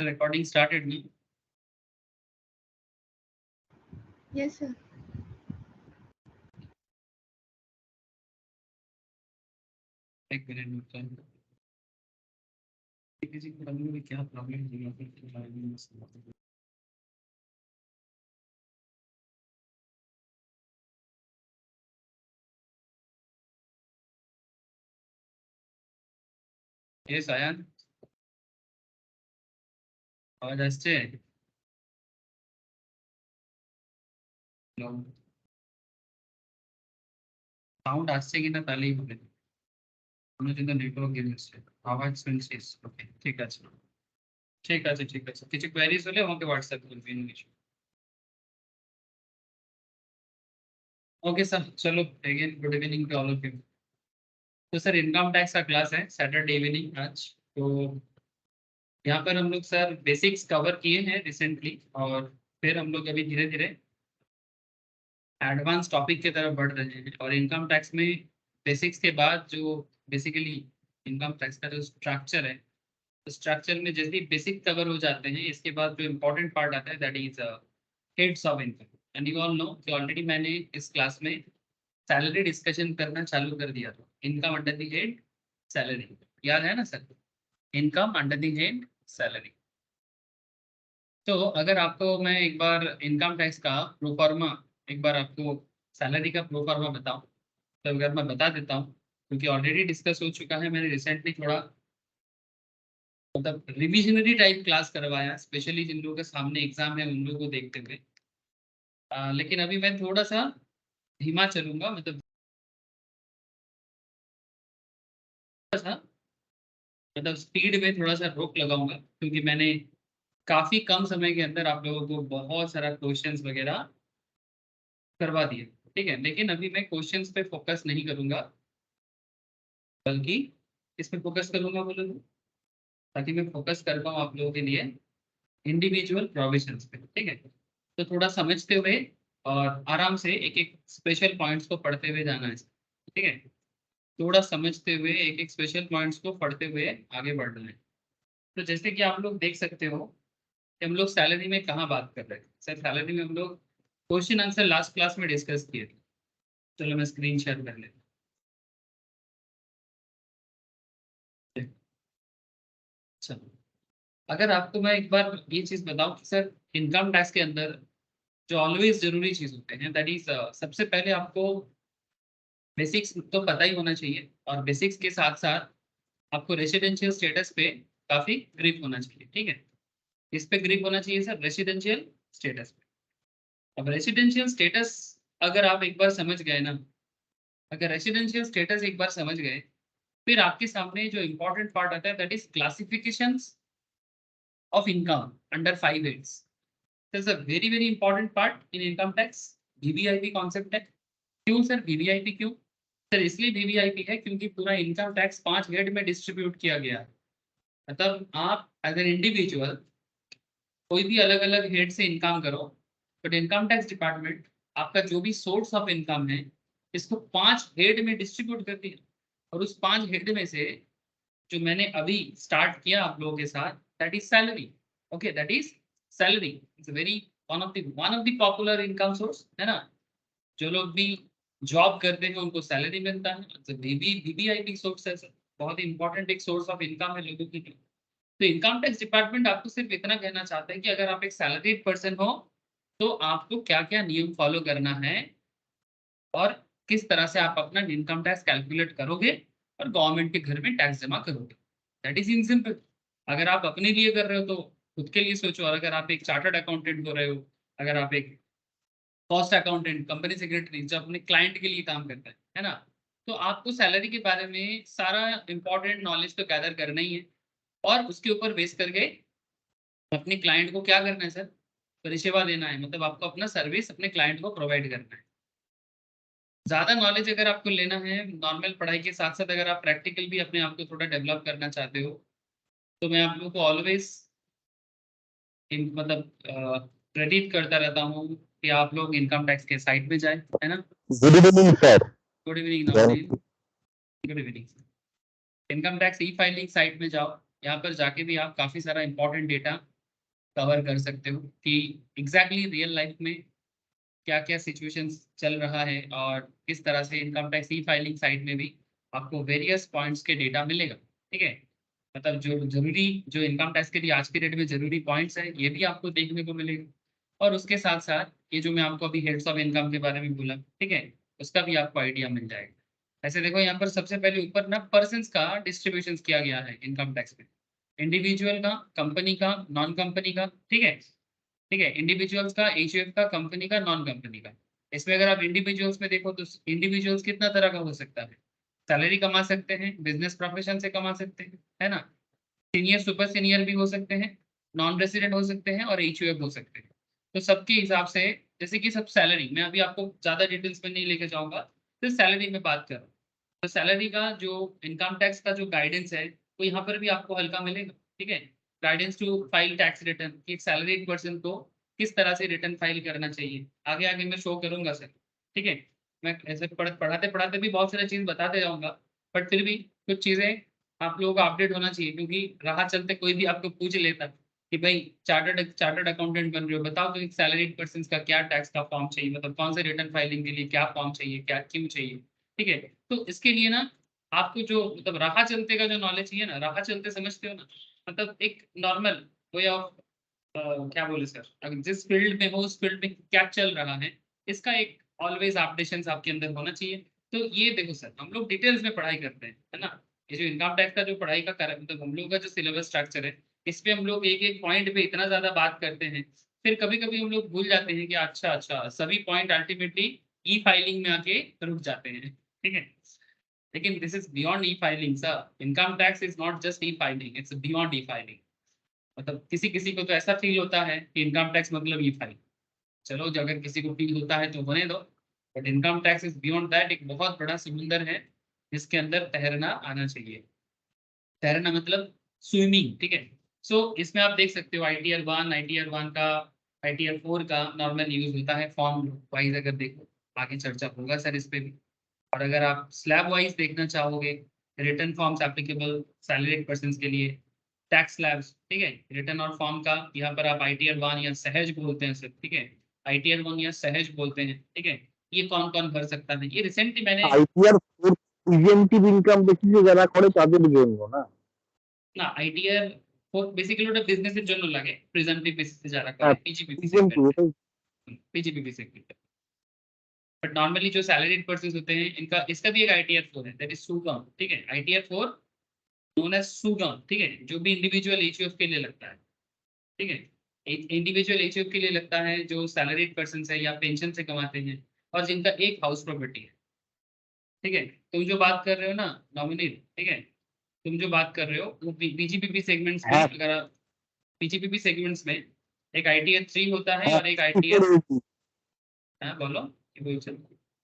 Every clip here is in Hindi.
Recording started now. Yes, sir. एक मिनट में किसी को समझ में क्या प्रॉब्लम है। Yes, Ayan. আওয়াজ আসছে? সাউন্ড আসছে কিনা তাহলেই বলে আমরা কিন্তু নেটওয়ার্ক গেম আসছে আওয়াজ শুনছিস ওকে ঠিক আছে ঠিক আছে ঠিক আছে কিছু কোয়েরিজ হলে আমাকে হোয়াটসঅ্যাপ করবি ইংলিশ ओके सर चलो again good evening to all of you तो सर इनकम टैक्स का क्लास है सैटरडे इवनिंग आज तो यहाँ पर हम लोग सर बेसिक्स कवर किए हैं रिसेंटली और फिर हम लोग अभी धीरे धीरे एडवांस टॉपिक की तरफ बढ़ रहे हैं और इनकम टैक्स में बेसिक्स के बाद जो बेसिकली इनकम टैक्स का जो स्ट्रक्चर है तो स्ट्रक्चर में जैसे ही बेसिक कवर हो जाते हैं इसके बाद जो इम्पोर्टेंट पार्ट आता है that is heads of income and you all know कि ऑलरेडी मैंने इस क्लास में सैलरी डिस्कशन करना चालू कर दिया था income under the head salary याद है ना sir income under the head salary तो अगर आपको मैं एक बार इनकम टैक्स का प्रोफार्मा एक बार आपको सैलरी का प्रोफार्मा बताऊं तो अगर मैं बता देता हूं क्योंकि ऑलरेडी डिस्कस हो चुका है मैंने रिसेंटली थोड़ा मतलब रिविजनरी टाइप क्लास करवाया स्पेशली जिन लोगों के सामने एग्जाम है उन लोगों को देखते हुए लेकिन अभी मैं थोड़ा सा धीमा चलूंगा मतलब स्पीड में थोड़ा सा रोक लगाऊंगा क्योंकि मैंने काफी कम समय के अंदर आप लोगों को बहुत सारा क्वेश्चंस वगैरह करवा दिए ठीक है लेकिन अभी मैं क्वेश्चंस पे फोकस नहीं करूंगा बल्कि इस पे फोकस करूंगा बोलो ताकि मैं फोकस कर पाऊँ आप लोगों के लिए इंडिविजुअल प्रोविजंस पे ठीक है तो थोड़ा समझते हुए और आराम से एक एक स्पेशल पॉइंट्स को पढ़ते हुए जाना है ठीक है थोड़ा समझते हुए एक एक स्पेशल पॉइंट्स को पढ़ते हुए आगे बढ़ना है तो जैसे कि आप लोग देख सकते हो कि हम लोग सैलरी में कहाँ बात कर रहे हैं सर सैलरी में हम लोग क्वेश्चन आंसर लास्ट क्लास में डिस्कस किए थे चलो मैं स्क्रीन शेयर कर लेता चलो अगर आपको मैं एक बार ये चीज बताऊं कि सर इनकम टैक्स के अंदर जो ऑलवेज जरूरी चीज होते हैं दैट इज सबसे पहले आपको बेसिक्स तो पता ही होना चाहिए और बेसिक्स के साथ साथ आपको रेसिडेंशियल स्टेटस पे काफी ग्रिप होना चाहिए ठीक है इस पे ग्रिप होना चाहिए सर रेसिडेंशियल स्टेटस पे अब रेसिडेंशियल स्टेटस अगर आप एक बार समझ गए ना अगर रेसिडेंशियल स्टेटस एक बार समझ गए फिर आपके सामने जो इंपॉर्टेंट पार्ट आता है that is classifications of income under 5 heads this is a very important part in income tax VVIP concept है क्यों सर वीवीआईपी क्यों सर इसलिए वीवीआईपी है क्योंकि पूरा इनकम टैक्स 5 हेड में डिस्ट्रीब्यूट किया गया है मतलब आप एज एन इंडिविजुअल कोई भी अलग अलग हेड से इनकम करो बट इनकम टैक्स डिपार्टमेंट आपका जो भी सोर्स ऑफ इनकम है इसको 5 हेड में डिस्ट्रीब्यूट कर दिया और उस 5 हेड में से जो मैंने अभी स्टार्ट किया आप लोगों के साथ that is salary okay that is salary it's very one of the popular income source है ना जो लोग भी जॉब करते हैं उनको सैलरी मिलता है वीवीआईपी सोर्स है बहुत ही इंपॉर्टेंट एक सोर्स ऑफ इनकम है लोगों की तो इनकम टैक्स डिपार्टमेंट आपको सिर्फ इतना कहना चाहता है कि अगर आप एक सैलरीड पर्सन हो तो आपको क्या क्या नियम फॉलो करना है और किस तरह से आप अपना इनकम टैक्स कैलकुलेट करोगे और गवर्नमेंट के घर में टैक्स जमा करोगे दैट इज इन सिंपल अगर आप अपने लिए कर रहे हो तो खुद के लिए सोचो और अगर आप एक चार्टर्ड अकाउंटेंट हो रहे हो अगर आप एक कॉस्ट अकाउंटेंट कंपनी सेक्रेटरी जो अपने क्लाइंट के लिए काम करता है ना तो आपको सैलरी के बारे में सारा इंपॉर्टेंट नॉलेज तो गैदर करना ही है और उसके ऊपर बेस करके अपने क्लाइंट को क्या करना है सर परिसेवा देना है मतलब आपको अपना सर्विस अपने क्लाइंट को प्रोवाइड करना है ज़्यादा नॉलेज अगर आपको लेना है नॉर्मल पढ़ाई के साथ साथ अगर आप प्रैक्टिकल भी अपने आप को थोड़ा डेवलप करना चाहते हो तो मैं आप लोगों को ऑलवेज मतलब प्रेरित करता रहता हूँ कि आप लोग इनकम टैक्स के साइट में जाए है ना good evening sir good evening Navneet good evening income tax e filing site में जाओ यहाँ पर जाके भी आप काफ़ी सारा इंपॉर्टेंट डेटा कवर कर सकते हो कि एग्जैक्टली रियल लाइफ में क्या क्या सिचुएशंस चल रहा है और किस तरह से income tax e filing site में भी आपको वेरियस पॉइंट्स के डेटा मिलेगा। ठीक है, मतलब जो जरूरी, जो इनकम टैक्स के लिए आज के डेट में जरूरी पॉइंट्स है, ये भी आपको देखने को मिलेगा। और उसके साथ साथ ये जो मैं आपको अभी हेड्स ऑफ इनकम के बारे में बोला, ठीक है, उसका भी आपको आइडिया मिल जाएगा। ऐसे देखो यहाँ पर सबसे पहले ऊपर ना पर्सन्स का डिस्ट्रीब्यूशन किया गया है इनकम टैक्स में, इंडिविजुअल का, कंपनी का, नॉन कंपनी का। ठीक है, ठीक है, इंडिविजुअल्स का, एचयूएफ का, कंपनी का, नॉन कंपनी का। इसमें अगर आप इंडिविजुअल्स में देखो तो इंडिविजुअल्स कितना तरह का हो सकता है, सैलरी कमा सकते हैं, बिजनेस प्रोफेशन से कमा सकते हैं, है ना, सीनियर सुपर सीनियर भी हो सकते हैं, नॉन रेसिडेंट हो सकते हैं और एचयूएफ हो सकते हैं। तो सबके हिसाब से, जैसे कि सब सैलरी, मैं अभी आपको ज्यादा डिटेल्स में नहीं लेके जाऊंगा, तो सैलरी में बात करूँ तो सैलरी का जो इनकम टैक्स का जो गाइडेंस है वो यहाँ पर भी आपको हल्का मिलेगा। ठीक है, guidance to file tax return कि एक सैलरीड पर्सन को किस तरह से रिटर्न फाइल करना चाहिए, आगे आगे मैं शो करूंगा सर। ठीक है, मैं ऐसे पढ़ाते पढ़ाते भी बहुत सारी चीज बताते जाऊंगा, बट फिर भी कुछ चीजें आप लोगों का अपडेट होना चाहिए, क्योंकि राह चलते कोई भी आपको पूछ लेता कि भाई चार्टर्ड अकाउंटेंट बन रहे हो, बताओ तो एक सैलरीड पर्सन का क्या टैक्स का फॉर्म चाहिए, मतलब कौन से रिटर्न फाइलिंग के लिए क्या फॉर्म चाहिए, क्या क्यों चाहिए। ठीक है, तो इसके लिए ना आपको जो मतलब राह चलते का जो नॉलेज चाहिए ना, राह चलते समझते हो ना, मतलब एक नॉर्मल वे ऑफ क्या बोले सर, अगर जिस फील्ड में हो उस फील्ड में क्या चल रहा है, इसका एक ऑलवेज अपडेशन आपके अंदर होना चाहिए। तो ये देखो सर, हम लोग डिटेल्स में पढ़ाई करते हैं, है ना, ये जो इनकम टैक्स का जो पढ़ाई का मतलब हम लोग का जो सिलेबस स्ट्रक्चर है, इस पे हम लोग एक एक पॉइंट पे इतना ज्यादा बात करते हैं, फिर कभी कभी हम लोग भूल जाते हैं कि अच्छा अच्छा सभी पॉइंट अल्टीमेटली ई फाइलिंग में आके रुक जाते हैं। ठीक है, लेकिन this is beyond E filing sir, income tax is not just E filing, it's beyond E filing. मतलब किसी किसी को तो ऐसा फील होता है कि इनकम टैक्स मतलब ई फाइल, चलो जो अगर किसी को फील होता है तो होने दो, but income tax is beyond that, एक बहुत बड़ा समुंदर है जिसके अंदर तैरना आना चाहिए। तैरना मतलब स्विमिंग। ठीक है, सो इसमें आप देख सकते हो ITR 1, ITR 1 का, ITR 4 का नॉर्मल यूज होता है फॉर्म वाइज, अगर देखो आगे चर्चा होगा सर इस पे भी। और अगर आप स्लैब वाइज देखना चाहोगे, return forms applicable salaried person के लिए, टैक्स स्लैब्स, ठीक है, रिटर्न और फॉर्म का यहाँ पर आप ITR 1 या सहज बोलते हैं सर। ठीक है, ITR 1 या सहज बोलते हैं। ठीक है, ये कौन कौन भर सकता है, ये रिसेंटली मैंने ITR 4 প্রিভেন্টিভ ইনকাম বেসিসে যারা করে তাদের জন্য না। না ITR 4 বেসিক্যালি ওটা বিজনেসের জন্য লাগে, প্রেজেন্টিভ বেসিসে যারা করে হ্যাঁ, পিজিপিপি প্রিভেন্টিভ সেগমেন্টে, ওটাই। PGPP segment. बट नॉर्मली जो सैलरीड पर्सन होते हैं इनका, इसका भी एक ITR 4 है, दैट इज सुगम। ठीक है, ITR 4 नोन एज सुगम। ठीक है, जो भी इंडिविजुअल एचयूएफ के लिए लगता है। ठीक है, इंडिविजुअल एचयूएफ के लिए लगता है जो सैलरीड पर्सन है या पेंशन से कमाते हैं और जिनका एक हाउस प्रॉपर्टी है। ठीक है, तुम जो बात कर रहे हो ना नॉमिनी, ठीक है, तुम जो बात कर रहे हो वो पीजीपीपी सेगमेंट्स में, হ্যাঁ, अगर आप पीजीपीपी सेगमेंट्स में एक ITR 3 होता है হ্যাঁ, और एक 44 ITR, এডি। हाँ बोलो কি বলছেন।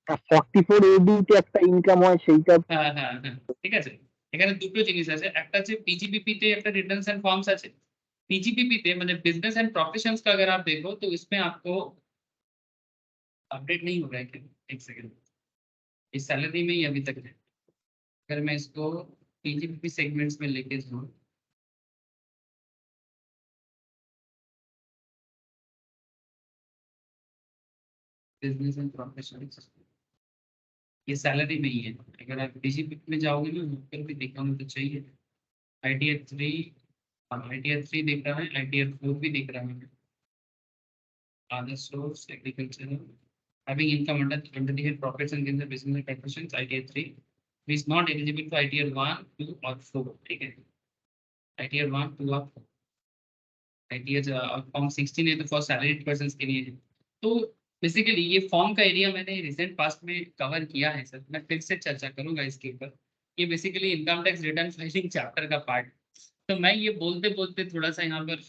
44 এডিতে একটা ইনকাম হয় সেইটা। হ্যাঁ হ্যাঁ হ্যাঁ, ঠিক আছে, এখানে দুটো জিনিস আছে, একটা হচ্ছে পিজিপিপি তে একটা रिटर्न्स एंड फॉर्म्स আছে, पीजीपीपी তে মানে बिजनेस एंड प्रोफेशंस का अगर आप देखो तो इसमें आपको अपडेट नहीं हो रहा है क्या, एक सेकंड, इस सैलरी में ही अभी तक है, अगर मैं इसको पीजीपीपी सेगमेंट्स में लेके जाऊँ, बिजनेस एंड प्रोफेशंस, ये सैलरी में ही है। अगर आप पीजीपीपी में जाओगे ना, ऊपर भी देखा तो चाहिए, ITR 3, ITR 3 दिख रहा है, ITR 4 भी दिख रहा है, other source agricultural having income under the head profits and gains of business and professions, ITR 3 who is not eligible for ITR 1, 2 or 4। ठीक है, ITR 1, 2 और 4, ITR फॉर्म 16 है तो फॉर सैलरीड पर्सन के लिए है। तो बेसिकली ये फॉर्म का एरिया मैंने रिसेंट पास्ट में कवर किया है सर, मैं फिर से चर्चा करूंगा इसके ऊपर। ये basically income tax return filing chapter का पार्ट, तो मैं ये बोलते बोलते थोड़ा सा यहाँ पर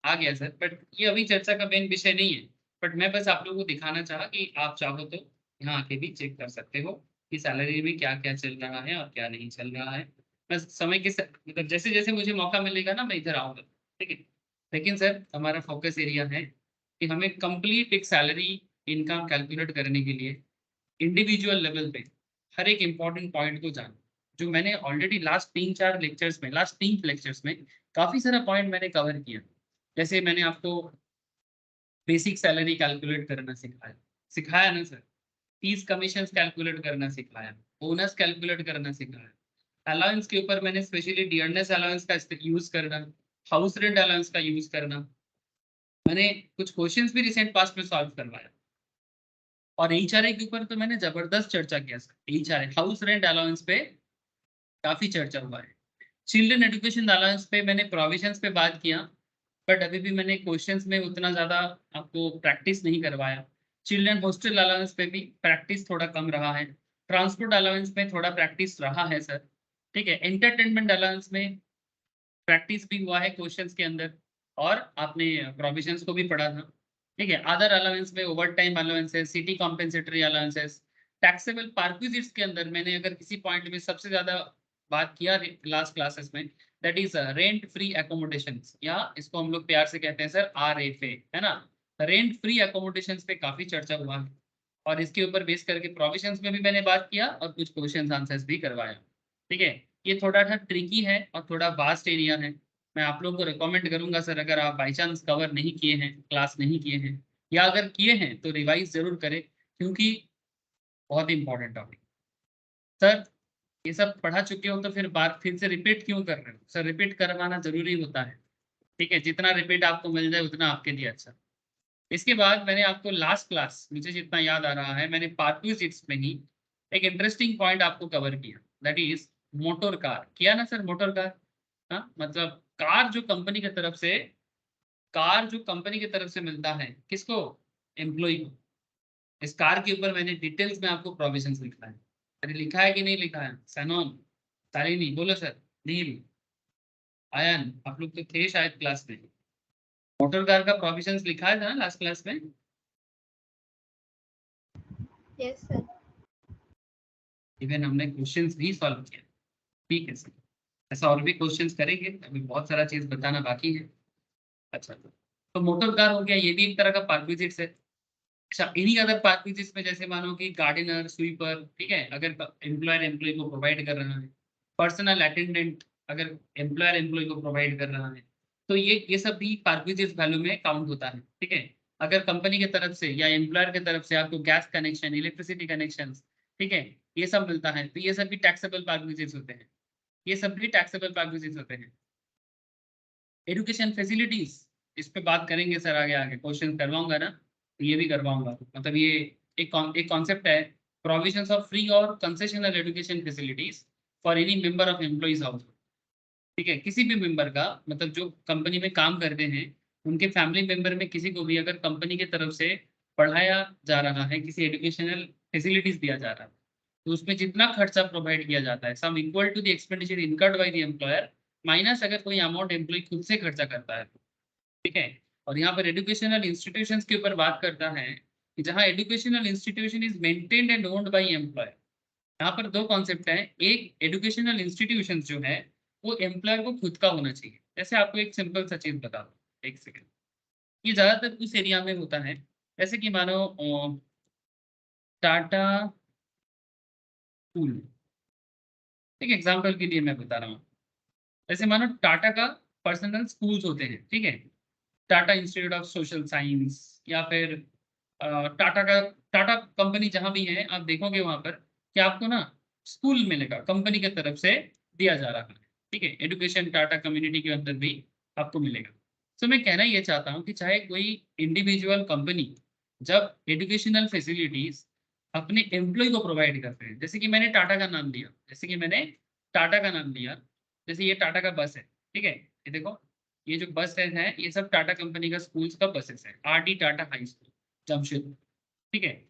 आ गया सर, बट ये अभी चर्चा का मेन विषय नहीं है। बट मैं बस आप लोगों को दिखाना चाहा कि आप चाहो तो यहाँ आके भी चेक कर सकते हो कि सैलरी में क्या क्या चल रहा है और क्या नहीं चल रहा है। बस समय के मतलब जैसे जैसे मुझे मौका मिलेगा ना मैं इधर आऊँगा। ठीक है, लेकिन सर हमारा फोकस एरिया है कि हमें कंप्लीट एक सैलरी इनकम कैलकुलेट करने के लिए इंडिविजुअल लेवल पे हर एक इंपॉर्टेंट पॉइंट को जाना, जो मैंने ऑलरेडी लास्ट 3-4 लेक्चर्स में, लास्ट 3 लेक्चर्स में काफी सारा पॉइंट मैंने कवर किया। जैसे मैंने आपको बेसिक सैलरी कैलकुलेट करना सिखाया ना सर, फीस कमीशन कैलकुलेट करना सिखाया, बोनस कैलकुलेट करना सिखाया, अलाउंस के ऊपर मैंने स्पेशली डियरनेस अलाउंस का यूज करना, हाउस रेंट अलाउंस का यूज करना, मैंने कुछ क्वेश्चंस भी रिसेंट पास्ट में सॉल्व करवाया। और एचआरए के ऊपर तो मैंने जबरदस्त चर्चा किया sir, HRA house rent allowance पे काफी चर्चा हुआ है। चिल्ड्रन एजुकेशन अलाउंस पे मैंने प्रोविजंस पे बात किया, बट अभी भी मैंने क्वेश्चंस में उतना ज्यादा आपको प्रैक्टिस नहीं करवाया। चिल्ड्रन हॉस्टल अलाउंस पे भी प्रैक्टिस थोड़ा कम रहा है, ट्रांसपोर्ट अलाउंस में थोड़ा प्रैक्टिस रहा है सर, ठीक है। एंटरटेनमेंट अलाउंस में प्रैक्टिस भी हुआ है क्वेश्चंस के अंदर, और आपने प्रोविजंस को भी पढ़ा था, ठीक है। अदर अलाउंस में over time allowances, city compensatory allowances, taxable perquisites के अंदर मैंने अगर किसी पॉइंट में सबसे ज्यादा बात किया लास्ट क्लासेस में, that is rent free accommodation, या इसको हम लोग प्यार से कहते हैं सर RFA, है ना। रेंट फ्री एकोमोडेशन पे काफी चर्चा हुआ है, और इसके ऊपर बेस करके प्रोविजंस में भी मैंने बात किया और कुछ क्वेश्चंस आंसर्स भी करवाया, ठीक है। ये थोड़ा सा ट्रिकी है और थोड़ा वास्ट एरिया है। मैं आप लोगों को रिकमेंड करूंगा सर, अगर आप बाई चांस कवर नहीं किए हैं, क्लास नहीं किए हैं, या अगर किए हैं तो रिवाइज जरूर करें, क्योंकि बहुत इंपॉर्टेंट टॉपिक सर। ये सब पढ़ा चुके हो तो फिर बार फिर से रिपीट क्यों कर रहे हो सर? रिपीट करवाना जरूरी होता है, ठीक है। जितना रिपीट आपको मिल जाए उतना आपके लिए अच्छा। इसके बाद मैंने आपको लास्ट क्लास, मुझे जितना याद आ रहा है, मैंने पार्क्विजिट्स में ही एक इंटरेस्टिंग पॉइंट आपको कवर किया, दैट इज मोटर कार। किया ना सर, मोटर कार। हाँ, मतलब कार जो कंपनी की तरफ से मिलता है किसको? एम्प्लॉय को। इस कार के ऊपर मैंने डिटेल्स में आपको प्रोविजंस लिखा है। अरे लिखा है कि नहीं लिखा है? सैनोन, शालिनी बोलो सर, नील, आयन, आप लोग तो थे शायद क्लास में। मोटर कार का प्रोविजंस लिखा है ना लास्ट क्लास में? Yes, sir. इवन हमने क्वेश्चंस भी सॉल्व किया, ठीक है सर। ऐसा और भी क्वेश्चंस करेंगे, अभी बहुत सारा चीज बताना बाकी है। अच्छा, तो मोटर कार हो गया, ये भी एक तरह का पार्क विजिट्स है। अच्छा, इन्हीं अदर पार्क विजिट्स में जैसे मानो कि गार्डनर, स्वीपर, ठीक है, अगर एम्प्लॉयर एम्प्लॉय को प्रोवाइड कर रहा है, पर्सनल अटेंडेंट अगर एम्प्लॉयर एम्प्लॉय को प्रोवाइड कर रहा है, तो ये सब भी पार्क विजिट्स वैल्यू में काउंट होता है, ठीक है। अगर कंपनी की तरफ से या एम्प्लॉयर की तरफ से आपको गैस कनेक्शन, इलेक्ट्रिसिटी कनेक्शन, ठीक है, ये सब मिलता है, तो ये सब भी टैक्सेबल पार्क विजिट्स होते हैं, ये सब भी टैक्सेबल पार्क विजिट्स होते हैं। एजुकेशन फैसिलिटीज, इस पे बात करेंगे सर आगे आगे, क्वेश्चन करवाऊंगा ना, तो ये भी करवाऊंगा। मतलब ये एक कॉन्सेप्ट है, प्रोविजंस ऑफ फ्री और concessional education facilities for any member of employees house, ठीक है। किसी भी मेंबर का, मतलब जो कंपनी में काम करते हैं, उनके फैमिली मेंबर में किसी को भी अगर कंपनी की तरफ से पढ़ाया जा रहा है, किसी एजुकेशनल फैसिलिटीज दिया जा रहा है, तो उसमें जितना खर्चा प्रोवाइड किया जाता है, sum equal to the expenditure incurred by the employer, minus अगर कोई अमाउंट एम्प्लॉय खुद से खर्चा करता है, ठीक है। और यहाँ पर एजुकेशनल इंस्टीट्यूशंस के ऊपर बात करता है कि जहाँ educational institution is maintained and owned by employer. यहाँ पर दो कॉन्सेप्ट हैं, एक एजुकेशनल इंस्टीट्यूशन जो है वो एम्प्लॉयर को खुद का होना चाहिए। जैसे आपको एक सिंपल सा चीज बता दो, एक सेकेंड, ये ज्यादातर उस एरिया में होता है, जैसे कि मानो टाटा स्कूल, एक एग्जाम्पल के लिए मैं बता रहा हूँ। जैसे मानो टाटा का पर्सनल स्कूल्स होते हैं, ठीक है, Tata institute of social science, या फिर टाटा कंपनी जहां भी है, आप देखोगे वहां पर कि आपको ना स्कूल मिलेगा, कंपनी की तरफ से दिया जा रहा है, ठीक है। एजुकेशन टाटा कम्युनिटी के अंदर भी आपको मिलेगा। तो मैं कहना ये चाहता हूँ कि चाहे कोई इंडिविजुअल कंपनी जब एजुकेशनल फैसिलिटीज अपने एम्प्लॉय को प्रोवाइड करते हैं, जैसे कि मैंने टाटा का नाम लिया, जैसे ये टाटा का बस है, ठीक है, ये देखो, ये जो बस है ये सब टाटा कंपनी का स्कूल्स का बसेस है, RD Tata high school Jamshedpur, ठीक है।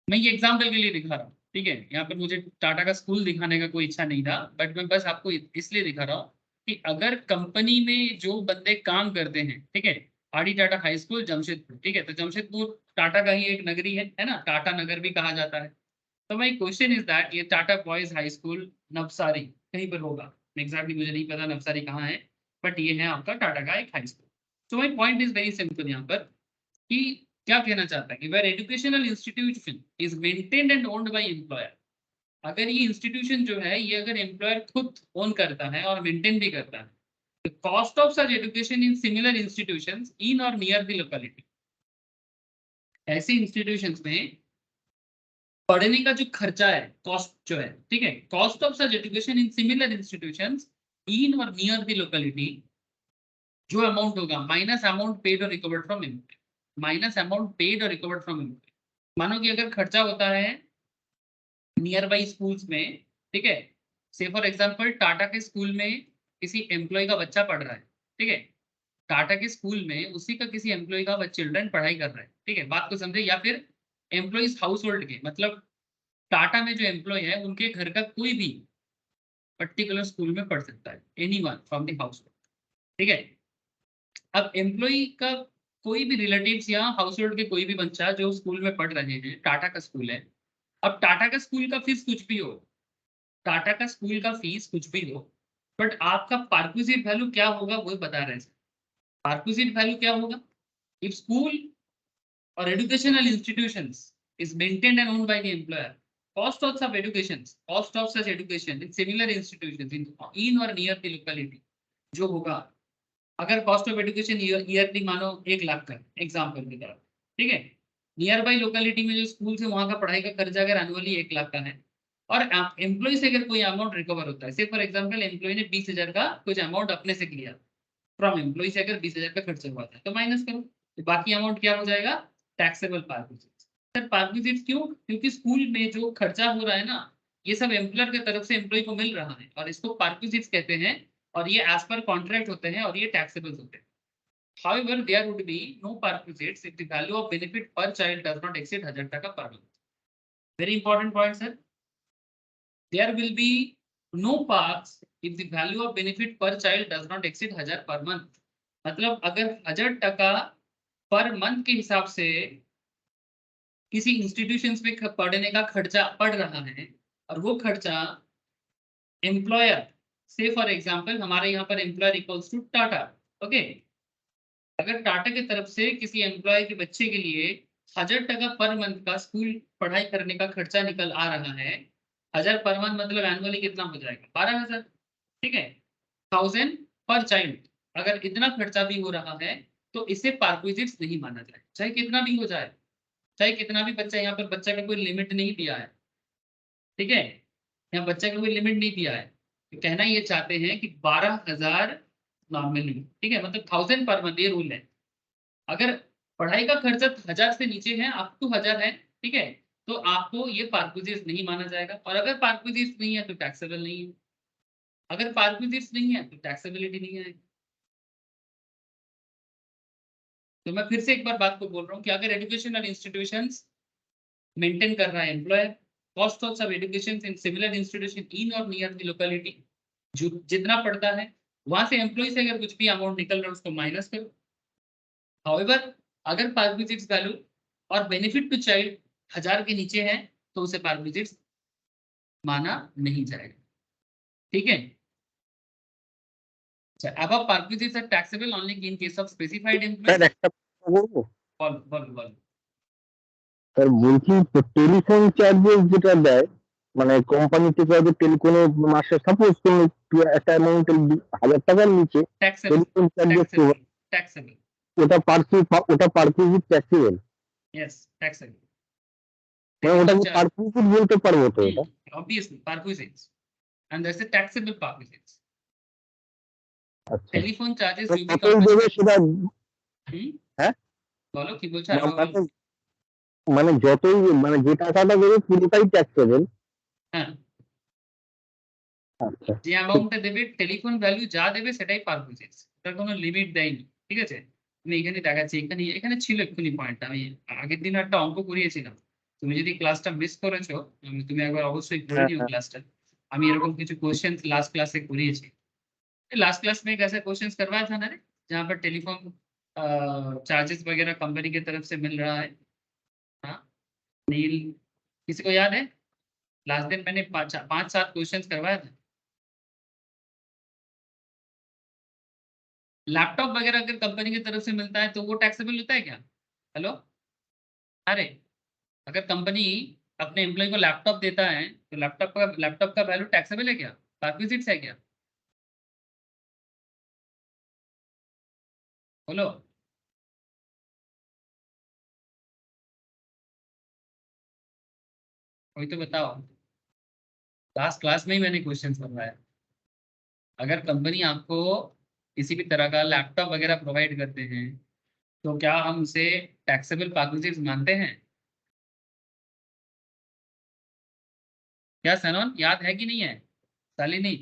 मैं ये एग्जाम्पल के लिए दिखा रहा हूँ, ठीक है। यहाँ पर मुझे टाटा का स्कूल दिखाने का कोई इच्छा नहीं था, बट मैं बस आपको इसलिए दिखा रहा हूँ कि अगर कंपनी में जो बंदे काम करते हैं, ठीक है, RD Tata high school Jamshedpur, ठीक है, तो जमशेदपुर टाटा का ही एक नगरी है ना, टाटा नगर भी कहा जाता है। तो माई क्वेश्चन इज दैट ये Tata boys high school Navsari कहीं पर होगा, एग्जैक्टली मुझे नहीं पता नवसारी कहाँ है, बट ये है आपका टाटा का एक high school. So my point is very simple यहाँ पर, कि क्या कहना चाहता है कि where educational institution is maintained and owned by employer, अगर ये इंस्टीट्यूशन जो है ये अगर एम्प्लॉयर खुद ओन करता है और मेंटेन भी करता है, The cost of such education in similar institutions in or near the locality. ऐसे इंस्टीट्यूशंस में पढ़ने का जो खर्चा है, कॉस्ट जो है, ठीक है, cost of such education in similar institutions इन और नियर द लोकेलिटी, जो अमाउंट होगा माइनस अमाउंट पेड और recovered from employ, minus amount paid और रिकवर्ड फ्रॉम एम्प्लॉय। मानो कि अगर खर्चा होता है नियर बाई स्कूल्स में, ठीक है, से फॉर एग्जांपल टाटा के स्कूल में किसी एम्प्लॉय का बच्चा पढ़ रहा है, ठीक है, टाटा के स्कूल में उसी का किसी एम्प्लॉय का चिल्ड्रन पढ़ाई कर रहा है, ठीक है, बात को समझे, या फिर एम्प्लॉइज हाउस होल्ड के, मतलब टाटा में जो एम्प्लॉय है उनके घर का कोई भी पर्टिकुलर स्कूल में पढ़ सकता है, anyone from the house hold, ठीक है। अब एम्प्लॉय का कोई भी रिलेटिव्स या हाउस होल्ड के कोई भी बच्चा जो स्कूल में पढ़ रहे हैं, टाटा का स्कूल है, अब टाटा का स्कूल का फीस कुछ भी हो, टाटा का स्कूल का फीस कुछ भी हो, बट आपका पार्क्विजिट वैल्यू क्या होगा वो बता रहे हैं। पार्क्विजिट वैल्यू क्या होगा? If school or educational institutions is maintained and owned by the employer, cost of such education in similar institutions in or near the locality जो होगा, अगर कॉस्ट ऑफ एजुकेशन ईयरली मानो 1 लाख का एग्जाम्पल की तरह, ठीक है, नियर बाई लोकेलिटी में जो स्कूल है वहां का पढ़ाई का खर्चा अगर एनुअली 1 लाख का है, और एम्प्लॉय से अगर कोई अमाउंट रिकवर होता है, से फॉर एग्जाम्पल एम्प्लॉय ने 20,000 का कुछ अमाउंट अपने से लिया, फ्रॉम एम्प्लॉय से अगर 20,000 का खर्चा हुआ था, तो माइनस करो, तो बाकी अमाउंट क्या हो जाएगा? टैक्सेबल पार्क्विजिट्स। सर पार्क्विजिट्स क्यों? क्योंकि स्कूल में जो खर्चा हो रहा है ना, ये सब एम्प्लॉयर की तरफ से एम्प्लॉय को मिल रहा है, और इसको पार्क्विजिट्स कहते हैं, और ये एज पर कॉन्ट्रैक्ट होते हैं, और ये टैक्सेबल होते हैं। However, there would be no perquisites if the value of benefit per child does not exceed 1000 taka per month. Very important point, sir. There will be no parks if the value of benefit per child does not exceed 1000 per month. मतलब अगर 1000 टका पर मंथ के हिसाब से किसी इंस्टीट्यूशंस में पढ़ने का खर्चा पड़ रहा है, और वो खर्चा एम्प्लॉयर, से फॉर एग्जांपल हमारे यहाँ पर employer equals to Tata, okay, अगर टाटा की तरफ से किसी एम्प्लॉय के बच्चे के लिए 1000 टका पर मंथ का स्कूल पढ़ाई करने का खर्चा निकल आ रहा है, 1000 पर मंथ मतलब एनुअली कितना हो जाएगा? 12,000, ठीक है, 1000 पर चाइल्ड, अगर इतना खर्चा भी हो रहा है तो इसे पार्क्विजिट्स नहीं माना जाए, चाहे कितना भी हो जाए, चाहे कितना भी बच्चा, यहाँ पर बच्चा का कोई लिमिट नहीं दिया है, ठीक है, यहाँ बच्चा का कोई लिमिट नहीं दिया है, तो कहना ये चाहते हैं कि 12,000 नॉर्मली, ठीक है, मतलब 1000 पर मंथ, ये रूल है। अगर पढ़ाई का खर्चा 1000 से नीचे है, अप टू 1000 है, ठीक है, तो आपको ये पार्क्विजिट्स नहीं माना जाएगा, और अगर पार्क्विजिट्स नहीं है तो टैक्सेबल नहीं है, अगर पार्क्विजिट्स नहीं है तो टैक्सेबिलिटी नहीं है। तो मैं फिर से एक बार बात को बोल रहा हूँ कि अगर एजुकेशनल इंस्टीट्यूशंस मेंटेन कर रहा है एम्प्लॉयर, कॉस्ट ऑफ सब एजुकेशन इन सिमिलर इंस्टीट्यूशन इन और नियर द लोकेलिटी, जो जितना पड़ता है वहां से एम्प्लॉय से अगर कुछ भी अमाउंट निकल रहा है उसको माइनस करो। हाउएवर, अगर पार्क्विजिट्स वैल्यू और बेनिफिट टू चाइल्ड 1000 के नीचे है तो उसे पार्क्विजिट्स माना नहीं जाएगा, ठीक है। अच्छा, अब आप perquisites are taxable only in case of specified sir employee. একটা কথা বলবো? बोल। স্যার বলছি টেলিফোন চার্জেস যেটা দেয়, মানে কোম্পানি থেকে হয়তো টেলিফোনে মাসে সাপোজ কোনো একটা অ্যামাউন্টের 1000 টাকার নিচে taxable telephone charges taxable taxable ওটা পার্কিউজিট ট্যাক্সেবল, यस टैक्सेबल মানে टेलीफोन ওটাকে चार्ज, পার্কিউজিট বলতে পারবো তো এটা? obviously perquisites, and there's a taxable perquisites. আচ্ছা, टेलीफोन चार्जेस जो भी কতই দেবে कंपनी, সেটা? হ্যাঁ, बोलो কি বলছো আর মানে বলো। মানে যতই মানে যে টাকাটা দেবে পুরোটাই ট্যাক্সেবল? হ্যাঁ, আচ্ছা, যে অ্যামাউন্টটা দেবে টেলিফোন ভ্যালু যা দেবে সেটাই পারচেজ, তার কোনো লিমিট দেয়নি, ঠিক আছে। আমি এখানে দেখাচ্ছি, এখানে এখানে ছিল এক্ষুনি পয়েন্ট, আমি আগের দিন একটা অঙ্ক করিয়েছিলাম, তুমি যদি ক্লাসটা মিস করেছো তুমি একবার অবশ্যই করে হ্যাঁ নিও হ্যাঁ क्लासটা। আমি এরকম কিছু क्वेश्चन लास्ट क्लास से करिएছি। लास्ट क्लास में एक ऐसा क्वेश्चन करवाया था ना रे, जहाँ पर टेलीफोन चार्जेस वगैरह कंपनी की तरफ से मिल रहा है। हाँ नील, किसी को याद है? लास्ट दिन मैंने 5-7 क्वेश्चन करवाया था। लैपटॉप वगैरह अगर कंपनी की तरफ से मिलता है तो वो टैक्सेबल होता है क्या? हेलो, अरे अगर कंपनी अपने एम्प्लॉय को लैपटॉप देता है तो लैपटॉप का वैल्यू टैक्सेबल है क्या? परक्विजिट्स है क्या? बोलो। कोई तो बताओ। लास्ट क्लास में ही मैंने क्वेश्चन करवाया। अगर कंपनी आपको किसी भी तरह का लैपटॉप वगैरह प्रोवाइड करते हैं तो क्या हम उसे टैक्सेबल परचेज मानते हैं? क्या सनोन याद है कि नहीं है? शालिनी,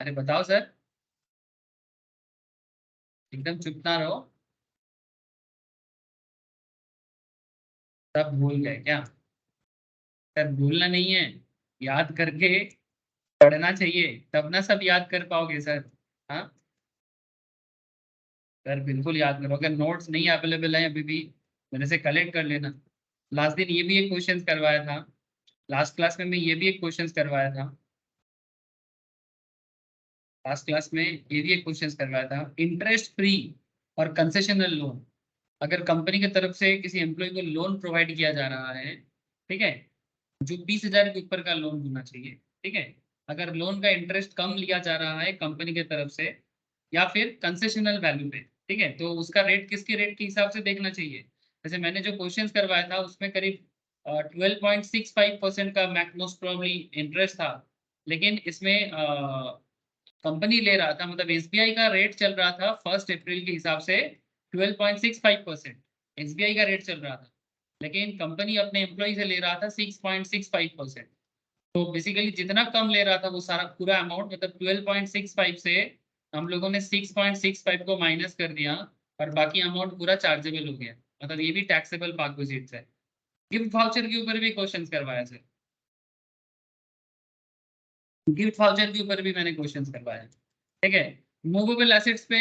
अरे बताओ सर। एकदम चुप ना रहो। सब भूल गए क्या? सर भूलना नहीं है, याद करके पढ़ना चाहिए, तब ना सब याद कर पाओगे सर। हाँ सर, बिल्कुल याद करो। अगर नोट्स नहीं अवेलेबल है अभी भी, मेरे से कलेक्ट कर लेना। लास्ट दिन ये भी एक क्वेश्चन करवाया था, लास्ट क्लास में मैं ये भी एक क्वेश्चन करवाया था, लास्ट क्लास में ये भी एक क्वेश्चन करवाया था। इंटरेस्ट फ्री और कंसेशनल लोन, अगर कंपनी की तरफ से किसी एम्प्लॉय को लोन प्रोवाइड किया जा रहा है, ठीक है, जो 20,000 के ऊपर का लोन होना चाहिए, ठीक है, अगर लोन का इंटरेस्ट कम लिया जा रहा है कंपनी की तरफ से या फिर कंसेशनल वैल्यू पे, ठीक है, तो उसका रेट किसके रेट के हिसाब से देखना चाहिए। जैसे मैंने जो क्वेश्चन करवाया था उसमें करीब 12.65% का मोस्ट प्रोबेबली इंटरेस्ट था, लेकिन इसमें कंपनी ले रहा था, मतलब एसबीआई का रेट चल रहा था 1 अप्रैल के हिसाब से 12.65%। एसबीआई का रेट चल रहा था, लेकिन कंपनी अपने एम्प्लॉय से ले रहा था 6.65%। तो बेसिकली जितना कम ले रहा था वो सारा पूरा अमाउंट, मतलब 12.65 से हम लोगों ने 6.65 को माइनस कर दिया और बाकी अमाउंट पूरा चार्जेबल हो गया। मतलब ये भी टैक्सेबल परक्विजिट्स है। गिफ्ट वाउचर के ऊपर भी क्वेश्चन करवाया सर, गिफ्ट वाउचर के ऊपर भी मैंने क्वेश्चन करवाया, ठीक है। मूवेबल एसेट्स पे,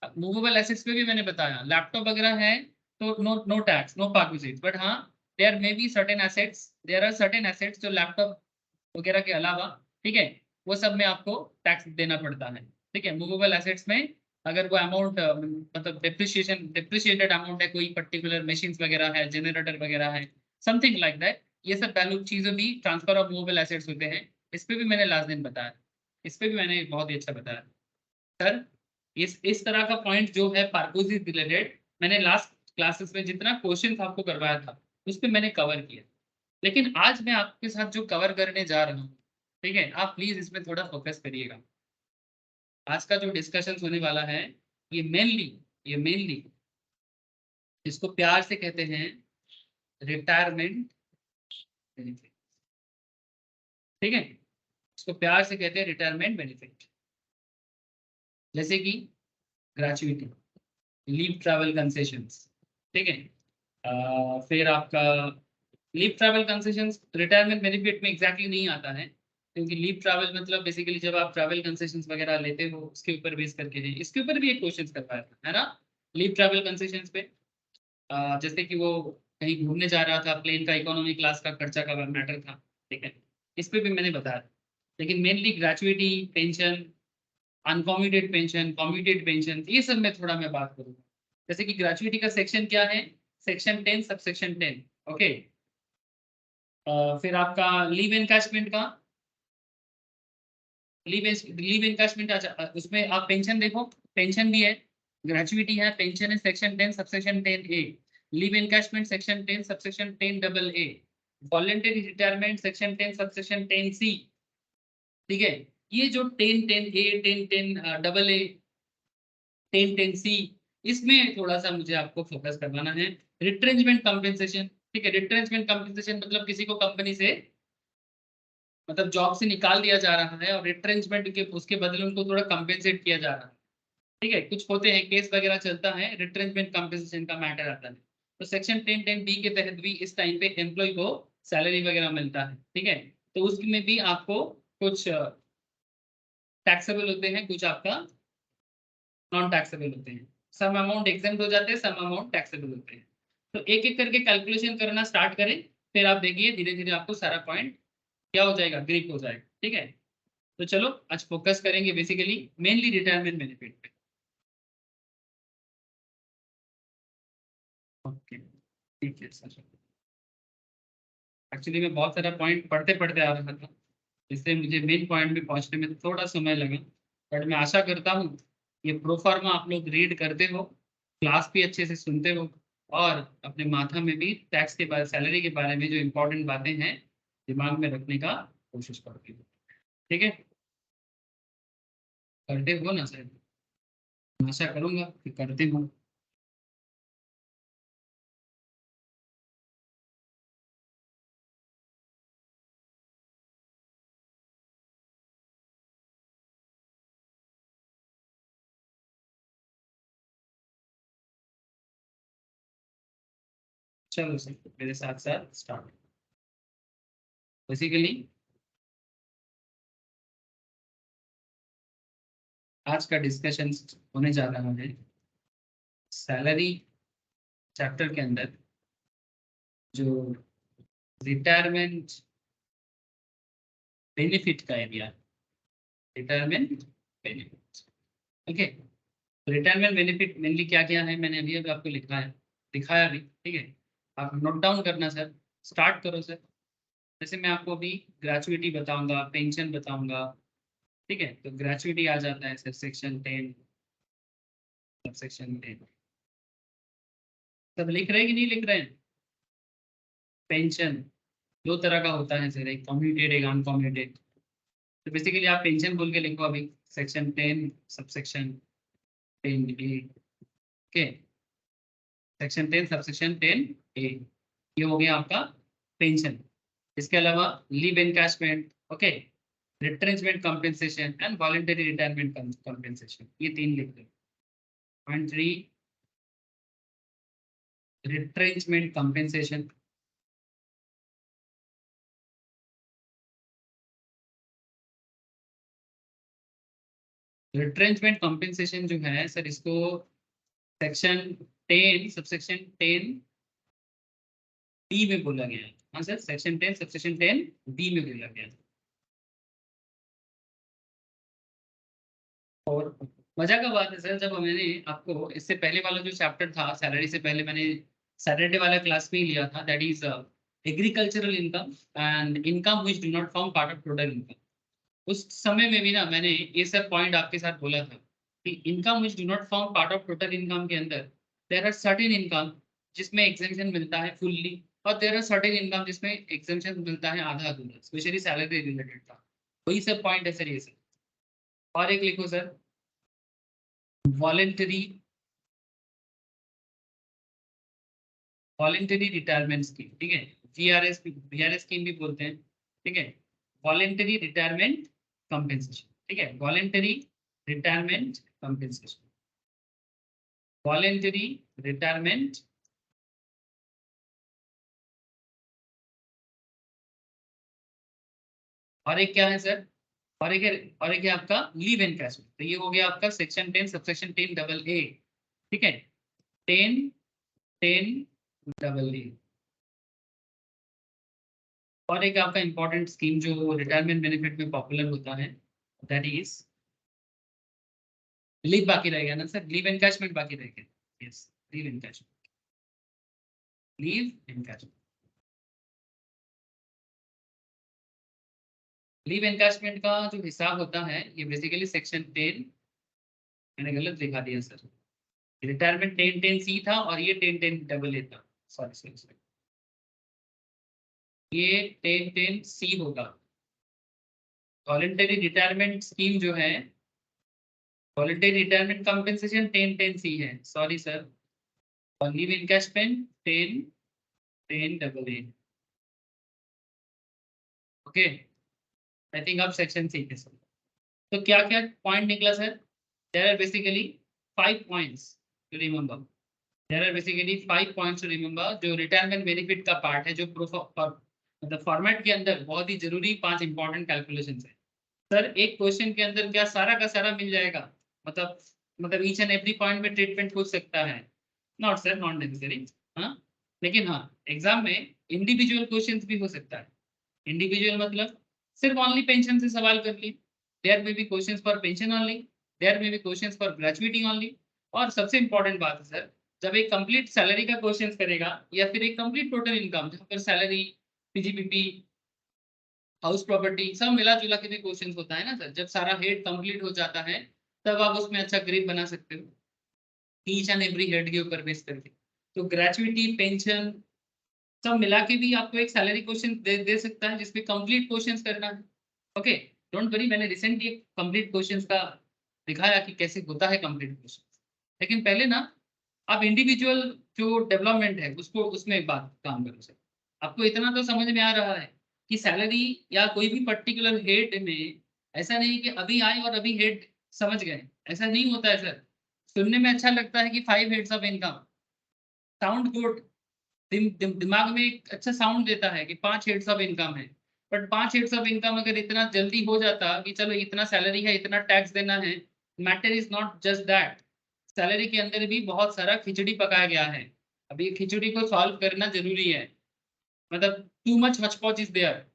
मूवेबल एसेट्स पे भी मैंने बताया, लैपटॉप वगैरह है तो no no tax, no perquisite, but हाँ there may be certain assets, there are certain assets जो लैपटॉप वगैरह के अलावा, ठीक है, वो सब में आपको टैक्स देना पड़ता है, ठीक है। मूवेबल एसेट्स में अगर वो अमाउंट मतलब डिप्रिशिएटेड अमाउंट है, कोई पर्टिकुलर मशीन वगैरह है, जनरेटर वगैरह है, समथिंग लाइक दैट, ये सब वैल्यू चीजें भी ट्रांसफर ऑफ मूवेबल एसेट्स होते हैं। इस पे भी मैंने लास्ट दिन बताया, इस पे भी मैंने बहुत ही अच्छा बताया सर। इस तरह का पॉइंट जो है पार्कोजी रिलेटेड, मैंने लास्ट क्लासेस में जितना क्वेश्चन आपको करवाया था उस पर मैंने कवर किया। लेकिन आज मैं आपके साथ जो कवर करने जा रहा हूँ, ठीक है, आप प्लीज इसमें थोड़ा फोकस करिएगा। आज का जो डिस्कशन होने वाला है ये मेनली, ये मेनली इसको प्यार से कहते हैं रिटायरमेंट बेनिफिट, ठीक है, इसको प्यार से कहते हैं रिटायरमेंट बेनिफिट। जैसे कि ग्रेचुइटी, लीव ट्रैवल कंसेशंस, ठीक है, फिर आपका leave travel concessions retirement benefit में एग्जैक्टली नहीं आता है, क्योंकि लीव ट्रैवल मतलब बेसिकली जब आप ट्रैवल कंसेशंस वगैरह लेते हो उसके ऊपर बेस करके है। इसके ऊपर भी एक क्वेश्चन करवाया था, है ना, लीव ट्रैवल कंसेशंस पे। जैसे कि वो कहीं घूमने जा रहा था, प्लेन का इकोनॉमी क्लास का खर्चा का मैटर था, ठीक है, इस पे भी मैंने बताया। लेकिन mainly gratuity, pension, uncommuted pension, commuted pension, ये सब में थोड़ा मैं बात करूंगा। जैसे कि ग्रेचुइटी का सेक्शन क्या है, सेक्शन 10 सबसेक्शन 10, ओके। फिर आपका लीव एनकैशमेंट का, लीव एनकैशमेंट, अच्छा उसमें आप पेंशन देखो, पेंशन भी है, ग्रेचुइटी है, पेंशन है, section 10 subsection 10 A, leave encashment section 10 subsection 10 double A, voluntary retirement section 10 subsection 10 सी, ठीक है। ये जो 10 10 ए, 10 10 डबल ए, 10 10 सी, इसमें थोड़ा सा मुझे आपको फोकस करवाना है। रिट्रेंचमेंट कंपेंसेशन, ठीक है, रिट्रेंचमेंट कंपेंसेशन मतलब किसी को कंपनी से मतलब जॉब से निकाल दिया जा रहा है और रिट्रेंचमेंट के उसके बदले उनको थोड़ा कंपेंसेट किया जा रहा है, ठीक है, कुछ होते हैं केस वगैरह चलता है, रिट्रेंचमेंट कंपेंसेशन का मैटर आता है। तो सेक्शन 10 10 बी के तहत भी इस टाइम पे एम्प्लॉय को सैलरी वगैरह मिलता है, ठीक है, तो उसमें भी आपको कुछ टैक्सेबल होते हैं, कुछ आपका नॉन टैक्सेबल होते हैं। सम अमाउंट एग्जेम्प्ट हो जाते हैं, सम अमाउंट टैक्सेबल होते हैं। तो एक एक करके कैलकुलेशन करना स्टार्ट करें, फिर आप देखिए धीरे धीरे आपको सारा पॉइंट क्या हो जाएगा, ग्रिप हो जाएगा, ठीक है। तो चलो आज फोकस करेंगे बेसिकली मेनली रिटायरमेंट बेनिफिट पे। ओके ठीक है सर। एक्चुअली मैं बहुत सारा पॉइंट पढ़ते पढ़ते आ रहा था, इससे मुझे मेन पॉइंट पे पहुंचने में थोड़ा समय लगा, बट मैं आशा करता हूँ ये प्रोफार्मा आप लोग रीड करते हो, क्लास भी अच्छे से सुनते हो, और अपने माथा में भी टैक्स के बारे, सैलरी के बारे में जो इम्पोर्टेंट बातें हैं दिमाग में रखने का कोशिश करते हो। ठीक है, करते हो ना सर? आशा करूंगा कि करते हो। चलो सर, मेरे साथ साथ स्टार्ट। बेसिकली आज का डिस्कशन होने जा रहा है सैलरी चैप्टर के अंदर जो रिटायरमेंट बेनिफिट का area, retirement benefit. Okay, retirement benefit mainly क्या क्या है मैंने अभी अभी आपको लिखा है, दिखाया भी। ठीक है, आप नोट डाउन करना सर, स्टार्ट करो सर। जैसे मैं आपको अभी ग्रेचुइटी बताऊंगा, पेंशन बताऊंगा। ठीक है, तो ग्रेचुइटी आ जाता है सर सेक्शन 10, सेक्शन 10। सब लिख रहे हैं कि नहीं लिख रहे हैं? पेंशन दो तरह का होता है सर, एक कम्यूटेड एक अनकम्यूटेड। तो बेसिकली आप पेंशन बोल के लिखो अभी, section 10 subsection 10A। Okay, section 10 subsection 10A, ये हो गया आपका पेंशन। इसके अलावा leave encashment, okay, retrenchment compensation and voluntary retirement compensation, ये तीन लिख दो। Point 3, retrenchment compensation. Retrenchment compensation जो है सर, इसको सेक्शन 10 सबसेक्शन 10B में बोला गया है। हाँ सर, सेक्शन 10 सबसेक्शन 10B में बोला गया है। और मजा का बात है सर, जब मैंने आपको इससे पहले वाला जो चैप्टर था सैलरी से पहले, मैंने सैटरडे वाला क्लास में ही लिया था, that is agricultural income and income which do not form part of total income. उस समय में भी ना मैंने ये सब पॉइंट आपके साथ बोला था कि income which do not form part of total income के अंदर देयर आर सर्टेन इनकम जिसमें एग्जेम्पशन मिलता है फुल्ली, और देयर आर सर्टेन इनकम जिसमें एग्जेम्पशन मिलता है आधा अधूरा, स्पेशली सैलरी रिलेटेड था। वही सब पॉइंट है सर ये सब। और एक लिखो sir, voluntary voluntary retirement scheme. ठीक है, वीआरएस स्कीम भी बोलते हैं। ठीक है, वॉलेंटरी रिटायरमेंट कंपेंसेशन। ठीक है, voluntary retirement compensation, voluntary retirement. और एक क्या है सर? और एक है आपका लीव एनकैशमेंट। तो ये हो गया आपका सेक्शन 10 सबसेक्शन 10AA। ठीक है, 10A। और एक आपका इंपॉर्टेंट स्कीम जो रिटायरमेंट बेनिफिट में पॉपुलर होता है, दैट इज लीव। बाकी रहेगा ना सर, लीव एनकैशमेंट बाकी रहेगा। Yes, leave encashment, leave encashment. Leave encashment का जो हिसाब होता है ये बेसिकली सेक्शन 10, मैंने गलत लिखा दिया सर, रिटायरमेंट 1010C था और ये 1010AA था। सॉरी सॉरी सॉरी, ये 1010C होगा। वॉलंटरी रिटायरमेंट स्कीम जो है, वॉलंटरी रिटायरमेंट कंपेंसेशन 1010C है, सॉरी सर। और लीव एनकैशमेंट 1010AA। ओके, आई थिंक आप सेक्शन सी के सर। तो क्या क्या पॉइंट निकला sir? There are basically 5 points to remember. There are basically 5 points to remember जो रिटायरमेंट बेनिफिट का पार्ट है, जो प्रूफ मतलब फॉर्मेट के अंदर बहुत ही जरूरी 5 इंपॉर्टेंट कैलकुलेशंस है। सर एक क्वेश्चन के अंदर क्या सारा का सारा मिल जाएगा? मतलब ईच एंड एवरी पॉइंट में ट्रीटमेंट हो सकता है? Not sir, not necessary. हाँ, लेकिन हाँ, एग्जाम में इंडिविजुअल क्वेश्चंस भी हो सकता है। इंडिविजुअल मतलब सिर्फ ओनली पेंशन से सवाल कर ली, देयर में भी questions for pension only, there में भी क्वेश्चंस फॉर ग्रेजुएटी ओनली। और सबसे इंपॉर्टेंट बात है सर, जब एक कंप्लीट सैलरी का क्वेश्चंस करेगा या फिर एक कंप्लीट टोटल इनकम जहाँ पर सैलरी, पीजीपीपी, हाउस प्रॉपर्टी सब मिला जुला के भी क्वेश्चंस होता है ना सर, जब सारा हेड कंप्लीट हो जाता है तब आप उसमें अच्छा ग्रिप बना सकते हो ईच एंड एवरी हेड के ऊपर बेस करके। तो ग्रेचुइटी, पेंशन सब मिला के भी आपको एक सैलरी क्वेश्चन दे सकता है जिसमें कंप्लीट क्वेश्चंस करना है। ओके, डोंट वरी, मैंने रिसेंटली एक कंप्लीट क्वेश्चंस का दिखाया कि कैसे होता है कंप्लीट क्वेश्चन। लेकिन पहले ना आप इंडिविजुअल जो डेवलपमेंट है उसको उसमें एक बात काम करो सर। आपको इतना तो समझ में आ रहा है कि सैलरी या कोई भी पर्टिकुलर हेड में ऐसा नहीं कि अभी आए और अभी हेड समझ गए, ऐसा नहीं होता है सर। सुनने में अच्छा लगता है कि 5 heads of income, sound good, दिमाग में एक अच्छा साउंड देता है कि 5 हेड्स ऑफ इनकम है। बट 5 हेड्स ऑफ इनकम अगर इतना जल्दी हो जाता कि चलो इतना सैलरी है, इतना टैक्स देना है, matter is not just that. Salary के अंदर भी बहुत सारा खिचड़ी पकाया गया है। अभी खिचड़ी को सॉल्व करना जरूरी है। मतलब टू मच हचपच इज देयर।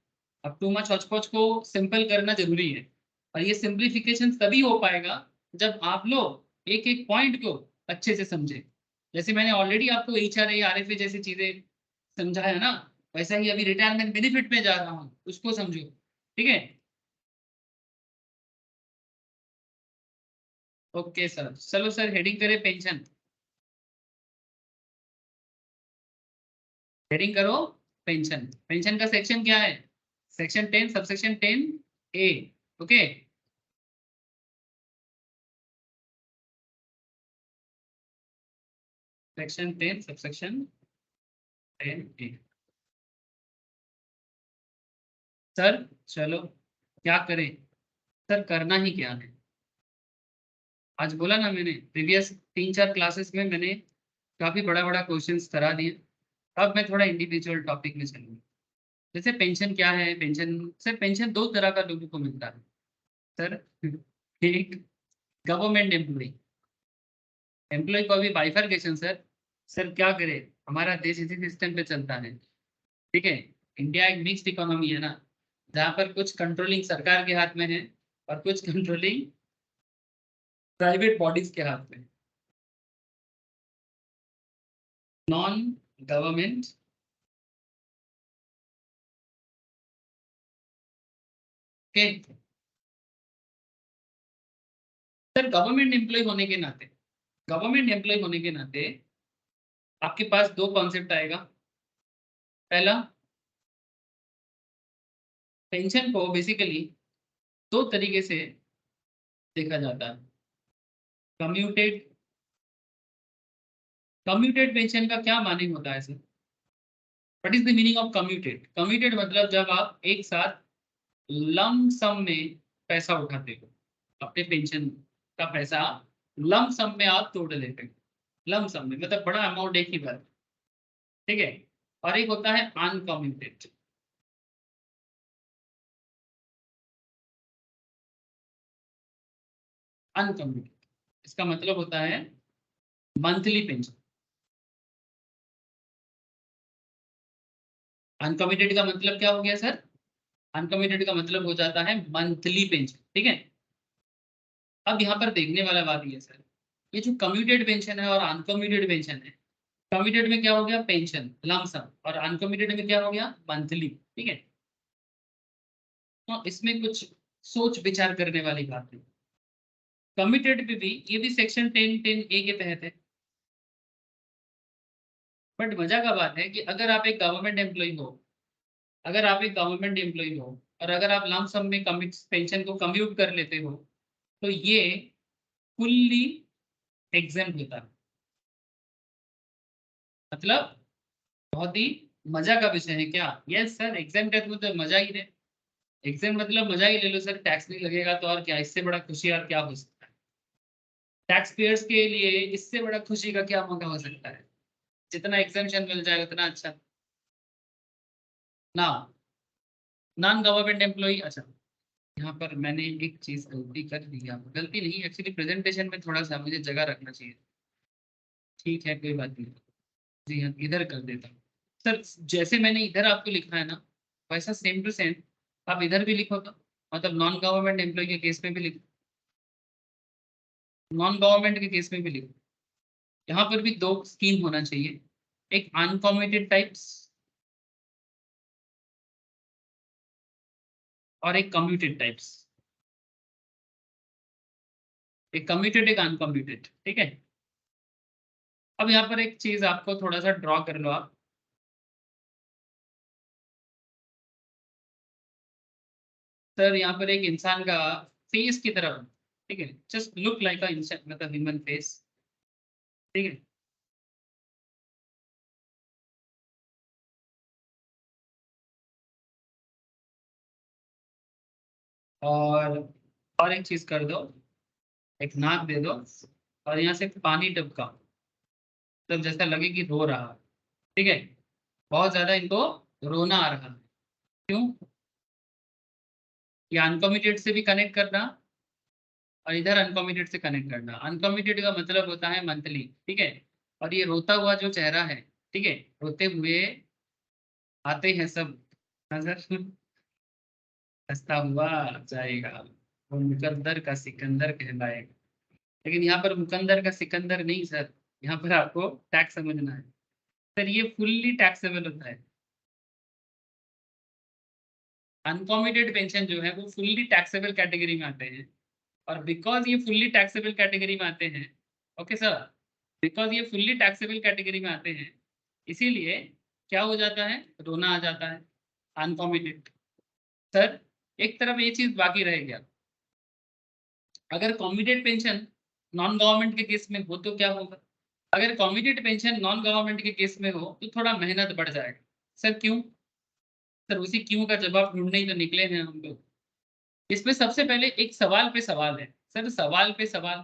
अब टू मच हचपच को सिंपल करना जरूरी है। और ये सिंप्लीफिकेशन तभी हो पाएगा जब आप लोग एक एक पॉइंट को अच्छे से समझे। जैसे मैंने ऑलरेडी आपको HRA RFA जैसी चीजें समझाया ना, वैसा ही अभी रिटायरमेंट बेनिफिट में जा रहा हूँ, उसको समझो। ठीक है, ओके सर। चलो सर, हेडिंग करें पेंशन। हेडिंग करो पेंशन। पेंशन का सेक्शन क्या है? Section 10 subsection 10A। Okay, section 10 subsection 10A। Sir चलो क्या करें? सर करना ही क्या है? आज बोला ना मैंने, प्रीवियस 3-4 क्लासेस में मैंने काफी बड़ा बड़ा क्वेश्चंस करा दिए। अब मैं थोड़ा इंडिविजुअल टॉपिक में चलूंगा। जैसे पेंशन क्या है? पेंशन सर, पेंशन दो तरह का लोगों को मिलता है सर। एक गवर्नमेंट एम्प्लॉय, एम्प्लॉय को अभी बाइफरकेशन सर। सर क्या करे, हमारा देश इसी सिस्टम पे चलता है। ठीक है, इंडिया एक मिक्स्ड इकोनॉमी है ना, जहाँ पर कुछ कंट्रोलिंग सरकार के हाथ में है और कुछ कंट्रोलिंग प्राइवेट बॉडीज के हाथ में। नॉन गवर्नमेंट के सर, गवर्नमेंट एम्प्लॉय होने के नाते, गवर्नमेंट एम्प्लॉय होने के नाते आपके पास दो कॉन्सेप्ट आएगा। पहला, पेंशन को बेसिकली दो तरीके से देखा जाता है। कम्यूटेड, कम्यूटेड पेंशन का क्या माने होता है sir? What is the meaning of commuted? Commuted मतलब जब आप एक साथ लम सम में पैसा उठाते हो, अपने पेंशन का पैसा लम सम में आप तोड़ लेते हो। लम सम में मतलब बड़ा अमाउंट एक ही बार। ठीक है, और एक होता है अनकम्यूटेड। अनकम्यूटेड इसका मतलब होता है मंथली पेंशन। अनकम्यूटेड का मतलब क्या हो गया सर? अनकम्यूटेड का मतलब हो जाता है मंथली पेंशन। ठीक है, अब यहाँ पर देखने वाला बात ये सर, ये जो कम्यूटेड पेंशन है और अनकम्यूटेड पेंशन है, कम्यूटेड में क्या हो गया? पेंशन लमसम, और अनकम्यूटेड में क्या हो गया? मंथली। ठीक है, तो इसमें कुछ सोच विचार करने वाली बात है। कम्यूटेड में भी ये भी सेक्शन 10 ए के तहत है। बट मजा का बात है कि अगर आप एक गवर्नमेंट एम्प्लॉय हो, अगर आप एक गवर्नमेंट एम्प्लॉय हो और अगर आप लमसम में पेंशन को कम्यूट कर लेते हो, तो ये फुल्ली एग्जेम्प्ट होता है। मतलब बहुत ही मजा का विषय है क्या? यस सर, एग्जेम्प्ट है तो मतलब मजा ही है। एग्जाम मतलब मजा ही ले लो सर, टैक्स नहीं लगेगा तो और क्या, इससे बड़ा खुशी और क्या हो सकता है? टैक्स पेयर्स के लिए इससे बड़ा खुशी का क्या मौका हो सकता है? जितना एग्जामेशन मिल जाए उतना अच्छा ना। नॉन गवर्नमेंट एम्प्लॉय, अच्छा यहाँ पर मैंने एक चीज गलती कर दी है। गलती नहीं, एक्चुअली प्रेजेंटेशन में थोड़ा सा मुझे जगह रखना चाहिए। ठीक है, कोई बात नहीं। जी हाँ, इधर कर देता हूँ सर। जैसे मैंने इधर आपको लिखा है ना, वैसा सेम टू सेम आप इधर भी लिखो तो, मतलब नॉन गवर्नमेंट एम्प्लॉय के केस में भी लिखो, नॉन गवर्नमेंट के केस में भी लिखो। यहाँ पर भी दो स्कीम होना चाहिए, एक अनकॉम्यूटेड टाइप्स और एक कम्यूटेड टाइप्स। एक कमिटेड एक अनकमिटेड, ठीक है। अब यहाँ पर एक चीज आपको थोड़ा सा ड्रॉ कर लो आप। सर यहाँ पर एक इंसान का फेस की तरह, ठीक है, जस्ट लुक लाइक अ इंसान, मतलब ह्यूमन फेस, ठीक है। और एक चीज कर दो, एक नाक दे दो और यहाँ से पानी टपका, तब जैसा लगे कि रो रहा है, ठीक है। बहुत ज्यादा इनको रोना आ रहा है, क्यों? ये अनकमिटेड से भी कनेक्ट करना और इधर अनकमिटेड से कनेक्ट करना। अनकमिटेड का मतलब होता है मंथली, ठीक है। और ये रोता हुआ जो चेहरा है, ठीक है, रोते हुए आते हैं सब नजर, हंसता हुआ जाएगा, वो मुकद्दर का सिकंदर कहलाएगा। लेकिन यहाँ पर मुकंदर का सिकंदर नहीं सर, यहाँ पर आपको टैक्स समझना है सर, ये फुल्ली टैक्सेबल होता है। अनकॉमिटेड पेंशन जो है वो फुल्ली टैक्सेबल कैटेगरी में आते हैं, और बिकॉज ये फुल्ली टैक्सेबल कैटेगरी में आते हैं, ओके सर, बिकॉज ये फुल्ली टैक्सेबल कैटेगरी में आते हैं, इसीलिए क्या हो जाता है, रोना आ जाता है अनकॉमिटेड। सर एक तरफ ये चीज बाकी रह गया, अगर कॉमिटेड पेंशन नॉन गवर्नमेंट के केस में हो तो क्या होगा? अगर कॉमिटेड पेंशन नॉन गवर्नमेंट के केस में हो तो थोड़ा मेहनत बढ़ जाएगा। सर क्यों? सर उसी क्यों का जवाब ढूंढने ही तो निकले हैं हम लोग। इसमें सबसे पहले एक सवाल पे सवाल है सर, सवाल पे सवाल।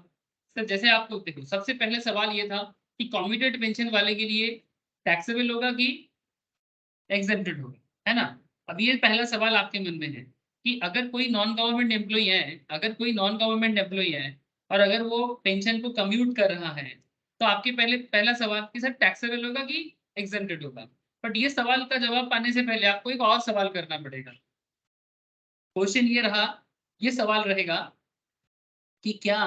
सर जैसे आपको देखो, सबसे पहले सवाल ये था कि कॉमिटेड पेंशन वाले के लिए टैक्सेबल होगा कि एग्जेम्प्टेड होगा, है ना। अब ये पहला सवाल आपके मन में है कि अगर कोई नॉन गवर्नमेंट एम्प्लॉई है, अगर कोई नॉन गवर्नमेंट एम्प्लॉई है और अगर वो पेंशन को कम्यूट कर रहा है, तो आपके पहला सवाल कि सर टैक्सेबल होगा कि एग्जेम्प्टेड होगा। बट ये सवाल का जवाब पाने से पहले आपको एक और सवाल करना पड़ेगा। क्वेश्चन ये रहा, ये सवाल रहेगा कि क्या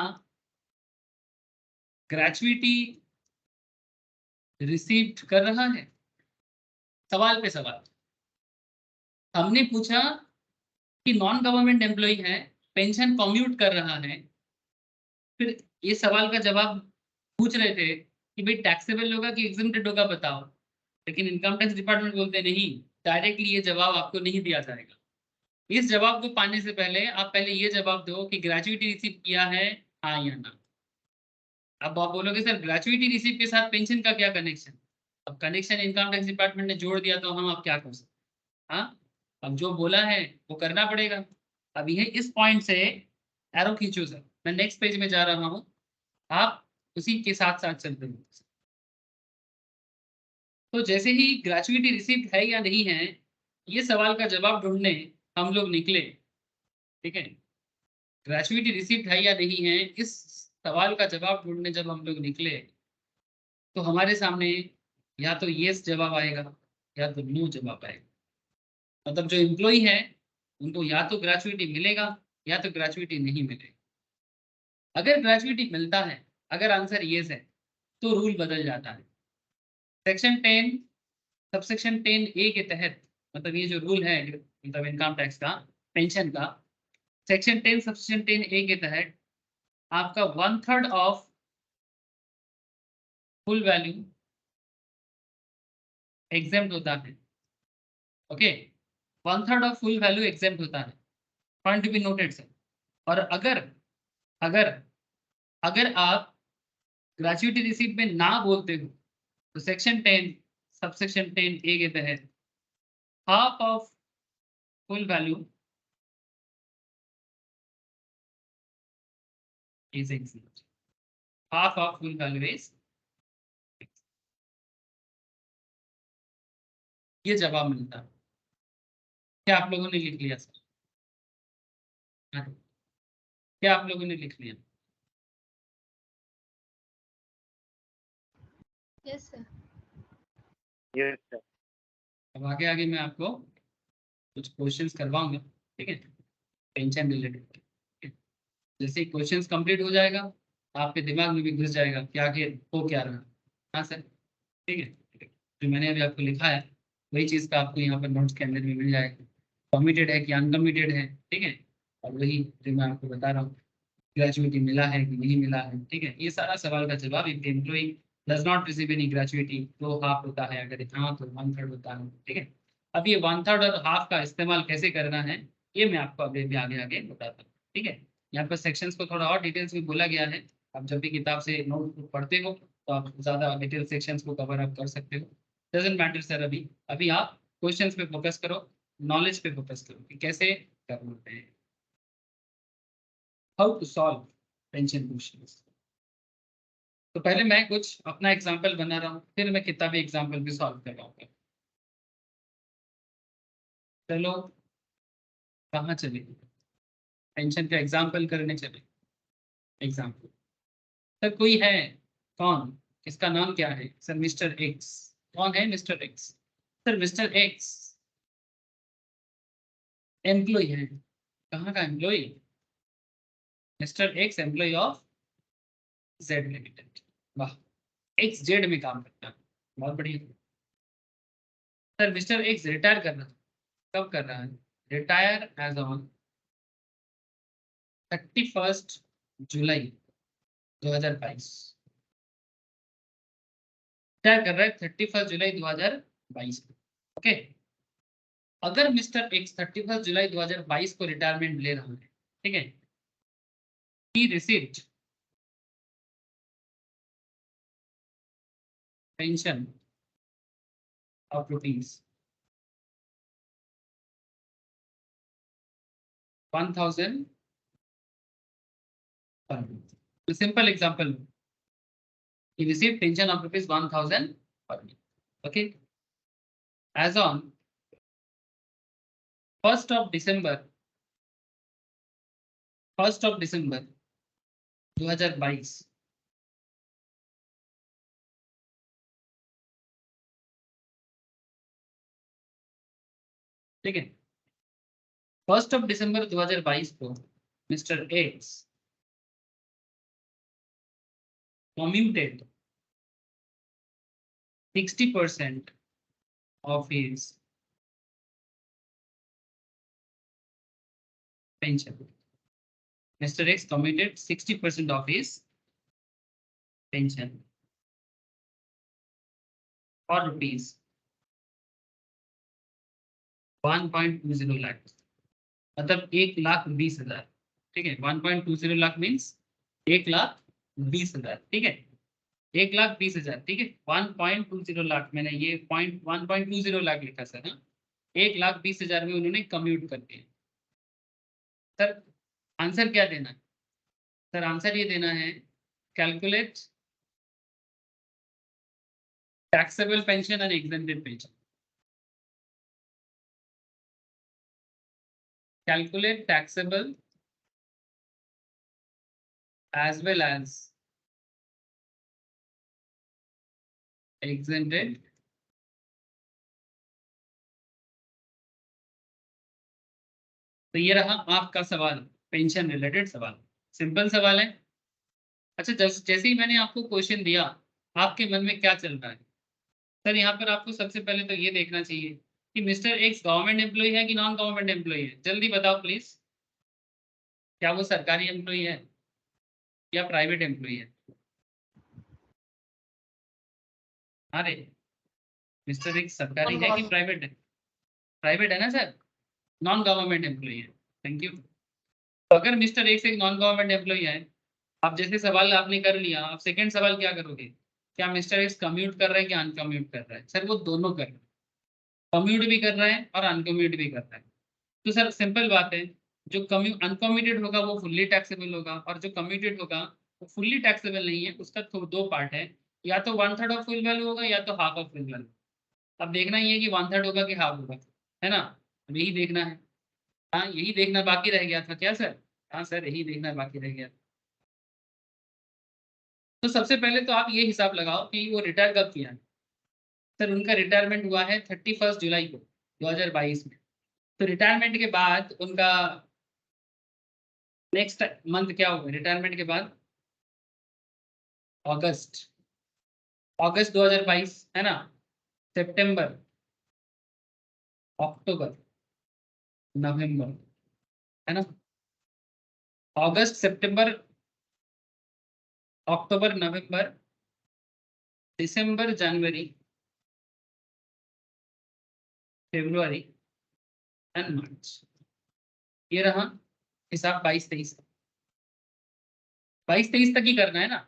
ग्रेचुइटी रिसीव कर रहा है? सवाल पे सवाल। हमने पूछा कि नॉन गवर्नमेंट एम्प्लॉय है, पेंशन कम्यूट कर रहा है, फिर ये सवाल का जवाब पूछ रहे थे कि भाई टैक्सेबल होगा कि एग्जेम्प्टेड होगा बताओ। लेकिन इनकम टैक्स डिपार्टमेंट बोलते नहीं, डायरेक्टली ये जवाब आपको नहीं दिया जाएगा। इस जवाब को पाने से पहले आप पहले ये जवाब दो कि ग्रेचुइटी रिसीव किया है, हाँ या ना। अब आप बोलोगे सर ग्रेचुइटी रिसीव के साथ पेंशन का क्या कनेक्शन? अब कनेक्शन इनकम टैक्स डिपार्टमेंट ने जोड़ दिया तो हम अब क्या कर सकते? हाँ, अब जो बोला है वो करना पड़ेगा। अब ये इस पॉइंट से एरो खींचो सर, मैं नेक्स्ट पेज में जा रहा हूँ, आप उसी के साथ साथ चलते हो। तो जैसे ही ग्रेचुइटी रिसीव है या नहीं है, ये सवाल का जवाब ढूंढने हम लोग निकले, ठीक है। ग्रेचुइटी रिसीव है या नहीं है, इस सवाल का जवाब ढूंढने जब हम लोग निकले तो हमारे सामने या तो यस जवाब आएगा या तो नो जवाब आएगा। मतलब जो एम्प्लॉय है उनको या तो ग्रेचुइटी मिलेगा या तो ग्रेचुइटी नहीं मिलेगा। अगर ग्रेचुइटी मिलता है, अगर आंसर यस है, तो रूल बदल जाता है। सेक्शन 10 सबसेक्शन 10 ए के तहत, मतलब ये जो रूल है मतलब इनकम टैक्स का, पेंशन का, सेक्शन 10 सबसेक्शन 10 ए के तहत आपका 1/3 ऑफ फुल वैल्यू एग्जेम्प्ट होता है। Okay, 1/3 of full value exempt होता है, point to be noted sir. और अगर अगर अगर आप ग्रेचुइटी रिसीट में ना बोलते हो तो सेक्शन 10 सबसेक्शन 10 ए के तहत half of full value is exempt, half of full value is, ये जवाब मिलता है। क्या आप लोगों ने लिख लिया सर? हाँ, क्या आप लोगों ने लिख लिया? Yes sir. Yes sir. अब आगे आगे मैं आपको कुछ क्वेश्चंस करवाऊंगा, ठीक है, पेंशन रिलेटेड। जैसे ही क्वेश्चंस कंप्लीट हो जाएगा आपके दिमाग में भी घुस जाएगा कि आगे हो क्या रहा। हाँ सर, ठीक है, ठीक है। जो मैंने अभी आपको लिखा है वही चीज़ का आपको यहाँ पर नोट्स के अंदर में मिल जाएगा, कमिटेड है कि अनकमिटेड है, ठीक है, और वही जो मैं आपको बता रहा हूँ। ग्रेजुएटी मिला है कि नहीं मिला है, ठीक है। ये सारा सवाल का जवाब, if the employee does not receive any gratuity तो हाफ होता है, अगर हाँ तो 1/3 होता है, ठीक है। अब ये 1/3 और हाफ का इस्तेमाल कैसे करना है ये मैं आपको अभी भी आगे आगे बताता हूँ, ठीक है। यहाँ पर सेक्शंस को थोड़ा और डिटेल्स में बोला गया है। आप जब भी किताब से नोट पढ़ते हो तो आप ज्यादा डिटेल सेक्शंस को कवर अप कर सकते हो। डजेंट मैटर सर, अभी अभी आप क्वेश्चंस पे फोकस करो, नॉलेज पे फोकस करो कि कैसे करना है, how to solve pension questions. तो पहले मैं कुछ अपना एग्जांपल बना रहा हूँ, फिर मैं किताबी एग्जांपल भी सॉल्व कर रहा हूँ। चलो कहाँ चले, पेंशन का एग्जांपल करने चले। एग्जांपल सर कोई है, कौन, इसका नाम क्या है सर? Mister X. कौन है mister X? Sir mister X employee है। कहाँ का employee? Mister X employee of Z limited. वाह, एक्स जेड में काम करता है, बहुत बढ़िया। सर मिस्टर एक्स रिटायर कर रहा है, कब कर रहा है? रिटायर एज ऑन 31 जुलाई 2022। क्या कर रहा है 31 जुलाई 2022 में, ओके। अगर मिस्टर एक्स 31 जुलाई 2022 को रिटायरमेंट ले रहा है, ठीक है, he received pension of rupees 1000 per month। Simple example, he received pension of rupees 1000 per month, okay, as on 1st of December 2022, ठीक है। 1 दिसंबर 2022 को mister x commuted 60% of his pension। Mr. X committed 60% of his pension for rupees 1.20 lakh, मतलब 1,20,000, ठीक है। 1.20 लाख मीन्स 1,20,000, ठीक है। 1,20,000, ठीक है। 1.20 लाख, मैंने ये पॉइंट 1.20 लाख लिखा सर, हाँ। 1,20,000 में उन्होंने कम्यूट कर दिया। सर आंसर क्या देना है? सर आंसर ये देना है, calculate taxable pension and exempted pension. Calculate taxable as well as exempted तो ये रहा आपका सवाल, पेंशन रिलेटेड सवाल, सिंपल सवाल है। अच्छा, जैसे ही मैंने आपको क्वेश्चन दिया, आपके मन में क्या चल रहा है? सर यहाँ पर आपको सबसे पहले तो ये देखना चाहिए कि मिस्टर एक्स गवर्नमेंट एम्प्लॉय है कि नॉन गवर्नमेंट एम्प्लॉय है, जल्दी बताओ प्लीज। क्या वो सरकारी एम्प्लॉय है या प्राइवेट एम्प्लॉय है? अरे मिस्टर एक्स सरकारी है कि प्राइवेट है? प्राइवेट है ना सर, नॉन गवर्नमेंट एम्प्लॉय है। Thank you. तो अगर मिस्टर एक्स एक नॉन गवर्नमेंट एम्प्लॉय है, आप जैसे सवाल आपने कर लिया, आप सेकंड सवाल क्या करोगे? क्या मिस्टर एक्स कम्यूट कर रहा है कि अनकम्यूट कर रहा है? सर वो दोनों कर रहा है, कम्यूट भी कर रहा है और अनकम्यूट भी कर रहा है। तो सर सिंपल बात है, जो कम्यू अनकम्यूटेड होगा वो फुल्ली टैक्सेबल होगा, और जो कम्यूटेड होगा वो फुल्ली टैक्सेबल नहीं है। उसका तो दो पार्ट है, या तो 1/3 ऑफ फुल वैल्यू होगा या तो हाफ ऑफ फुल वैल्यू। अब देखना ही है कि 1/3 होगा कि हाफ होगा, है ना। अब यही देखना है। हाँ यही देखना बाकी रह गया था क्या सर? हाँ सर यही देखना बाकी रह गया। तो सबसे पहले तो आप ये हिसाब लगाओ कि वो रिटायर कब किया है। सर उनका रिटायरमेंट हुआ है 31 जुलाई को 2022 में। तो रिटायरमेंट के बाद उनका नेक्स्ट मंथ क्या होगा रिटायरमेंट के बाद? अगस्त। अगस्त 2022 है ना, सितंबर, अक्टूबर, नवंबर, है ना। अगस्त, सितंबर, अक्टूबर, नवंबर, दिसंबर, जनवरी, फरवरी एंड मार्च। ये रहा हिसाब 22-23। 22-23 तक ही करना है ना,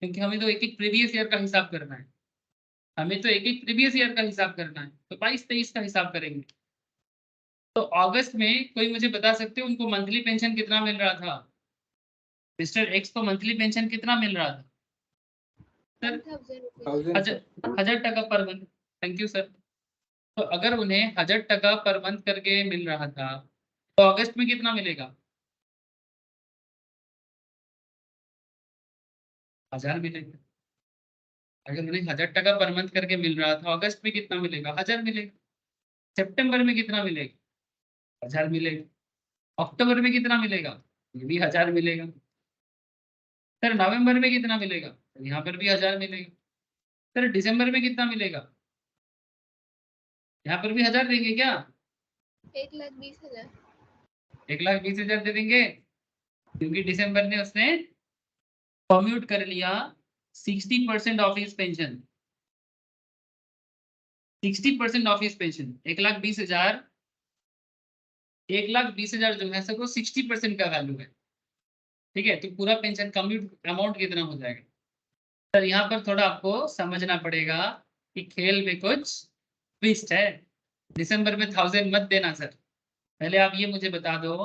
क्योंकि हमें तो एक एक प्रीवियस ईयर का हिसाब करना है। हमें तो एक एक प्रीवियस ईयर का हिसाब करना है, तो 22-23 का हिसाब करेंगे। तो अगस्त में कोई मुझे बता सकते हो उनको मंथली पेंशन कितना मिल रहा था? मिस्टर एक्स को मंथली पेंशन कितना मिल रहा था सर? 1000 टका per month. Thank you sir. तो अगर उन्हें 1000 टका पर मंथ करके मिल रहा था, तो अगस्त में कितना मिलेगा? 1000 मिलेगा। अगर उन्हें 1000 टका पर मंथ करके मिल रहा था, अगस्त में कितना मिलेगा? 1000 मिलेगा। सितंबर में कितना मिलेगा? 1000 मिलेगा। अक्टूबर में कितना मिलेगा? ये भी 1000 मिलेगा। सर नवंबर में कितना मिलेगा? तो यहाँ पर भी 1000 मिलेगा। सर दिसंबर में कितना मिलेगा? यहाँ पर भी 1000 देंगे क्या? 1,20,000। 1,20,000 दे देंगे, क्योंकि दिसंबर में उसने कम्यूट कर लिया 60% of his pension. 60% of his pension. 1,20,000, 1,20,000 जो है सबको 60% का वैल्यू है। ठीक है, तो पूरा पेंशन कम्यूट अमाउंट कितना हो जाएगा? सर यहाँ पर थोड़ा आपको समझना पड़ेगा कि खेल में कुछ ट्विस्ट है। दिसंबर में 1000 मत देना सर। पहले आप ये मुझे बता दो,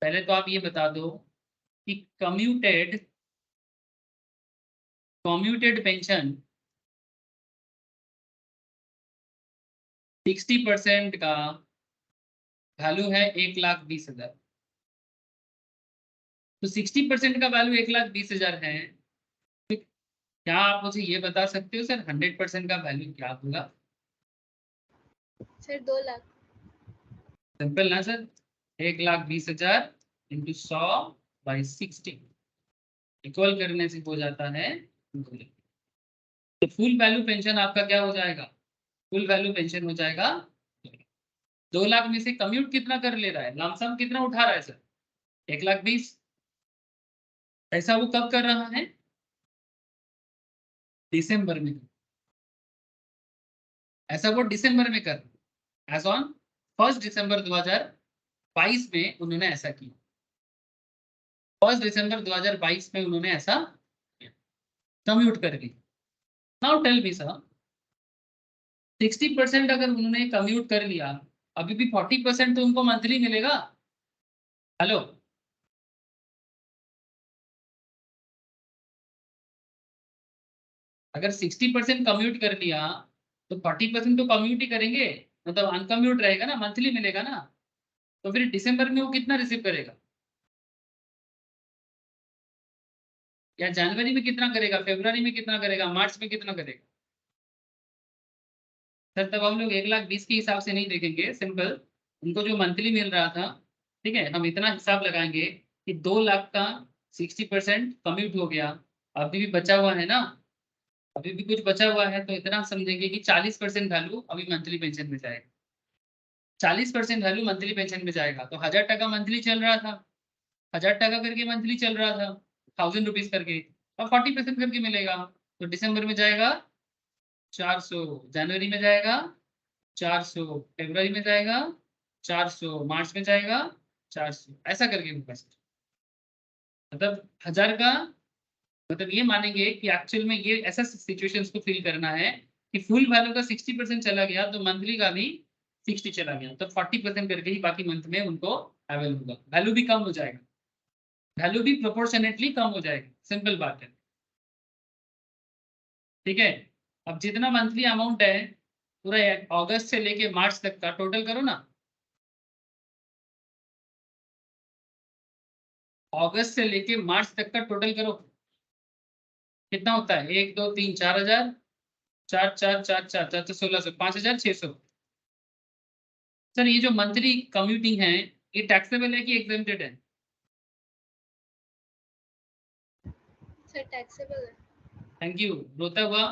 पहले तो आप ये बता दो कि कम्यूटेड पेंशन 60% का वैल्यू है 1,20,000। तो 60% का वैल्यू 1,20,000 है। तो क्या आप मुझे ये बता सकते हो सर 100% का वैल्यू क्या होगा? सर 2 लाख। सिंपल ना सर, 1,20,000 इंटू 100/60 इक्वल करने से हो जाता है 2 लाख। तो फुल वैल्यू पेंशन आपका क्या हो जाएगा? फुल वैल्यू पेंशन हो जाएगा 2 लाख में से कम्यूट कितना कर ले रहा है, लमसम कितना उठा रहा है सर? 1,20,000। ऐसा वो कब कर रहा है? दिसंबर में। ऐसा वो दिसंबर में कर, एज ऑन 1 दिसंबर 2022 में उन्होंने ऐसा किया। 1 दिसंबर 2022 में उन्होंने ऐसा कम्यूट कर लिया। नाउ टेल मी सर, 60% अगर उन्होंने कम्यूट कर लिया, अभी भी 40% तो उनको मंथली मिलेगा। हेलो, अगर 60% कम्यूट कर लिया तो 40% तो कम्यूट ही करेंगे, मतलब अनकम्यूट रहेगा ना, मंथली मिलेगा ना। तो फिर दिसंबर में वो कितना रिसीव करेगा, या जनवरी में कितना करेगा, फरवरी में कितना करेगा, मार्च में कितना करेगा? सर तब हम लोग 1,20,000 के हिसाब से नहीं देखेंगे, सिंपल उनको जो मंथली मिल रहा था, ठीक है, हम इतना हिसाब लगाएंगे कि 2 लाख का 60% कम्यूट हो गया, अभी भी बचा हुआ है ना, अभी भी कुछ बचा हुआ है, तो इतना समझेंगे कि 40% वैल्यू अभी मंथली पेंशन में जाएगा। 40% वैल्यू मंथली पेंशन में जाएगा। तो 1000 टका मंथली चल रहा था, 1000 टका करके मंथली चल रहा था, 1000 रुपीज करके, अब 40% करके मिलेगा। तो दिसंबर में जाएगा 400, जनवरी में जाएगा 400, फरवरी में जाएगा 400, मार्च में जाएगा 400, ऐसा करके होगा सर। मतलब 1000 का, मतलब ये मानेंगे कि एक्चुअल में ये ऐसा सिचुएशंस को फील करना है कि फुल वैल्यू का 60% चला गया, तो मंथली का भी 60 चला गया, तो 40% करके ही बाकी मंथ में उनको अवेल होगा। वैल्यू भी कम हो जाएगा, वैल्यू भी प्रोपोर्शनेटली कम हो जाएगी, सिंपल बात है। ठीक है, अब जितना मंथली अमाउंट है पूरा अगस्त से लेके मार्च तक का टोटल करो ना, अगस्त से लेके मार्च तक का टोटल करो, कितना होता है? 1 2 3 4,000, 4 4 4 4 4 तो 1600, 5,600। सर ये जो मंथली कम्यूटिंग है, ये टैक्सेबल है कि एग्जेम्प्टेड है? सर टैक्सेबल है। Thank you. रोता हुआ,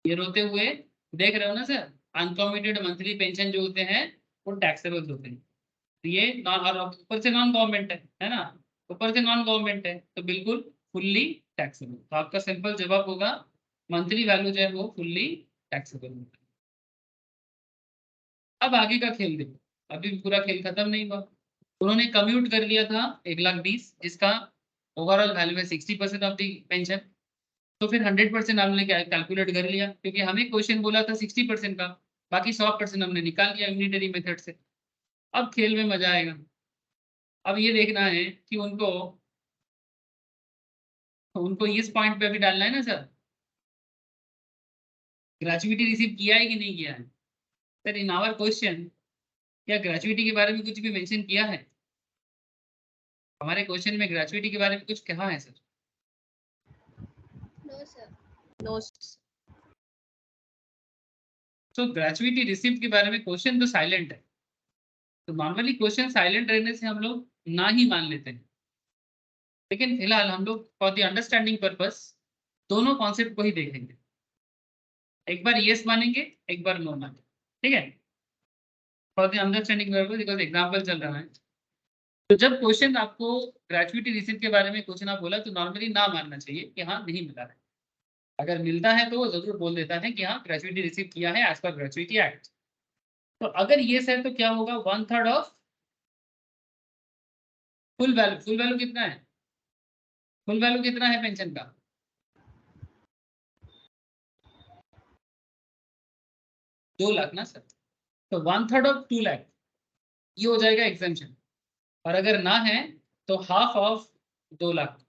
ये रोते हुए देख रहे हो ना सर, अनकम्यूटेड मंथली पेंशन जो होते हैं वो टैक्सेबल होते हैं। ये नॉन, और ऊपर से नॉन गवर्नमेंट है ना, ऊपर से नॉन गवर्नमेंट है, तो बिल्कुल फुल्ली टैक्सेबल। तो आपका सिंपल जवाब होगा मंथली वैल्यू जो है वो फुल्ली टैक्सेबल। अब आगे का खेल देखो, अभी पूरा खेल खत्म नहीं हुआ। उन्होंने कम्यूट कर लिया था 1,20,000 जिसका ओवरऑल वैल्यू है 60% ऑफ दी पेंशन। तो फिर 100% हमने कैलकुलेट कर लिया, क्योंकि हमें क्वेश्चन बोला था 60% का, बाकी 100% हमने निकाल लिया यूनिटरी मेथड से। अब खेल में मजा आएगा। अब ये देखना है कि उनको उनको इस पॉइंट पे भी डालना है ना सर, ग्रेजुएटी रिसीव किया है कि नहीं किया है। सर इन आवर क्वेश्चन क्या ग्रेजुएटी के बारे में कुछ भी मेंशन किया है? हमारे क्वेश्चन में ग्रेजुएटी के बारे में कुछ कहा है सर? No sir. नो। तो ग्रेजुएटी रिसीव के बारे में क्वेश्चन तो साइलेंट है, तो नॉर्मली क्वेश्चन साइलेंट रहने से हम लोग ना ही मान लेते हैं, लेकिन फिलहाल हम लोग फॉर द अंडरस्टैंडिंग पर्पस दोनों कॉन्सेप्ट को ही देखेंगे। एक बार यस मानेंगे, एक बार नो मानेंगे, ठीक है, for the understanding purpose, because example चल रहा है। तो जब क्वेश्चन आपको ग्रेजुएटी रिसीव के बारे में क्वेश्चन आप बोला, तो नॉर्मली ना मानना चाहिए कि हाँ नहीं मिला है। अगर मिलता है तो वो जरूर बोल देता है कि हाँ ग्रेजुएटी रिसीव किया है एज पर ग्रेजुएटी एक्ट। तो अगर ये है तो क्या होगा, 1/3 of full value. Full value कितना है? फुल वैल्यू कितना है पेंशन का? 2 लाख ना सर, तो 1/3 ऑफ 2 लाख ये हो जाएगा एग्जाम्पशन। और अगर ना है तो हाफ ऑफ 2 लाख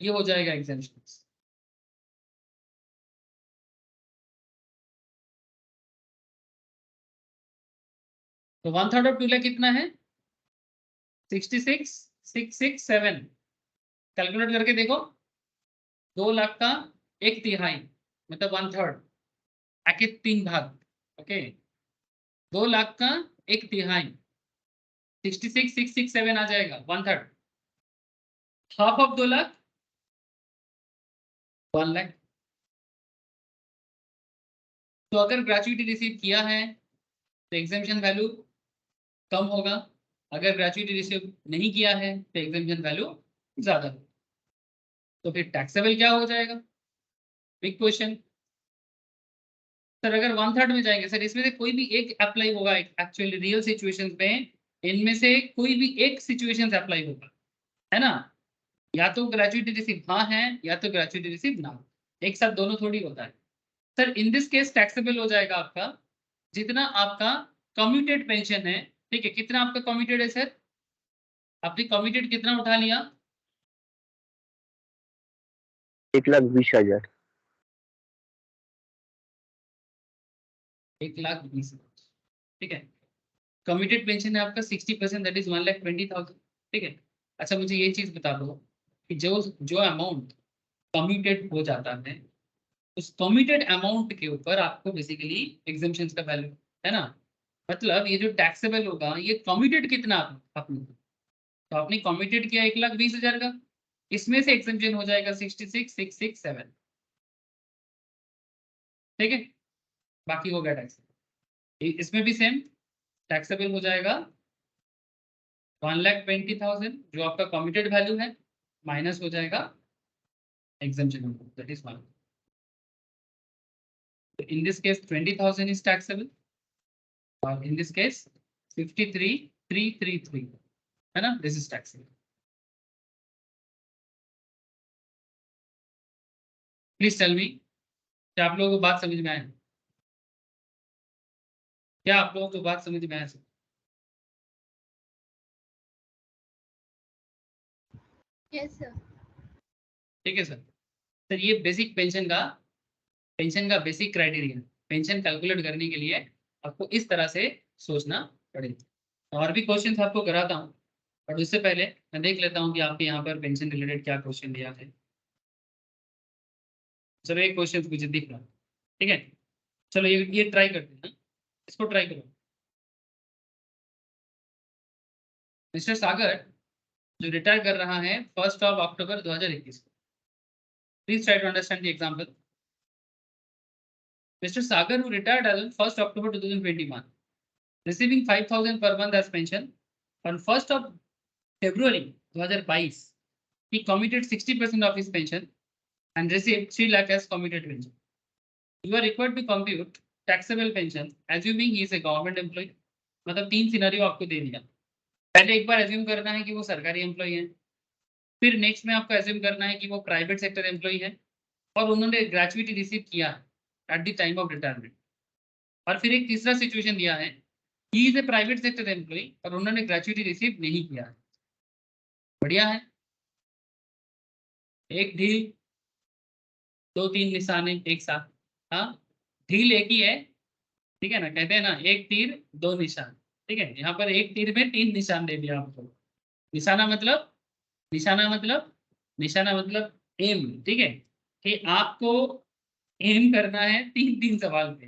ये हो जाएगा एग्जाम्पशन। तो 1/3 ऑफ 2 लाख कितना है? 66,667। कैलकुलेट करके देखो, 2 लाख का 1/3 मतलब 1/3, आके 3 भाग, ओके, 2 लाख का 1/3 66,667 आ जाएगा, 1/3। Half of 2 lakh 1 lakh. तो अगर ग्रेजुएटी रिसीव किया है तो एग्जाम्पशन वैल्यू कम होगा, अगर ग्रेजुएटी रिसीव नहीं किया है तो एग्जाम्पशन वैल्यू ज्यादा होगा। तो फिर टैक्सेबल क्या हो जाएगा? Big question. सर अगर 1/3 में जाएंगे, सर इसमें से कोई भी एक अप्लाई होगा एक्चुअली रियल सिचुएशंस में, इनमें से कोई भी एक सिचुएशंस अप्लाई होगा, है ना, या तो ग्रेजुएटी रिसीव हाँ है या तो ग्रेजुएटी रिसीव ना, एक साथ दोनों थोड़ी होता है। Sir in this case taxable हो जाएगा आपका जितना आपका कम्यूटेड पेंशन है, ठीक है, कितना आपका कम्यूटेड है सर? आपने कम्यूटेड कितना उठा लिया? 1,20,000। 1,20,000, ठीक है। कमिटेड पेंशन है आपका 60%, दैट इज 1,20,000, ठीक है। अच्छा मुझे ये चीज बता दो कि जो जो अमाउंट कमिटेड हो जाता है, उस कमिटेड अमाउंट के ऊपर आपको बेसिकली एग्जाम्पशंस का वैल्यू, है ना, मतलब ये जो टैक्सेबल होगा ये कमिटेड कितना आपने, तो आपने कमिटेड किया 1,20,000 का, इसमें से एग्जाम्पशन हो जाएगा 66,667, ठीक है, बाकी हो गया टैक्स। इसमें भी सेम टैक्सेबल हो जाएगा 1,20,000 जो आपका कमिटेड वैल्यू है, माइनस हो जाएगा exemption, that is 1। In this case 20,000 is taxable, or in this case 53,333 है ना, this is taxable। Please tell me, क्या आप लोगों को बात समझ में आया? क्या आप लोगों को बात समझ में आया? Yes sir. ठीक है सर। सर ये बेसिक पेंशन का बेसिक क्राइटेरिया, पेंशन कैलकुलेट करने के लिए आपको इस तरह से सोचना पड़ेगा। और भी क्वेश्चन आपको कराता हूँ, बट उससे पहले मैं देख लेता हूँ कि आपके यहाँ पर पेंशन रिलेटेड क्या क्वेश्चन दिया है। चलो एक क्वेश्चन मुझे दिख रहा है, ठीक है, चलो ये ट्राई करते हैं, इसको ट्राई करो। मिस्टर सागर जो रिटायर कर रहा है 1 October 2021, please try to understand the example. Mr. Sagar who retired as on 1 October 2021 receiving 5,000 per month as pension. On 1st of February 2022, he committed 60% of his pension and received 3 lakh as committed pension. You are required to compute taxable pension assuming he is a government employee. मतलब 3 सिनेरियो आपको दे दिया। पहले एक बार एज्यूम करना है कि वो सरकारी एम्प्लॉय है, फिर नेक्स्ट में आपको एज्यूम करना है कि वो प्राइवेट सेक्टर एम्प्लॉय है और उन्होंने ग्रेचुइटी रिसीव किया at the time of retirement. और फिर एक तीसरा सिचुएशन दिया है, he is a private sector employee और उन्होंने ग्रेचुइटी रिसीव नहीं किया। बढ़िया है। एक ढील, 2-3 निशाने एक साथ। हाँ, ढील एक ही है, ठीक है ना, कहते हैं ना एक तीर 2 निशान। ठीक है, यहाँ पर एक तीर में 3 निशान दे दिया आपको। निशाना मतलब एम। ठीक है, कि आपको एम करना है 3 सवाल पे,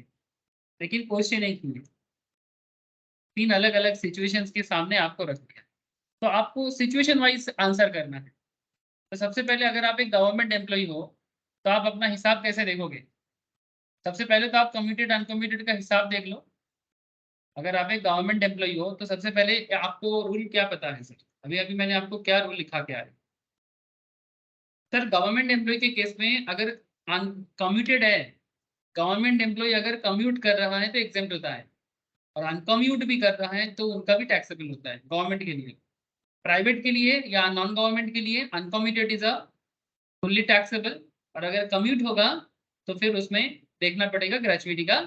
लेकिन क्वेश्चन एक ही है। 3 अलग अलग सिचुएशंस के सामने आपको रख दिया, तो आपको सिचुएशन वाइज आंसर करना है। तो सबसे पहले अगर आप एक गवर्नमेंट एम्प्लॉय हो तो आप अपना हिसाब कैसे देखोगे? सबसे पहले तो आप कम्यूटेड अनकम्यूटेड का हिसाब देख लो। अगर आप एक गवर्नमेंट एम्प्लॉय हो तो सबसे पहले आपको रूल क्या पता है सर? अभी अभी मैंने आपको क्या रूल लिखा के आया सर? गवर्नमेंट एम्प्लॉय के केस में अगर अनकम्यूटेड है, गवर्नमेंट एम्प्लॉय अगर कम्यूट कर रहा है तो एग्जेम्प्ट होता है, और अनकम्यूट भी कर रहा है तो उनका भी टैक्सेबल होता है गवर्नमेंट के लिए। प्राइवेट के लिए या नॉन गवर्नमेंट के लिए uncommuted is a fully taxable, और अगर कम्यूट होगा तो फिर उसमें देखना पड़ेगा ग्रेचुइटी का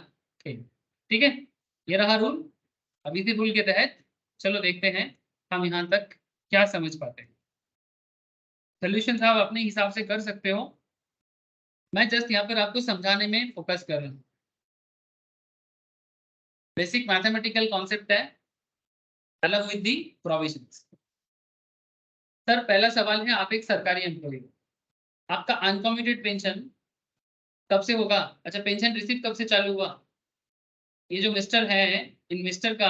खेल। ठीक है, ये रहा रूल। अब इसी रूल के तहत चलो देखते हैं हम यहाँ तक क्या समझ पाते हैं। सोल्यूशन आप अपने हिसाब से कर सकते हो, मैं जस्ट यहाँ पर आपको समझाने में फोकस कर रहा हूँ। बेसिक मैथमेटिकल कॉन्सेप्ट है अलग विद दी प्रोविजंस। सर पहला सवाल है, आप एक सरकारी एम्प्लॉय हो, आपका अनकम्यूटेड पेंशन कब से होगा? अच्छा, पेंशन रिसीव कब से चालू हुआ? ये जो मिस्टर है, इन मिस्टर का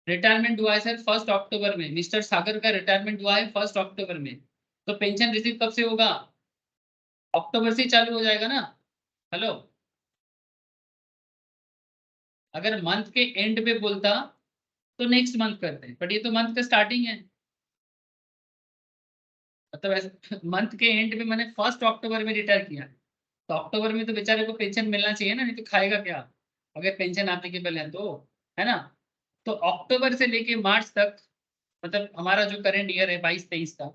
रिटायरमेंट हुआ है सर 1 अक्टूबर में। मिस्टर सागर का रिटायरमेंट हुआ है 1 अक्टूबर में, तो पेंशन रिसीव कब से होगा? अक्टूबर से चालू हो जाएगा ना। हेलो, अगर मंथ के एंड पे बोलता तो नेक्स्ट मंथ करते हैं, बट ये तो मंथ का स्टार्टिंग है, मतलब ऐसे मंथ के एंड में मैंने 1 अक्टूबर में रिटायर किया, तो अक्टूबर में तो बेचारे को पेंशन मिलना चाहिए ना, नहीं तो खाएगा क्या अगर पेंशन एप्लीकेबल है तो, है ना। तो अक्टूबर से लेके मार्च तक, मतलब हमारा जो करंट ईयर है 22-23 का,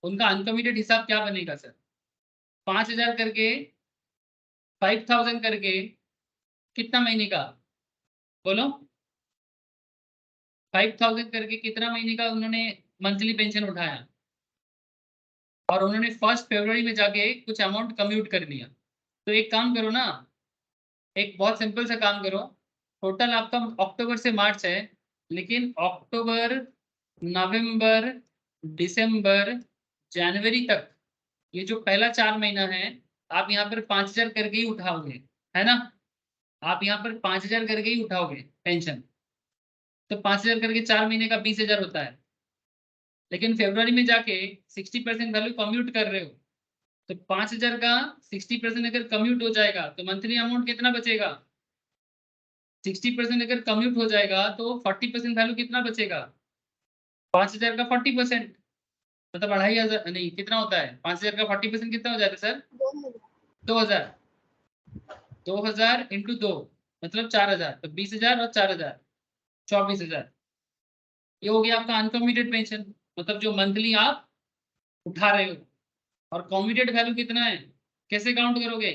उनका अनकम्यूटेड हिसाब क्या बनेगा सर? 5,000 करके 5,000 करके कितना महीने का बोलो? 5,000 करके कितना महीने का उन्होंने मंथली पेंशन उठाया, और उन्होंने 1 फरवरी में जाके कुछ अमाउंट कम्यूट कर लिया। तो एक काम करो ना, एक बहुत सिंपल सा काम करो, टोटल आपका अक्टूबर से मार्च है, लेकिन अक्टूबर, नवंबर, दिसंबर, जनवरी तक, ये जो पहला 4 महीना है, आप यहाँ पर 5,000 करके ही उठाओगे, है ना। आप यहाँ पर 5,000 करके ही उठाओगे पेंशन, तो 5,000 करके 4 महीने का 20,000 होता है। लेकिन फरवरी में जाके 60% वैल्यू कम्यूट कर रहे हो, तो 5,000 का 60% अगर कम्यूट हो जाएगा तो मंथली अमाउंट कितना बचेगा? 60% अगर कम्यूट हो जाएगा तो 40% वैल्यू कितना बचेगा? 5,000 का 40%, मतलब 2,500 नहीं, कितना होता है 5,000 का 40% कितना हो जाता है सर? 2,000। 2,000 इंटू 2 मतलब 4,000, तो 20,000 और 4,000 24,000। ये हो गया आपका अनकम्यूटेड पेंशन, मतलब जो मंथली आप उठा रहे हो। और कम्यूटेड वैल्यू कितना है, कैसे काउंट करोगे?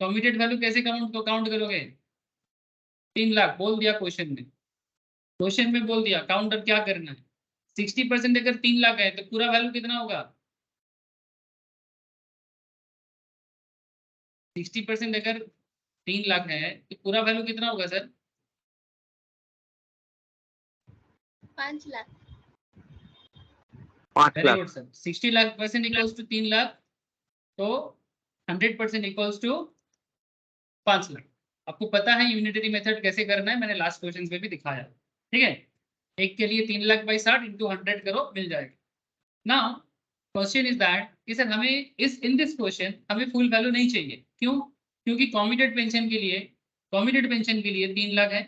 कम्यूटेड वैल्यू कैसे काउंट करोगे? 3 लाख बोल दिया क्वेश्चन में, बोल दिया काउंटर क्या करना है। 60% अगर 3 लाख है तो पूरा वैल्यू कितना होगा? 60% अगर 3 लाख है तो पूरा वैल्यू कितना होगा sir? 5 lakh. 5 very lakh. Good sir. 60 lakh percent equals to 3 lakh, तो 100% इक्वल्स टू 5 लाख। आपको पता है यूनिटरी मेथड कैसे करना है, मैंने लास्ट क्वेश्चन में भी दिखाया। ठीक है, एक के लिए 3 लाख बाई 60 इंटू 100 करो, मिल जाएगा। नाउ क्वेश्चन इज दैट कि सर हमें इन दिस क्वेश्चन हमें फुल वैल्यू नहीं चाहिए। क्यों? क्योंकि कम्यूटेड पेंशन के लिए कम्यूटेड पेंशन के लिए 3 लाख है।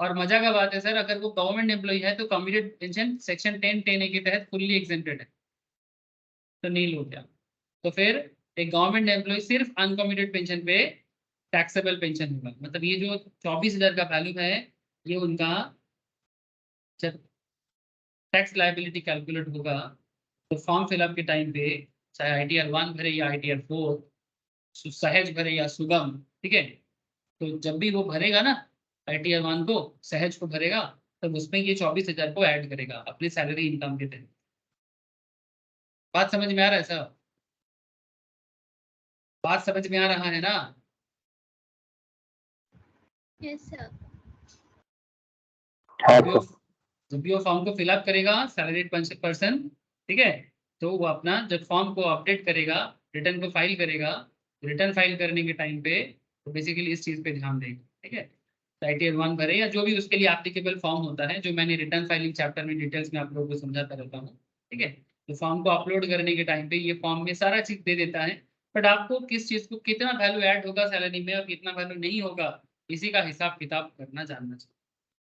और मजा का बात है सर, अगर वो गवर्नमेंट एम्प्लॉय है तो कम्यूटेड पेंशन सेक्शन 10(10)(a) के तहत फुल्ली एग्जेम्प्टेड है, तो नहीं लोगे आप। तो फिर एक गवर्नमेंट एम्प्लॉय सिर्फ अनकम्यूटेड पेंशन पे टैक्सेबल पेंशन होगा। मतलब ये जो 24,000 का वैल्यू है, ये उनका जब टैक्स लायबिलिटी कैलकुलेट होगा तो फॉर्म फिलअप के टाइम पे चाहे ITR 1 भरे या ITR 4, सहज भरे या सुगम, ठीक है, तो जब भी वो भरेगा ना ITR 1 को, सहज को भरेगा, तब उसमें ये 24,000 को ऐड करेगा अपनी सैलरी इनकम के तहत। बात समझ में आ रहा है सर? बात समझ में आ रहा है ना? Yes sir. जब भी वो फॉर्म को फिलअप करेगा सैलरीड पर्सन, ठीक है, तो वो अपना जब फॉर्म को अपडेट करेगा, रिटर्न को फाइल करेगा, रिटर्न फाइल करने के टाइम पे तो बेसिकली इस चीज पे ध्यान देगा, ठीक है। ITR 1 भरे या जो भी उसके लिए एप्लीकेबल फॉर्म होता है, जो मैंने रिटर्न फाइलिंग चैप्टर में डिटेल्स में आप लोगों को समझाता रहता हूँ, ठीक है। तो फॉर्म को अपलोड करने के टाइम पे ये फॉर्म में सारा चीज दे देता है, बट आपको किस चीज को कितना वैल्यू ऐड होगा सैलरी में और कितना वैल्यू नहीं होगा, इसी का हिसाब किताब करना जानना चाहिए।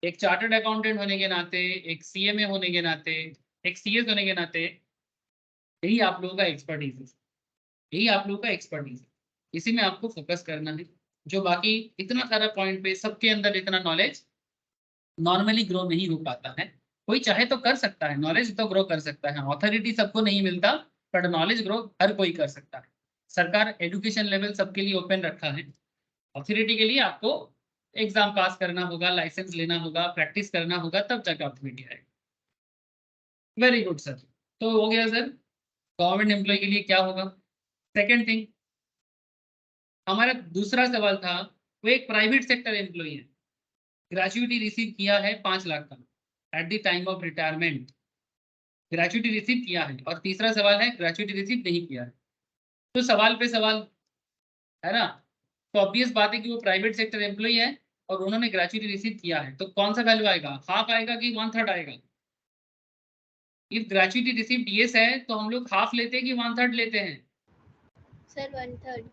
एक चार्टर्ड अकाउंटेंट होने के नाते, एक CMA होने के नाते, एक CS होने के नाते, यही आप लोगों का एक्सपर्टीज है, यही आप लोगों का एक्सपर्टीज है, इसी में आपको फोकस करना है। जो बाकी इतना सारा पॉइंट पे सबके अंदर इतना नॉलेज नॉर्मली ग्रो नहीं हो पाता है। कोई चाहे तो कर सकता है, नॉलेज तो ग्रो कर सकता है, ऑथोरिटी सबको नहीं मिलता, बट नॉलेज ग्रो हर कोई कर सकता है। सरकार एजुकेशन लेवल सबके लिए ओपन रखा है। ऑथोरिटी के लिए आपको एग्जाम पास करना होगा, लाइसेंस लेना होगा, प्रैक्टिस करना होगा, तब जाके ऑथोरिटी आएगा। Very good sir. तो हो गया सर गवर्नमेंट एम्प्लॉय के लिए क्या होगा। सेकेंड थिंग, हमारा दूसरा सवाल था, वो एक प्राइवेट सेक्टर एम्प्लॉय है, ग्रेजुएटी रिसीव किया है 5 लाख का eight the time of retirement, gratuity receive किया है। और तीसरा सवाल है ग्रेजुएटी रिसीव नहीं किया है। तो सवाल पे सवाल है ना, तो ऑब्वियस बात है कि वो प्राइवेट सेक्टर एम्प्लॉय है और उन्होंने ग्रेजुएटी रिसीव किया है, तो कौन सा वैल्यू आएगा, हाफ आएगा कि 1/3 आएगा। इफ ग्रेजुएटी रिसीव्ड यस है तो हम लोग हाफ लेते हैं कि 1/3 लेते हैं? सर 1/3।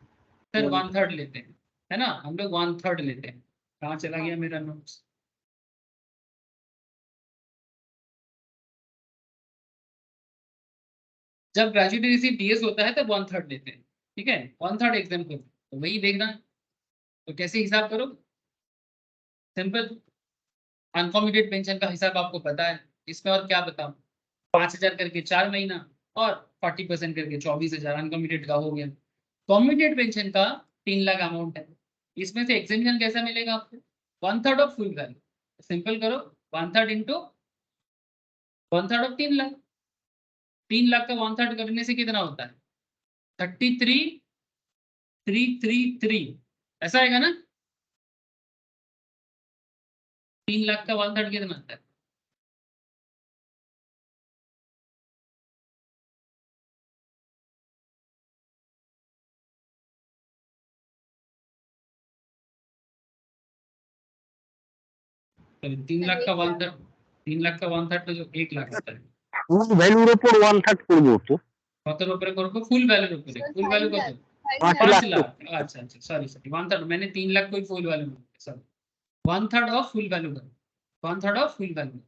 सर 1/3 लेते हैं, है ना, हम लोग 1/3 लेते हैं। कहाँ चला गया मेरा नोट्स? जब ग्रेजुएटी रिसीव्ड यस होता है तब 1/3 लेते हैं, ठीक है, 1/3 एग्जाम को, तो वही देखना। तो कैसे हिसाब करो, सिंपल, अनकॉम्यूटेड पेंशन का हिसाब आपको पता है, इसमें और क्या बताऊं, 5,000 करके 4 महीना और 40% करके 24,000 अनकम्यूटेड का हो गया। कम्यूटेड पेंशन का 3 लाख अमाउंट है, इसमें से एग्जेम्पशन कैसा मिलेगा आपको, 1/3 ऑफ फुल वैल्यू, सिंपल करो 1/3 इंटू 1/3 ऑफ 3 लाख, 3 लाख का 1/3 करने से कितना होता है, 33,333, ऐसा आएगा ना। 3 लाख का 1/3 कितना आता है, तो 3 लाख का 1/3, 3 লাখ का 1/3 तो जो 1 লাখ आता है, ফুল ভ্যালুর উপর 1/3 করবো তো কতর উপরে করবো, ফুল ভ্যালুর উপরে, सर ফুল 5 ভ্যালু কত, लाख 5 5 লাখ लाख, अच्छा अच्छा सॉरी सॉरी 1/3, मैंने 3 लाख कोई full value, sorry 1/3 of full value करो, 1/3 ऑफ फुल वैल्यू।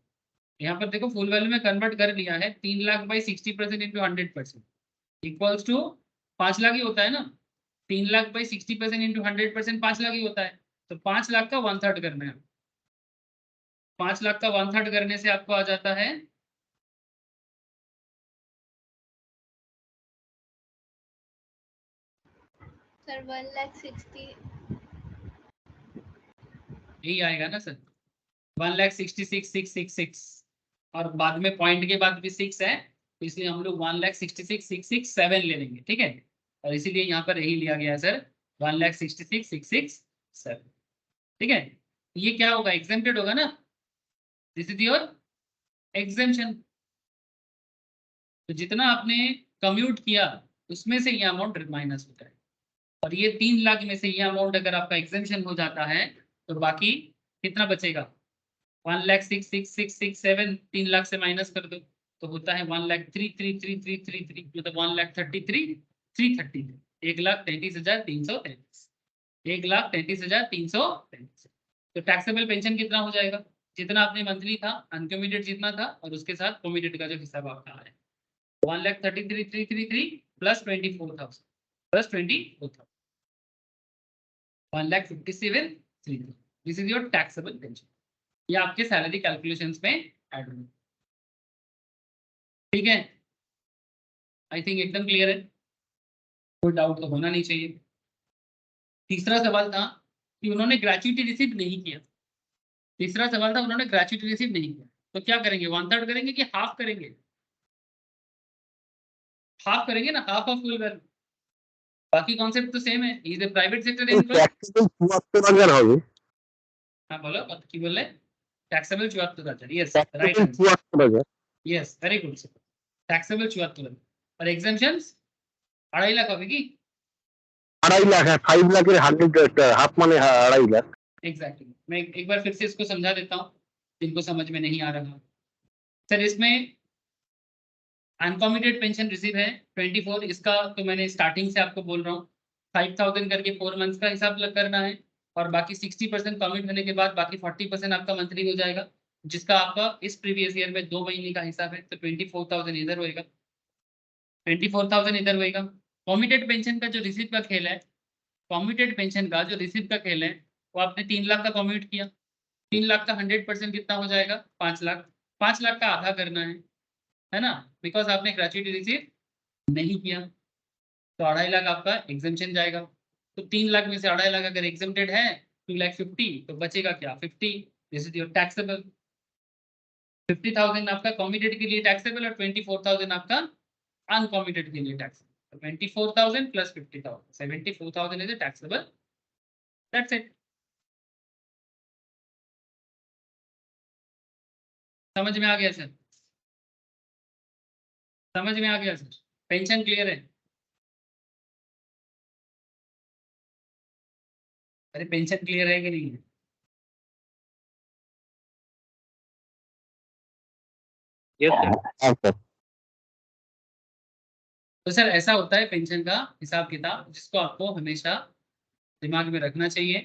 यहाँ पर देखो फुल वैल्यू में कन्वर्ट कर लिया है, 3 lakh by 60% into 100% equals to 5 lakh ही होता है ना, 3 लाख बाई 60% इंटू 100% 5 लाख ही होता है। तो 5 लाख का 1/3 करना है, 5 लाख का 1/3 करने से आपको आ जाता है सर 1,60,000। यही आएगा ना सर, 1,66,666, और बाद में पॉइंट के बाद भी 6 है, तो इसलिए हम लोग 1,66,667 ले लेंगे, ठीक है। और इसीलिए यहाँ पर यही लिया गया है सर, 1,66,667, ठीक है। ये क्या होगा, एग्जेम्प्टेड होगा ना, दिस इज योर एग्जेम्पशन। तो जितना आपने कम्यूट किया उसमें से ये अमाउंट माइनस होता है, और ये 3 लाख में से ये अमाउंट अगर आपका एग्जेम्पशन हो जाता है तो बाकी कितना बचेगा, 1,66,667, 3 लाख से माइनस कर दो तो होता है 1,33,3333, मतलब 1,33,333, 1,33,333। 1,33,333। तो टैक्सेबल पेंशन कितना हो जाएगा? जितना आपने मंथली था, अनकमिटेड जितना था, और उसके साथ कमिटेड का जो हिसाब आपका आया 1,33,333 plus 24,000 plus 24,000 1,57,333। This is your taxable pension. ये आपके सैलरी कैलकुलेशंस में ऐड होगा। ठीक है, आई थिंक एकदम क्लियर है, कोई डाउट तो होना नहीं चाहिए। तीसरा सवाल था कि उन्होंने ग्रेच्युटी रिसीव नहीं किया। तीसरा सवाल था उन्होंने ग्रेच्युटी रिसीव नहीं किया, तो क्या करेंगे? 1/3 करेंगे कि हाफ करेंगे? हाफ करेंगे ना, हाफ ऑफ फुल वैल्यू। बाकी कॉन्सेप्ट तो सेम है, is a private sector employee. Taxable 74,000 হবে। हाँ बोलो, কি বললে? Taxable 74,000। Yes, right taxable answer. 74,000। Yes, very good sir. Taxable 74,000 और एग्जेम्पशंस 2.5 लाख হবে কি? 2.5 লাখ, 5 লাখের 100 হাফ মানে 2.5 লাখ। एग्जैक्टली मैं एक बार फिर से इसको समझा देता हूँ जिनको समझ में नहीं आ रहा। सर इसमें अनकॉमिटेड पेंशन रिसीव है 24, इसका तो मैंने स्टार्टिंग से आपको बोल रहा हूँ 5,000 करके 4 मंथ्स का हिसाब करना है, और बाकी 60% कमिट होने के बाद बाकी 40% आपका मंथली हो जाएगा, जिसका आपका इस प्रीवियस ईयर में 2 महीने का हिसाब है, तो 24,000 इधर होएगा, 24,000 इधर होएगा। कॉमिटेड पेंशन का जो रिसीव का खेल है, कॉमिटेड पेंशन का जो रिसीव का खेल है, वो आपने 3 लाख का कॉमिट किया, 3 लाख का 100% कितना हो जाएगा? 5 लाख। 5 लाख का आधा करना है ना, बिकॉज आपने ग्रेच्युटी रिसीव नहीं किया, तो 2.5 लाख आपका एग्जेम्पशन जाएगा। तो 3 लाख में से 2.5 लाख अगर एग्जेम्प्टेड है 2,50,000, तो बचेगा क्या? 50। This is your taxable. 50,000 आपका कॉमिटेड के लिए टैक्सेबल और 24,000 आपका अनकॉमिटेड के लिए taxable. 24,000 plus 50,000, 74,000 is taxable. That's it. समझ में आ गया सर? समझ में आ गया सर? पेंशन क्लियर है? अरे पेंशन क्लियर है कि नहीं है? हाँ सर। तो सर ऐसा होता है पेंशन का हिसाब किताब, जिसको आपको हमेशा दिमाग में रखना चाहिए।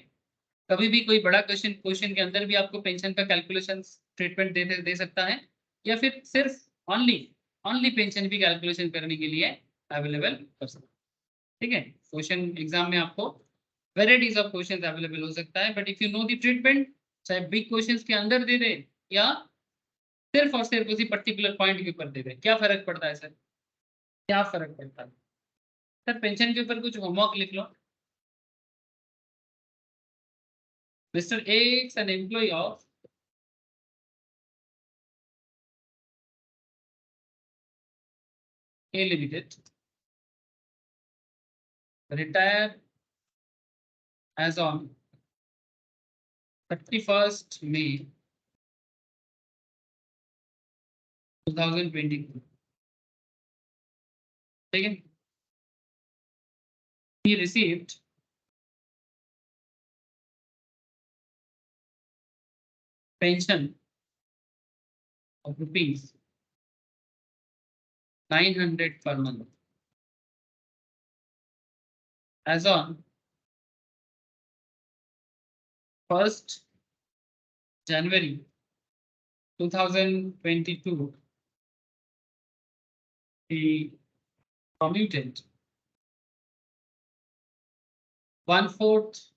कभी भी कोई बड़ा क्वेश्चन क्वेश्चन के अंदर भी आपको पेंशन का कैलकुलेशन ट्रीटमेंट दे सकता है, या फिर सिर्फ ओनली ओनली पेंशन भी कैलकुलेशन करने के लिए अवेलेबल कर सकता है। ठीक है, क्वेश्चन एग्जाम में आपको वेराइटीज ऑफ क्वेश्चन अवेलेबल हो सकता है, but if you know the treatment, चाहे बिग क्वेश्चन के अंदर दे दे या सिर्फ और सिर्फ उसी पर्टिकुलर पॉइंट के ऊपर दे दे, क्या फर्क पड़ता है सर? क्या फर्क पड़ता है सर? पेंशन के ऊपर कुछ होमवर्क लिख लो। Mister X an employ of A Limited, retire as on 31st May 2022. ठीक है, he received pension of rupees 900 per month as on 1st January 2022. He commuted 1/4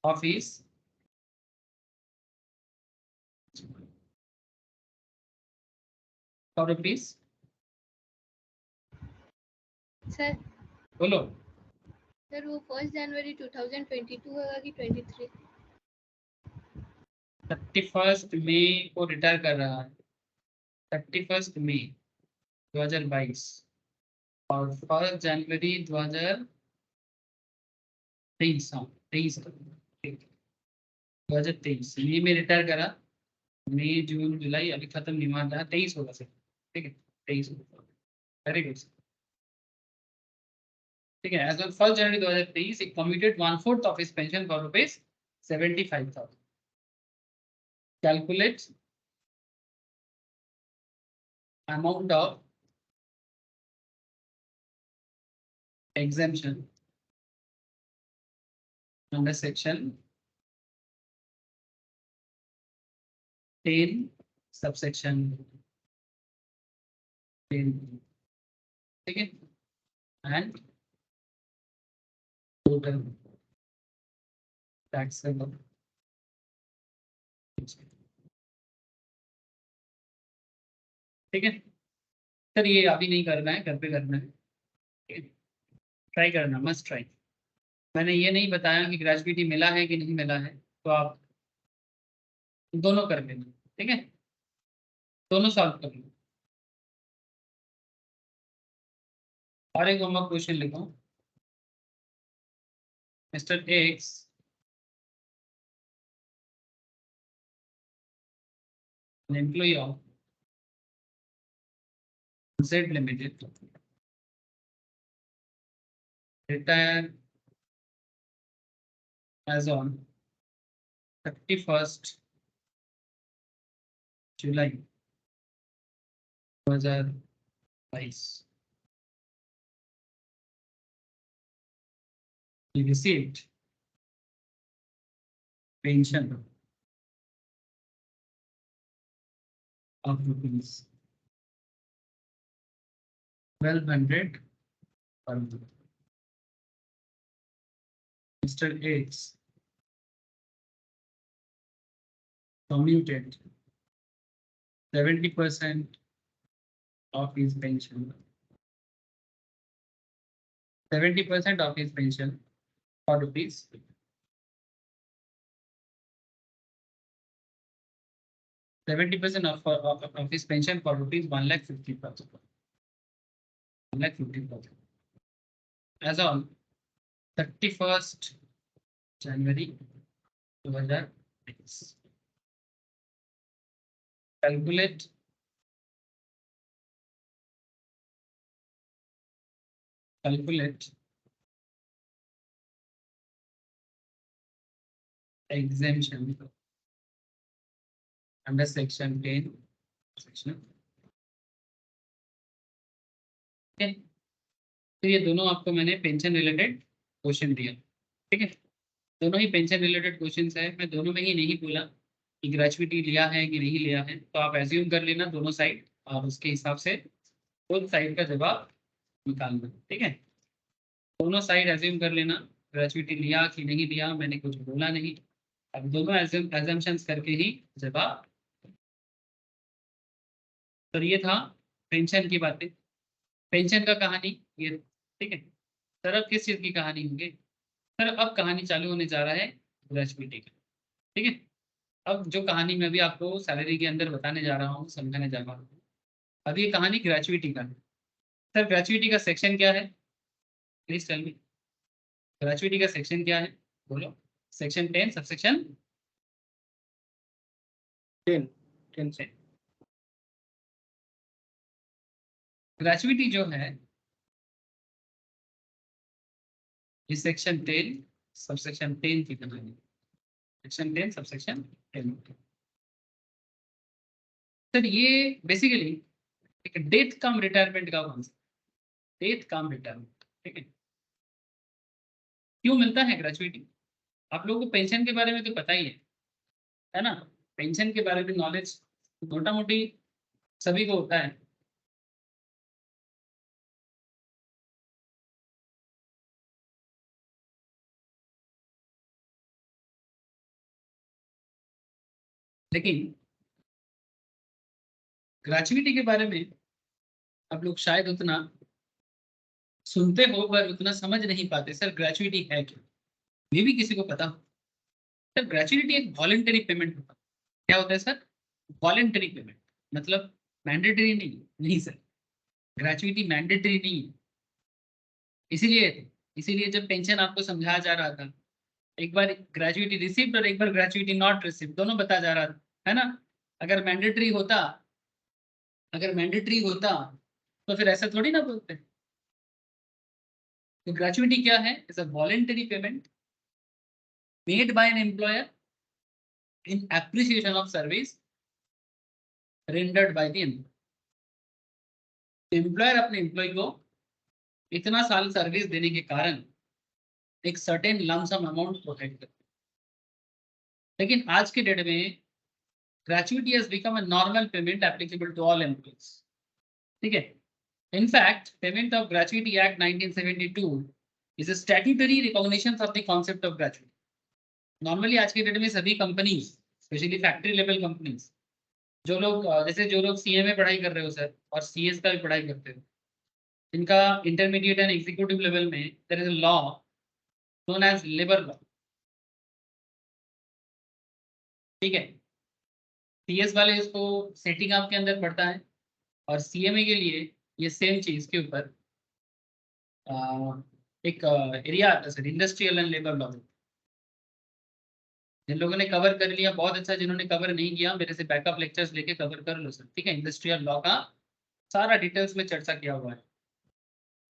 of his for rupees. Sir बोलो। सर वो 1 जनवरी 2022 होगा कि 23? 31st मई को रिटायर कर रहा है, 31st मई 2022 और 1 जनवरी 2023, हाँ 2023 मई में रिटायर करा। मई जून जुलाई अभी खत्म नहीं मान रहा, 23 होगा सर। ठीक है, 23 होगा। Very good. ठीक है, as on 1 January 2023 he commuted 1/4 of his pension for rupees 75,000. Calculate amount of exemption under section 10 subsection 10, ठीक है, एंड टोटल टैक्सेबल, ठीक है सर। ये अभी नहीं करना है, घर पे करना है, ट्राई करना, मस्ट ट्राई। मैंने ये नहीं बताया कि ग्रेजुएटी मिला है कि नहीं मिला है, तो आप दोनों कर लेना, ठीक है, दोनों सॉल्व कर लो। और एक होमवर्क क्वेश्चन लिखो। Mister x an employee of Z Limited retired as on 31st July 2022. He received pension of rupees 1200 per month. Mr. X commuted 70% of his pension. 70% of his pension for rupees 70% of his pension for rupees 1,50,000. 1,50,000 as on 31st January 2006. Calculate exemption under section 10 section, okay? तो ये दोनों आपको मैंने पेंशन रिलेटेड क्वेश्चन दिया, ठीक है, दोनों ही पेंशन रिलेटेड क्वेश्चंस है। मैं दोनों में ही नहीं बोला कि ग्रेजुएटी लिया है कि नहीं लिया है, तो आप एज्यूम कर लेना दोनों साइड और उसके हिसाब से बोथ साइड का जवाब निकालना, ठीक है, दोनों साइड एज्यूम कर लेना ग्रेजुएटी लिया कि नहीं लिया, मैंने कुछ बोला नहीं, अब दोनों एजम्पशंस करके ही जवाब। तो ये था पेंशन की बातें, पेंशन का कहानी ये, ठीक है सर। अब किस चीज की कहानी होगी सर? अब कहानी चालू होने जा रहा है ग्रेजुएटी का, ठीक है। अब जो कहानी मैं भी आपको सैलरी के अंदर बताने जा रहा हूँ, समझाने जा रहा हूँ, अब ये कहानी ग्रेजुएटी का है। सर ग्रेजुएटी का सेक्शन क्या है, प्लीज टेल मी, ग्रेजुएटी का सेक्शन क्या है, बोलो। सेक्शन 10 सबसेक्शन 10 से ग्रेजुएटी जो है इस सेक्शन 10 सबसेक्शन 10 की कहानी, सेक्शन 10 सबसेक्शन 10। सर ये बेसिकली एक डेथ कम रिटायरमेंट का कॉन्सेप्ट, डेथ कम रिटायरमेंट, ठीक है। क्यों मिलता है ग्रेजुएटी? आप लोगों को पेंशन के बारे में तो पता ही है ना, पेंशन के बारे में नॉलेज मोटा मोटी सभी को होता है। लेकिन ग्रेजुएटी के बारे में आप लोग शायद उतना सुनते हो पर उतना समझ नहीं पाते। सर ग्रेजुएटी है क्या, मे भी किसी को पता हो। सर ग्रेजुएटी एक वॉलेंटरी पेमेंट होता है। क्या होता है सर? वॉलेंटरी पेमेंट, मतलब मैंडेटरी नहीं, नहीं सर, ग्रेजुएटी मैंडेटरी नहीं है। इसीलिए जब पेंशन आपको समझाया जा रहा था, एक बार ग्रेजुएटी रिसीव्ड और एक बार ग्रेजुएटी नॉट रिसीव्ड, दोनों बता जा रहा था, है ना। अगर मैंडेटरी होता तो फिर ऐसा थोड़ी ना बोलते। तो ग्रेजुएटी क्या है? Is a voluntary payment made by an employer in appreciation of service rendered by the employer. Employer अपने एम्प्लॉय को इतना साल सर्विस देने के कारण एक सर्टेन लमसम अमाउंट प्रोवाइड करते हैं। लेकिन आज के डेट में gratuity has become a normal payment applicable to all employees. ठीक है। In fact, payment of Gratuity Act 1972 is a statutory recognition of the concept of gratuity. Normally आज के डेट में सभी companies, specially factory level companies, जो लोग जैसे जो लोग सीए में पढ़ाई कर रहे हो सर और सीएस का भी पढ़ाई करते हो, इनका इंटरमीडिएट एंड एग्जीक्यूटिव लेवल में there is a law known as labour law. ठीक है। सीएस वाले इसको सेटिंग अप के अंदर पड़ता है और सीएमए के लिए ये सेम चीज के ऊपर एक एरिया आता है sir, industrial and labour law. जिन लोगों ने कवर कर लिया बहुत अच्छा, जिन्होंने कवर नहीं किया मेरे से बैकअप लेक्चर्स लेके कवर कर लो सर। ठीक है। इंडस्ट्रियल लॉ का सारा डिटेल्स में चर्चा किया हुआ है।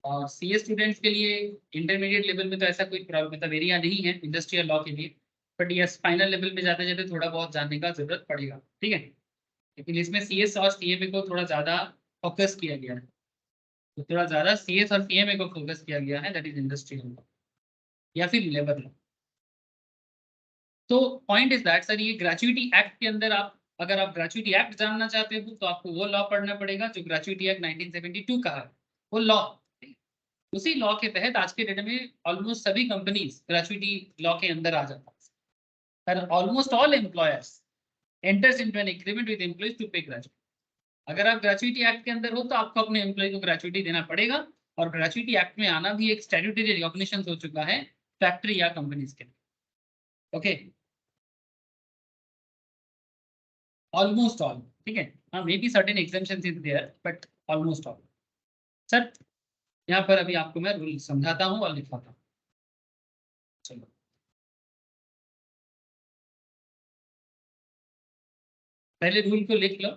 और सीए स्टूडेंट्स के लिए इंटरमीडिएट लेवल में तो ऐसा कोई मतलब एरिया नहीं है इंडस्ट्रियल लॉ के लिए, बट यस फाइनल लेवल में जाते जाते थोड़ा बहुत जानने का जरूरत पड़ेगा। ठीक है। लेकिन इसमें सीएस और सीएमए को थोड़ा ज़्यादा फोकस किया गया है, तो थोड़ा ज़्यादा सीएस और सीएमए को फोकस किया गया है, दैट इज इंडस्ट्रियल लॉ या फिर लेबर लॉ। तो पॉइंट इज दैट सर, ये ग्रेचुइटी एक्ट के अंदर आप अगर आप ग्रेचुइटी एक्ट जानना चाहते हो तो आपको वो लॉ पढ़ना पड़ेगा जो ग्रेचुइटी एक्ट 1972 का है, वो लॉ। उसी लॉ के तहत आज के डेट में ऑलमोस्ट सभी कंपनीज ग्रेचुइटी लॉ के अंदर आ जाता है। Almost all employers enters into an agreement with employees to pay gratuity. अगर आप ग्रेचुइटी एक्ट के अंदर हो तो आपको अपने एम्प्लॉय को ग्रेचुइटी देना पड़ेगा, और ग्रेचुइटी एक्ट में आना भी एक स्टैट्यूटरी रिकॉग्निशन हो चुका है फैक्ट्री या कंपनीज के। Okay, almost all. ठीक है। हाँ, may be certain exemptions is there but almost all. Sir यहाँ पर अभी आपको मैं रूल समझाता हूँ और लिखवाता हूँ। चलो पहले रूल को लिख लो।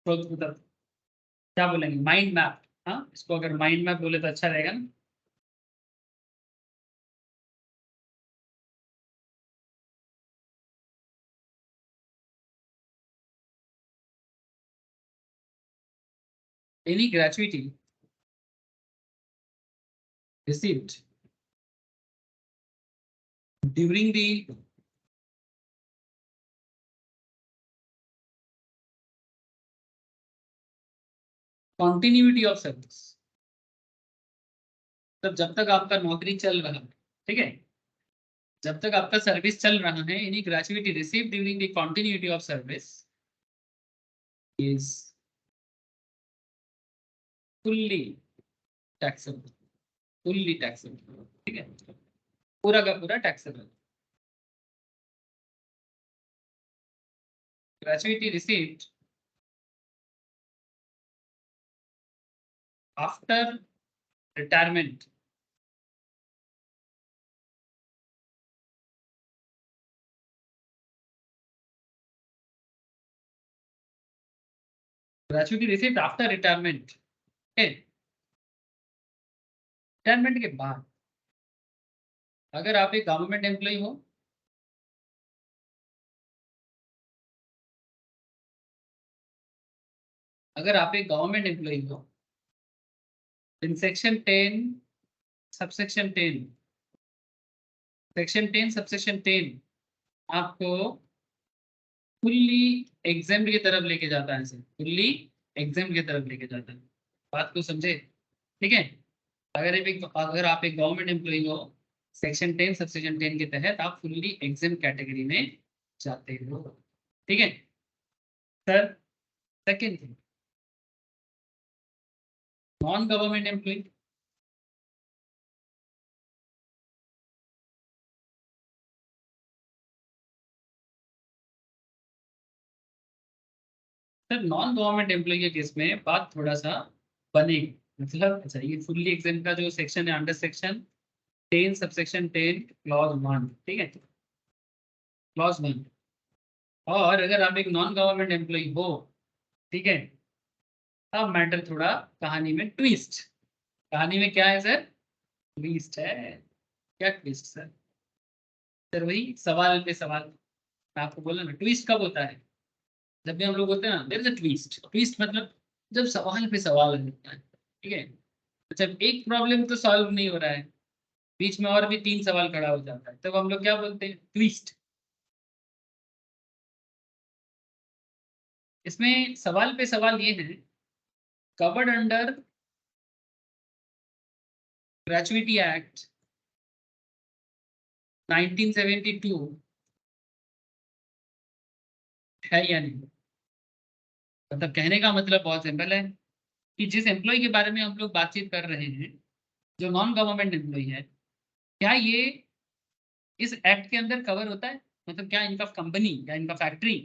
क्या बोलेंगे, माइंड मैप। हाँ, इसको अगर माइंड मैप बोले तो अच्छा रहेगा ना। Any gratuity received during the continuity of service, तब जब तक आपका नौकरी चल रहा है, ठीक है, जब तक आपका सर्विस चल रहा है, any gratuity receive during the continuity of service is fully taxable. Fully taxable. ठीक है, पूरा का पूरा taxable. gratuity received after retirement gratuity received after retirement। Retirement के बाद अगर आप एक गवर्नमेंट एम्प्लॉय हो, अगर आप एक गवर्नमेंट एम्प्लॉय हो, in section 10 subsection 10 section 10 subsection 10 आपको फुल्ली एग्जाम की तरफ लेके जाता है सर, फुल्ली एग्जाम की तरफ लेके जाता है। बात को समझे। ठीक है। अगर आप एक गवर्नमेंट एम्प्लॉय हो, सेक्शन 10 सबसेक्शन 10 के तहत आप फुल्ली एग्जाम कैटेगरी में जाते हो। ठीक है sir. Second thing, non government employee, sir non government employee के केस में बात थोड़ा सा बनेगी। मतलब अच्छा, ये फुल्ली एग्जाम का जो सेक्शन है अंडर सेक्शन 10 सबसेक्शन 10 क्लॉज 1। ठीक है, क्लॉज 1। और अगर आप एक नॉन गवर्नमेंट एम्प्लॉय हो, ठीक है, अब मैटर थोड़ा कहानी में ट्विस्ट। कहानी में क्या है सर, ट्विस्ट है। क्या ट्विस्ट सर? सर वही सवाल पे सवाल। मैं आपको बोला ना, ट्विस्ट कब होता है, जब भी हम लोग होते हैं ना, there is a twist. Twist मतलब जब सवाल पे सवाल होता है। ठीक है, जब एक प्रॉब्लम तो सॉल्व नहीं हो रहा है, बीच में और भी 3 सवाल खड़ा हो जाता है, तब हम लोग क्या बोलते हैं, ट्विस्ट। इसमें सवाल पे सवाल ये है, कवर्ड अंडर ग्रेचुइटी एक्ट 1972 है या नहीं। मतलब कहने का मतलब बहुत सिंपल है कि जिस एम्प्लॉय के बारे में हम लोग बातचीत कर रहे हैं, जो नॉन गवर्नमेंट एम्प्लॉय है, क्या ये इस एक्ट के अंदर कवर होता है। मतलब क्या इनका कंपनी या इनका फैक्ट्री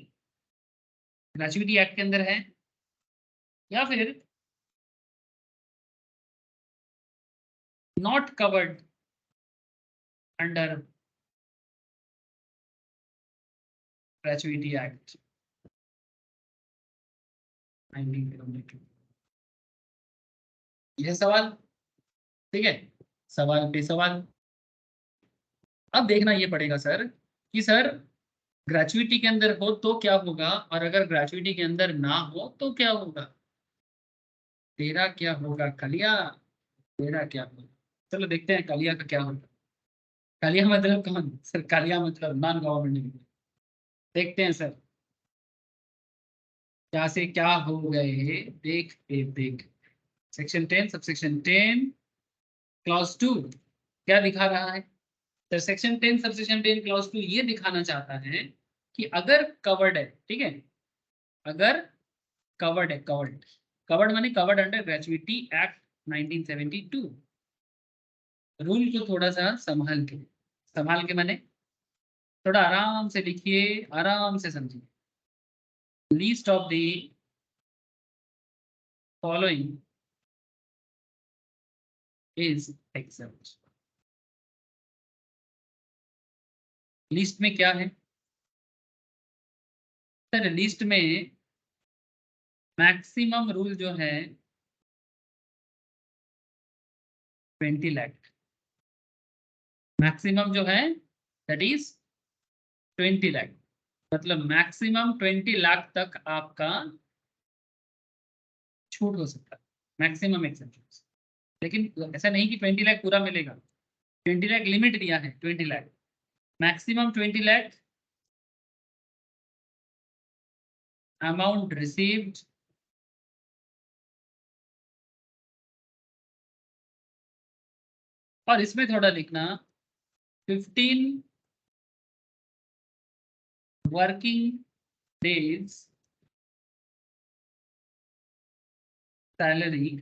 ग्रेचुइटी एक्ट के अंदर है, या फिर not covered under gratuity act 1972। यह सवाल, ठीक है, सवाल पे सवाल। अब देखना ये पड़ेगा सर कि सर ग्रेचुइटी के अंदर हो तो क्या होगा, और अगर ग्रेचुइटी के अंदर ना हो तो क्या होगा। तेरा क्या होगा कलिया, तेरा क्या होगा। चलो देखते हैं कलिया का क्या होगा। कलिया मतलब कौन सर, कलिया मतलब नॉन गवर्नमेंट। देखते हैं सर क्या से क्या हो गए। देख देख देख, सेक्शन 10 सबसेक्शन 10 क्लॉज 2 क्या दिखा रहा है। तो सेक्शन 10 सबसेक्शन 10 क्लॉज 2 ये दिखाना चाहता है कि अगर कवर्ड है, ठीक है, अगर कवर्ड है, कवर्ड, कवर्ड माने covered under gratuity act 1972। Rule को थोड़ा सा संभाल के माने थोड़ा आराम से लिखिए, आराम से समझिए। Least of the following is except. List में क्या है सर, लिस्ट में मैक्सिमम रूल जो है 20 लाख, मैक्सिमम जो है दैट इज 20 लाख। मतलब मैक्सिमम 20 लाख तक आपका छूट हो सकता है, मैक्सिमम एक्सेप्शन। लेकिन ऐसा नहीं कि 20 लाख पूरा मिलेगा, 20 लाख लिमिट दिया है, 20 lakh maximum 20 lakh amount received और इसमें थोड़ा लिखना 15 working days salary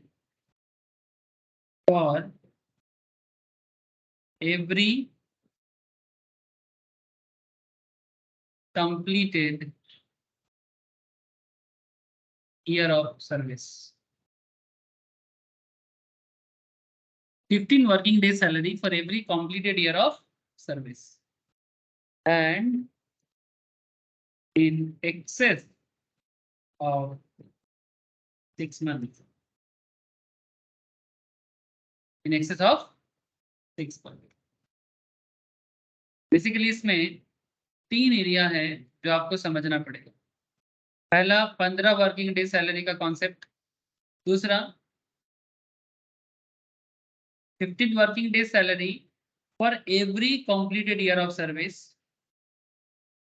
for every completed year of service। 15 working days salary for every completed year of service and in excess of 6 months, in excess of 6 months। Basically इसमें 3 एरिया है जो आपको समझना पड़ेगा। पहला 15 वर्किंग डे सैलरी का कॉन्सेप्ट, दूसरा 15 working day salary for every completed year of service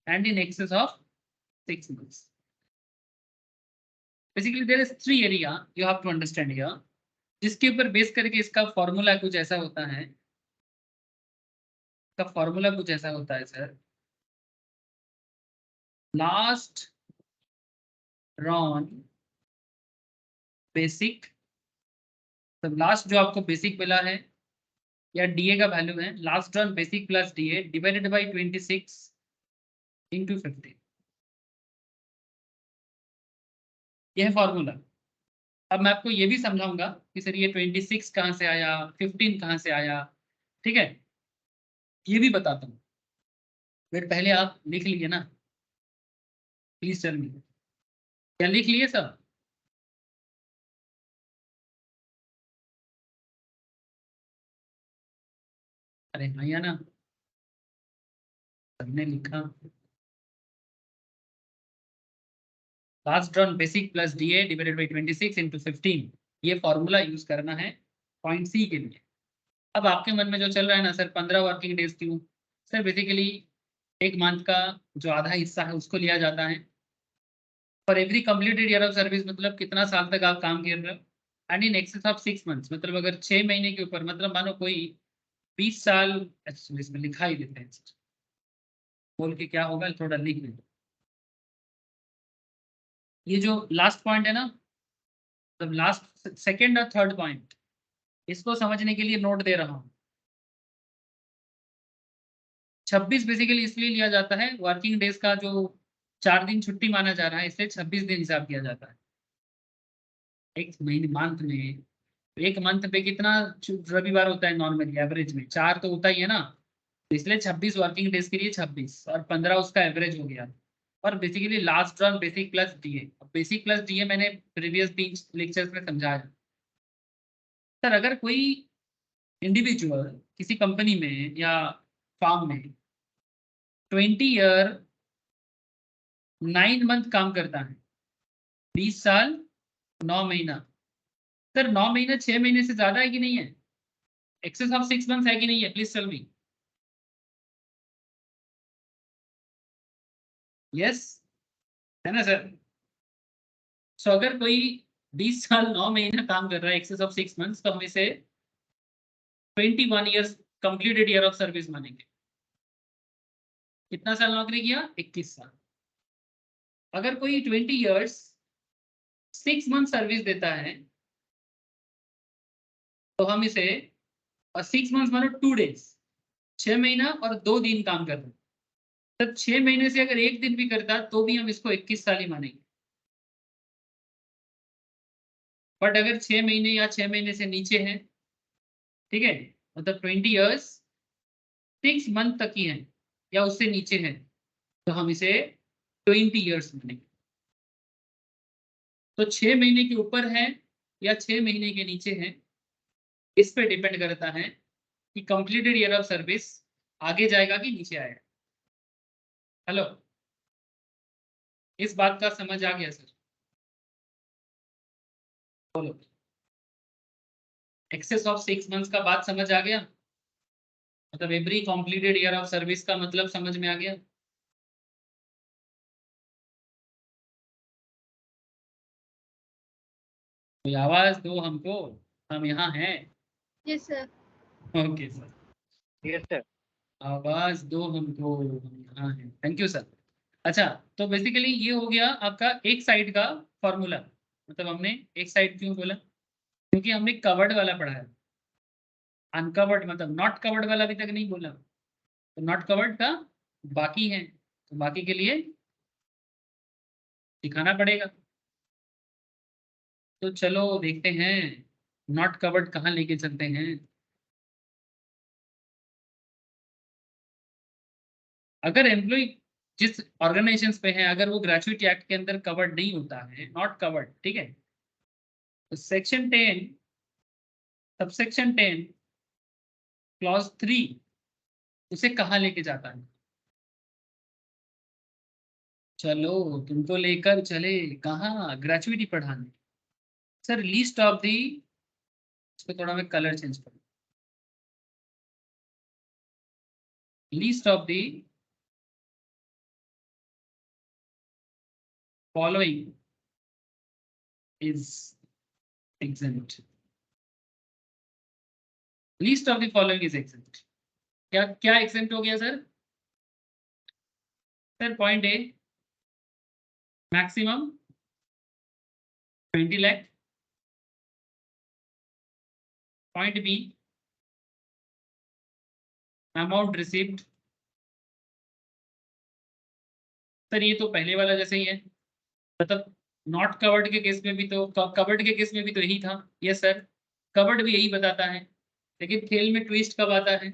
and in excess of 6 months। Basically there is 3 area you have to understand here, जिसके ऊपर बेस करके इसका फॉर्मूला कुछ ऐसा होता है, इसका फॉर्मूला कुछ ऐसा होता है सर, लास्ट रॉन बेसिक, तो लास्ट जो आपको बेसिक मिला है या डीए का वैल्यू है, last Ron basic plus DA divided by 26 into 15, यह फॉर्मूला। अब मैं आपको ये भी समझाऊंगा कि सर ये 26 कहाँ से आया, 15 कहाँ से आया, ठीक है, ये भी बताता हूँ। फिर पहले आप लिख लीजिए ना, प्लीज टेल मी, क्या लिख लिए सब। अरे भैया ना, सबने लिखा। Last run basic plus DA divided by 26 into 15, ये फॉर्मूला यूज करना है पॉइंट सी के लिए। अब आपके मन में जो चल रहा है ना सर 15 वर्किंग डेज क्यों, सर बेसिकली एक मंथ का जो आधा हिस्सा है उसको लिया जाता है for every completed year of service, मतलब कितना साल तक आप काम कर रहे हो, and in excess of 6 months, मतलब अगर 6 महीने के ऊपर, मतलब मानो कोई 20 साल, अच्छा इसमें लिखा ही देते हैं बोल के क्या होगा, थोड़ा लिख लें। ये जो लास्ट पॉइंट है ना, मतलब लास्ट सेकेंड और थर्ड पॉइंट, इसको समझने के लिए नोट दे रहा हूँ। 26 बेसिकली इसलिए लिया जाता है, वर्किंग डेज का जो 4 दिन छुट्टी माना जा रहा है, इसलिए 26 दिन हिसाब किया जाता है एक महीने मंथ में। एक मंथ पे कितना रविवार होता है नॉर्मली, एवरेज में 4 तो होता ही है ना, तो इसलिए 26 वर्किंग डेज के लिए 26 और 15 उसका एवरेज हो गया। और basically last drawn basic plus DA, basic plus DA मैंने प्रीवियस 3 लेक्चर्स में समझाया। सर अगर कोई इंडिविजुअल किसी कंपनी में या फार्म में 20 ईयर 9 मंथ काम करता है, 20 साल 9 महीना, सर 9 महीना 6 महीने से ज्यादा है कि नहीं है, एक्सेस ऑफ 6 मंथ्स है कि नहीं है, प्लीज टेल मी। यस है ना सर। सो अगर कोई 20 साल 9 महीना काम कर रहा है एक्सेस ऑफ 6 मंथ्स, तो हम इसे 21 years completed year of service मानेंगे। कितना साल नौकरी किया, 21 साल। अगर कोई 20 ईयर्स 6 मंथ सर्विस देता है, तो हम इसे 6 मंथ मानो 2 डेज, 6 महीना और 2 दिन काम कर रहे हैं, तब 6 महीने से अगर 1 दिन भी करता तो भी हम इसको 21 साल ही मानेंगे। बट अगर 6 महीने या 6 महीने से नीचे है, ठीक है, मतलब 20 ईयर्स 6 मंथ तक ही है या उससे नीचे है, तो हम इसे 20 ईयर्स मानेंगे। तो 6 महीने के ऊपर है या 6 महीने के नीचे है, इस पे डिपेंड करता है कि कंप्लीटेड ईयर ऑफ सर्विस आगे जाएगा कि नीचे आएगा। हेलो, इस बात का समझ आ गया सर? बोलो, एक्सेस ऑफ 6 मंथ्स का बात समझ आ गया, मतलब every completed year of service का मतलब समझ में आ गया। कोई आवाज दो हमको, हम यहाँ हैं। Yes sir. Okay sir, yes sir. आवाज दो हमको, हम यहाँ हैं, थैंक यू सर। अच्छा, तो बेसिकली ये हो गया आपका एक साइड का फॉर्मूला, मतलब हमने एक साइड क्यों बोला, क्योंकि हमने कवर्ड वाला पढ़ा है, अनकवर्ड मतलब नॉट कवर्ड वाला अभी तक नहीं बोला, तो नॉट कवर्ड का बाकी है, तो बाकी के लिए दिखाना पड़ेगा। तो चलो देखते हैं नॉट कवर्ड कहाँ लेके चलते हैं। अगर एम्प्लॉय जिस ऑर्गेनाइजेशन पे है, अगर वो ग्रेजुएटी एक्ट के अंदर कवर्ड नहीं होता है, नॉट कवर्ड, ठीक है, तो सेक्शन 10 सबसेक्शन 10 क्लॉज 3 उसे कहाँ लेके जाता है। चलो तुमको लेकर चले कहाँ, ग्रेजुएटी पढ़ाने। सर लिस्ट ऑफ दी, इस पे थोड़ा मैं कलर चेंज करूँ, list of the following is exempt, list of the following is exempt। क्या क्या exempt हो गया sir? Sir point A maximum 20 lakh, point B amount received. Sir ये तो पहले वाला जैसे ही है, मतलब नॉट कवर्ड के केस में भी तो, कवर्ड के केस में भी तो यही था। यस सर, कवर्ड भी यही बताता है, लेकिन खेल में ट्विस्ट कब आता है,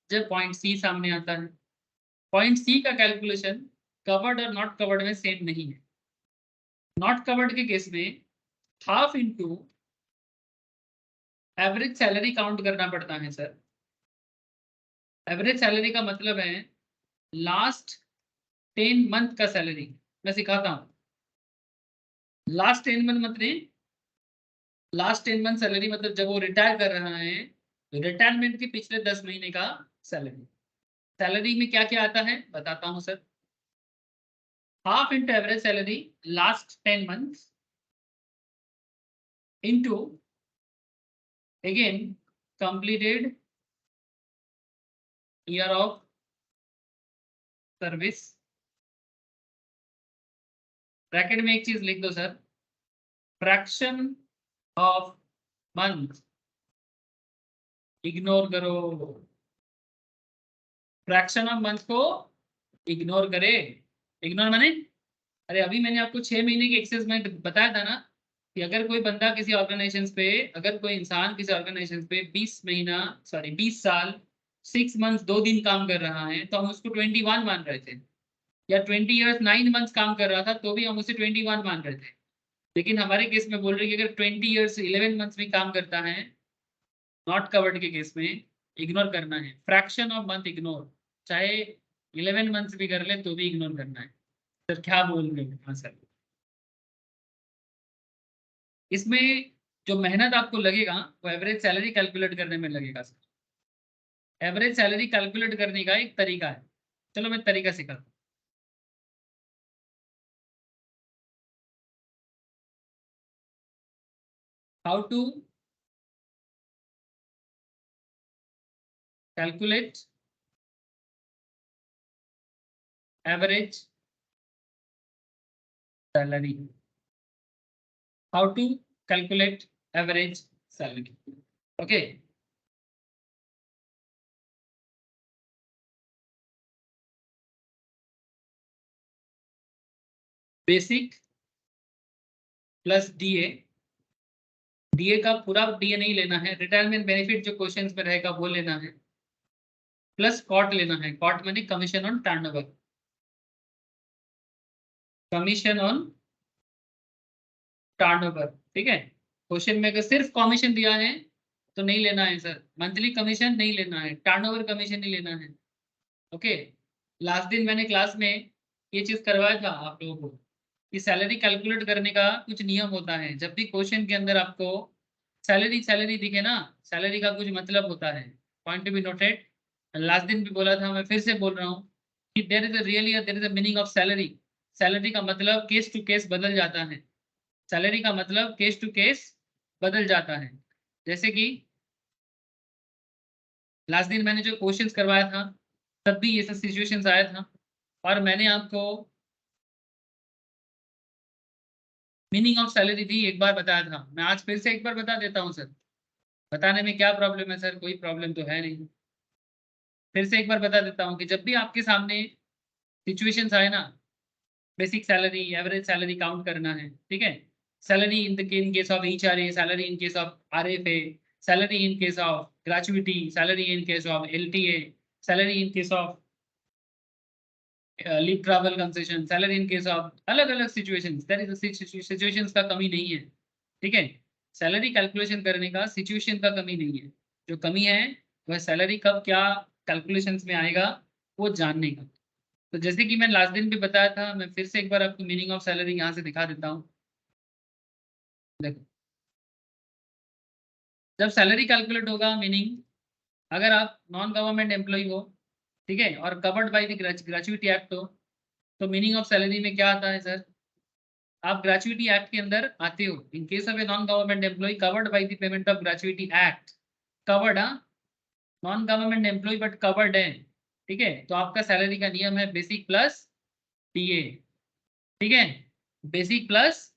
जब पॉइंट सी सामने आता है। पॉइंट सी का कैलकुलेशन कवर्ड और नॉट कवर्ड में सेम नहीं है। नॉट कवर्ड के केस में half into average salary count करना पड़ता है सर। एवरेज सैलरी का मतलब है लास्ट 10 मंथ का सैलरी। मैं सिखाता हूँ, लास्ट 10 मंथ मतलब लास्ट 10 मंथ सैलरी, मतलब जब वो रिटायर कर रहा है रिटायरमेंट के पिछले 10 महीने का सैलरी। सैलरी में क्या क्या आता है बताता हूं sir. Half into average salary last 10 months into again completed year of service। Bracket में एक चीज लिख दो sir, fraction of month ignore करो। फ्रैक्शन ऑफ मंथ को इग्नोर करे। इग्नोर माने, अरे अभी मैंने आपको 6 महीने की एक्सेस में बताया था ना कि अगर कोई बंदा किसी ऑर्गेनाइजेशन पे, अगर कोई इंसान किसी ऑर्गेनाइजेशन पे 20 साल 6 months 2 दिन काम कर रहा है तो हम उसको 21 मान रहे थे, या 20 years 9 months काम कर रहा था तो भी हम उसे 21 मान रहे थे। लेकिन हमारे केस में बोल रही है कि अगर 20 years 11 months भी काम करता है, नॉट कवर्ड के केस में इग्नोर करना है। फ्रैक्शन ऑफ मंथ इग्नोर, चाहे 11 months भी कर ले तो भी इग्नोर करना है। सर क्या बोल रहे हो? हाँ सर, इसमें जो मेहनत आपको लगेगा वो एवरेज सैलरी कैलकुलेट करने में लगेगा सर। एवरेज सैलरी कैलकुलेट करने का एक तरीका है, चलो मैं तरीका सिखाता हूँ। How to calculate average salary. How to calculate average salary. Okay, basic plus DA. DA का पूरा डीए नहीं लेना है, रिटायरमेंट बेनिफिट जो क्वेश्चंस में रहेगा वो लेना है, प्लस कॉट लेना है। कॉट माने commission on turnover, commission on turnover. ठीक है, क्वेश्चन में अगर सिर्फ कमीशन दिया है तो नहीं लेना है सर, मंथली कमीशन नहीं लेना है, टर्नओवर कमीशन नहीं लेना है। ओके, लास्ट दिन मैंने क्लास में ये चीज करवाया था आप लोगों को कि सैलरी कैलकुलेट करने का कुछ नियम होता है। जब भी क्वेश्चन के अंदर आपको सैलरी सैलरी दिखे ना, सैलरी का कुछ मतलब होता है, point to be noted. Last दिन भी बोला था, मैं फिर से बोल रहा हूँ कि there is really there is a meaning of salary. Salary का मतलब केस टू केस बदल जाता है। सैलरी का मतलब केस टू केस बदल जाता है। जैसे कि लास्ट दिन मैंने जो क्वेश्चंस करवाया था तब भी ये सब सिचुएशंस आया था, और मैंने आपको मीनिंग ऑफ सैलरी भी एक बार बताया था। मैं आज फिर से एक बार बता देता हूँ सर, बताने में क्या प्रॉब्लम है सर? कोई प्रॉब्लम तो है नहीं। फिर से एक बार बता देता हूँ कि जब भी आपके सामने सिचुएशंस आए ना, basic salary average salary count करना है। ठीक है, salary in case of HRA, salary in case of RFA, salary in case of gratuity, salary in case of LTA, salary in case of leave travel concession, salary in case of अलग अलग सिचुएशंस। दैट इज सिचुएशंस का कमी नहीं है। ठीक है, सैलरी कैलकुलेशन करने का सिचुएशन का कमी नहीं है। जो कमी है वह सैलरी कब क्या कैलकुलेशंस में आएगा वो जानने का। तो जैसे कि मैं लास्ट दिन भी बताया था, मैं फिर से एक बार आपको मीनिंग ऑफ सैलरी यहाँ से दिखा देता हूँ। देखो, जब सैलरी कैलकुलेट होगा, मीनिंग अगर आप नॉन गवर्नमेंट एम्प्लॉय हो, ठीक है, और covered by the gratuity act हो, तो मीनिंग ऑफ सैलरी में क्या आता है सर? आप ग्रेचुइटी एक्ट के अंदर आते हो। In case of a non government employ covered by the payment of gratuity act, covered, non government employ but covered है। ठीक है, तो आपका सैलरी का नियम है बेसिक प्लस डीए। ठीक है, बेसिक प्लस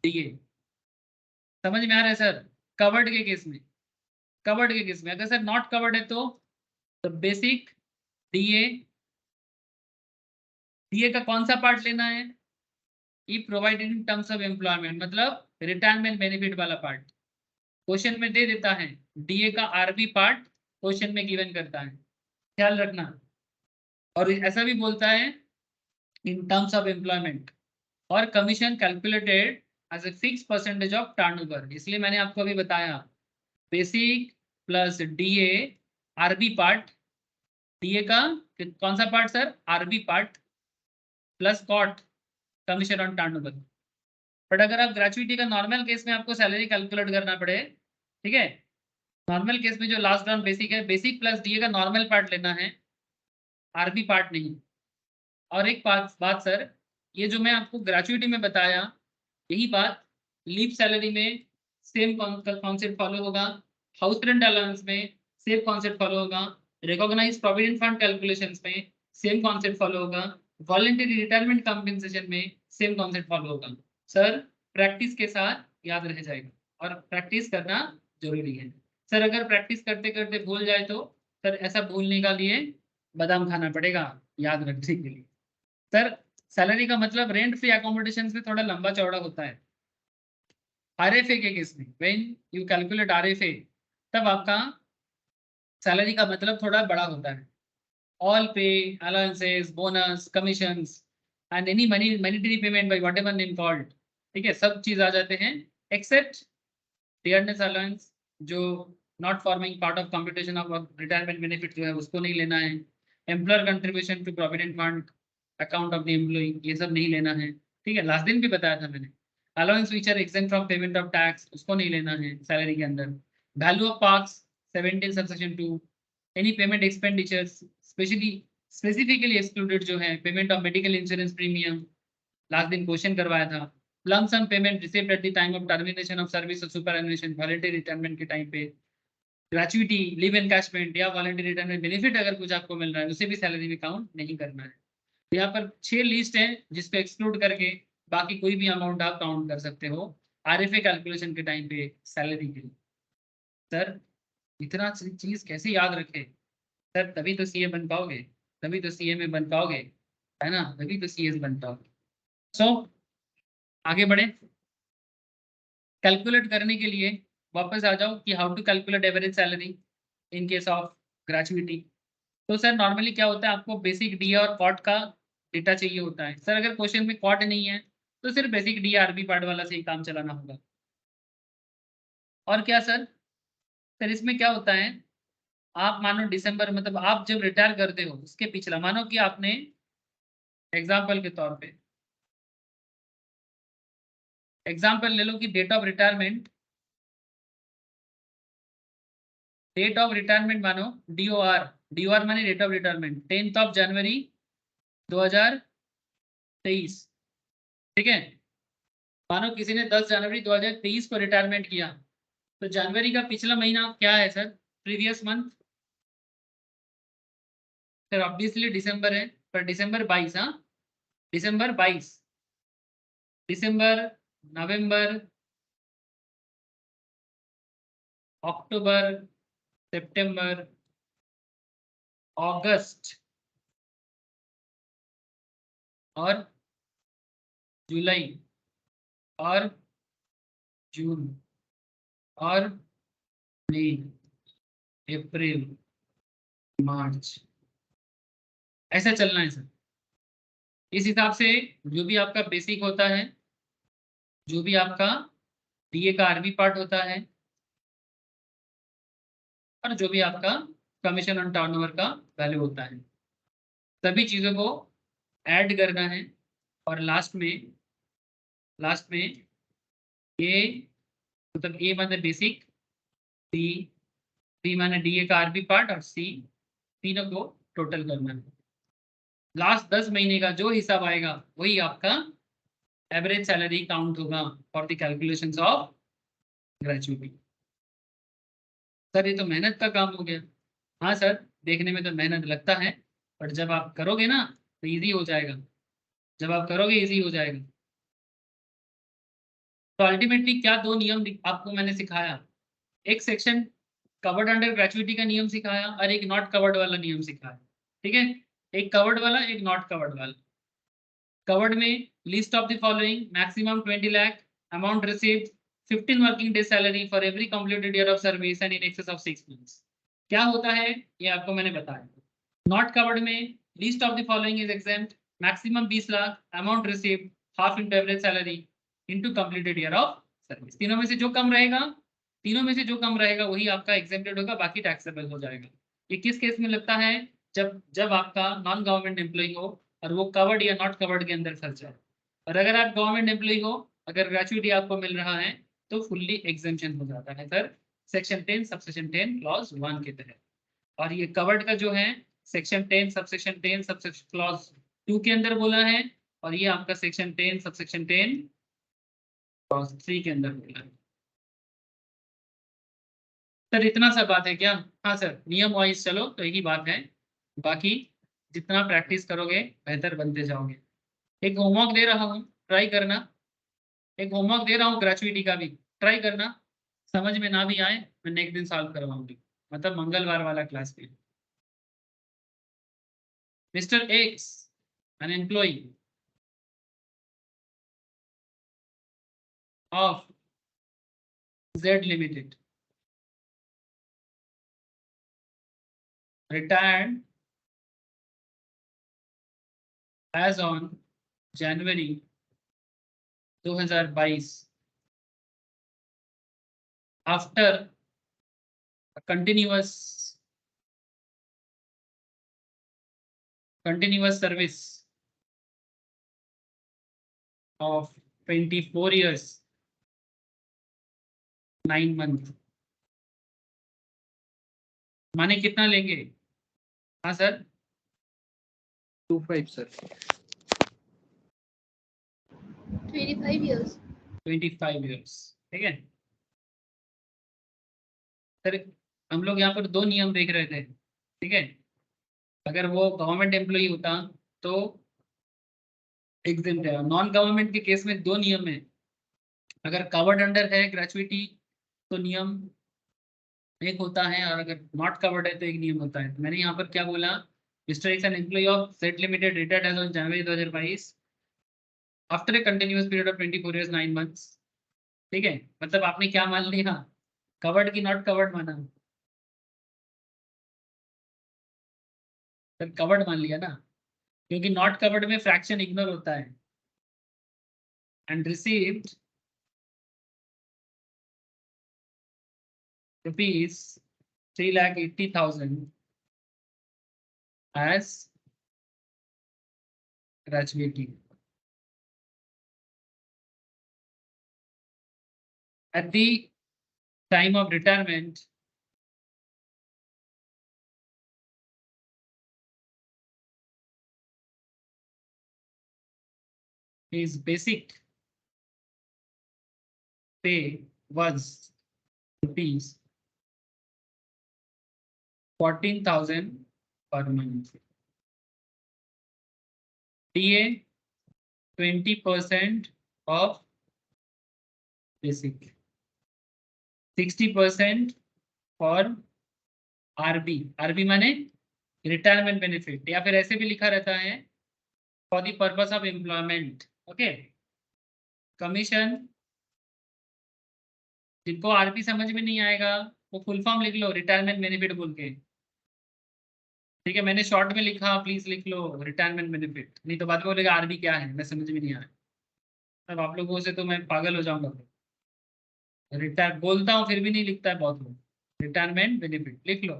डीए। समझ में आ रहा है सर? कवर्ड के केस में, कवर्ड के केस में। अगर सर नॉट कवर्ड है तो बेसिक डीए। डीए का कौन सा पार्ट लेना है? ई provided in terms of employment, मतलब रिटायरमेंट बेनिफिट वाला पार्ट क्वेश्चन में दे देता है। डीए का आरबी पार्ट क्वेश्चन में गिवन करता है, ख्याल रखना। और ऐसा भी बोलता है इन टर्म्स ऑफ एम्प्लॉयमेंट, और commission calculated as a fix percentage of turnover. इसलिए मैंने आपको अभी बताया basic plus DA, RB part, DA का कौन सा part sir? RB part, plus कॉट कमीशन ऑन टर्नओवर। बट अगर आप ग्रेचुइटी का नॉर्मल केस में आपको सैलरी कैलकुलेट करना पड़े, ठीक है, नॉर्मल केस में जो लास्ट राउंड बेसिक है, बेसिक प्लस डीए का नॉर्मल पार्ट लेना है, आरबी पार्ट नहीं। और एक बात सर, ये जो मैं आपको ग्रेचुइटी में बताया, यही बात लीव सैलरी में सेम कॉन्सेप्ट फॉलो होगा, हाउस रेंट अलाउंस में सेम कॉन्सेप्ट फॉलो होगा, रिकॉग्नाइज प्रोविडेंट फंड कैलकुलेशंस में सेम कॉन्सेप्ट फॉलो होगा, वॉलंटरी रिटायरमेंट कंपेंसेशन में सेम कॉन्सेप्ट फॉलो होगा। सर प्रैक्टिस के साथ याद रह जाएगा, और प्रैक्टिस करना जरूरी है सर। अगर प्रैक्टिस करते करते भूल जाए तो सर ऐसा भूलने का लिए बादाम खाना पड़ेगा याद रखने के लिए। सर सैलरी का मतलब रेंट फ्री अकोमोडेशन में थोड़ा लंबा चौड़ा होता है। आरएफए के केस में व्हेन यू कैलकुलेट आरएफए, तब आपका सैलरी का मतलब थोड़ा बड़ा होता है। All pay, allowances, bonus, commissions and any monetary payment by whatever name called, ठीक है, सब चीज आ जाते हैं एक्सेप्ट डियरनेस अलाउंस, जो not forming part of computation of retirement benefit जो है उसको नहीं लेना है। Employer contribution to provident fund account of the employee, ये सब नहीं लेना है, ठीक है, लास्ट दिन भी बताया था मैंने। Allowance which are exempt from payment of tax, उसको नहीं लेना है सैलरी के अंदर। Value of perks 17 subsection 2, any payment expenditures specifically excluded जो है, payment of medical insurance premium, last दिन क्वेश्चन करवाया था। Lump sum payment received at the time of termination of service और सुपरएनुएशन, वॉलंटरी रिटायरमेंट के टाइम पे, ग्रेचुइटी, लीव एनकैशमेंट या वॉलंटरी रिटायरमेंट बेनिफिट अगर कुछ आपको मिल रहा है उसे भी सैलरी में काउंट नहीं करना है। तो यहाँ पर 6 लिस्ट है जिसको एक्सक्लूड करके बाकी कोई भी अमाउंट आप काउंट कर सकते हो आरएफए कैलकुलेशन के टाइम पे सैलरी के लिए। सर इतना चीज कैसे याद रखे सर, तभी तो सीए बन पाओगे, तभी तो सीए में बन पाओगे, है ना, तभी तो सीएस बन पाओगे। सो आगे बढ़े, कैलकुलेट करने के लिए वापस आ जाओ कि how to calculate average salary in case of gratuity. तो सर नॉर्मली क्या होता है, आपको बेसिक डी और कॉट का डेटा चाहिए होता है। सर अगर क्वेश्चन में कॉट नहीं है तो सिर्फ बेसिक डी आरबी पार्ट वाला से ही काम चलाना होगा। और क्या सर, सर इसमें क्या होता है, आप मानो दिसंबर, मतलब आप जब रिटायर करते हो उसके पिछला, मानो कि आपने एग्जाम्पल के तौर पे एग्जाम्पल ले लो कि date of retirement, date of retirement मानो डीओआर, डीओआर माने डेट ऑफ रिटायरमेंट 10 जनवरी 2023, ठीक है। मानो किसी ने 10 जनवरी 2023 को रिटायरमेंट किया, तो जनवरी का पिछला महीना क्या है sir, previous month, sir obviously दिसंबर है, पर दिसंबर 22, हाँ दिसंबर 22, दिसंबर, नवंबर, अक्टूबर, सितंबर, अगस्त और जुलाई और जून और मई, अप्रैल, मार्च, ऐसा चलना है सर। इस हिसाब से जो भी आपका बेसिक होता है, जो भी आपका डीए का आरबी पार्ट होता है, और जो भी आपका कमीशन ऑन टर्नओवर का वैल्यू होता है, सभी चीजों को ऐड करना है। और लास्ट में ए, मतलब ए माने बेसिक, बी माने डीए का आरबी पार्ट, और सी, तीनों को टोटल करना है। लास्ट 10 महीने का जो हिसाब आएगा वही आपका एवरेज सैलरी काउंट होगा for the calculations of gratuity. Sir ये तो मेहनत का काम हो गया। हाँ सर, देखने में तो मेहनत लगता है, बट जब आप करोगे ना तो इजी हो जाएगा, जब आप करोगे इजी हो जाएगा। तो अल्टीमेटली क्या दो नियम आपको मैंने सिखाया, एक सेक्शन कवर्ड अंडर ग्रेचुइटी का नियम सिखाया और एक नॉट कवर्ड वाला नियम सिखाया, ठीक है, एक कवर्ड वाला एक नॉट कवर्ड वाला। कवर्ड में list of the following, maximum 20 lakh, amount received 15 working day salary for every completed year of service and in excess of 6 months. क्या होता है ये आपको मैंने बताया। नॉट कवर्ड में list of the following is exempt, maximum 20 lakh, amount received half into average salary into completed year of service. तीनों में से जो कम रहेगा वही आपका एग्जेम्प्टेड होगा, बाकी टैक्सेबल हो जाएगा। ये किस केस में लगता है, जब आपका नॉन गवर्नमेंट एम्प्लॉय हो और वो कवर्ड या नॉट कवर्ड के अंदर फंस जाए। और अगर आप गवर्नमेंट एम्प्लॉय हो, अगर ग्रेचुइटी आपको मिल रहा है तो फुल्ली एग्जेम्पशन हो जाता है सर, सेक्शन 10 सबसेक्शन 10 क्लॉज 1 के तहत, और ये कवर्ड का जो है सेक्शन 10 सबसेक्शन 10 सबसेक्शन क्लॉज 2 के अंदर बोला है, और ये आपका सेक्शन 10 सबसेक्शन 10 क्लॉज 3 के अंदर बोला है। सर इतना सा बात है क्या? हाँ सर, नियम वाइज चलो तो यही बात है, बाकी जितना प्रैक्टिस करोगे बेहतर बनते जाओगे। एक होमवर्क दे रहा हूँ, ट्राई करना। एक होमवर्क दे रहा हूँ ग्रेचुइटी का भी, ट्राई करना। समझ में ना भी आए मैं नेक्स्ट दिन सॉल्व करवाऊंगी, मतलब मंगलवार वाला क्लास में। Mister X an employee of Z Limited retired as on January 2022 after a continuous service of 24 years 9 months। माने कितना लेंगे? हाँ सर 25 सर 25 years। 25 years, ठीक है सर। हम लोग यहाँ पर दो नियम देख रहे थे, ठीक है। अगर वो गवर्नमेंट एम्प्लॉई होता तो एग्जेम्प्ट है, नॉन गवर्नमेंट के केस में दो नियम है। अगर कवर्ड अंडर है ग्रेचुइटी तो नियम एक होता है, और अगर नॉट कवर्ड है तो एक नियम होता है। तो मैंने यहाँ पर क्या बोला, Mister X an employ of Z limited retired as on January 2022 after a continuous period of 24 years 9 months, ठीक है। मतलब आपने क्या मान लिया, कवर्ड की नॉट कवर्ड माना? सर कवर्ड मान लिया ना, क्योंकि नॉट कवर्ड में फ्रैक्शन इग्नोर होता है। And received rupees 3,80,000 as gratuity at the time of retirement his basic pay was rupees 14,000 per month. DA 20% of basic, 60% for RB। RB माने रिटायरमेंट बेनिफिट, या फिर ऐसे भी लिखा रहता है for the purpose of employment. Okay, commission, जिनको आरपी समझ में नहीं आएगा वो फुल फॉर्म लिख लो रिटायरमेंट बेनिफिट बोल के, ठीक है। मैंने शॉर्ट में लिखा, प्लीज लिख लो रिटायरमेंट बेनिफिट, नहीं तो बाद में बोलेगा आरबी क्या है, मैं समझ में नहीं आया। तब आप लोगों से तो मैं पागल हो जाऊंगा। रिटायर बोलता हूँ फिर भी नहीं लिखता है बहुत लोग, रिटायरमेंट बेनिफिट लिख लो।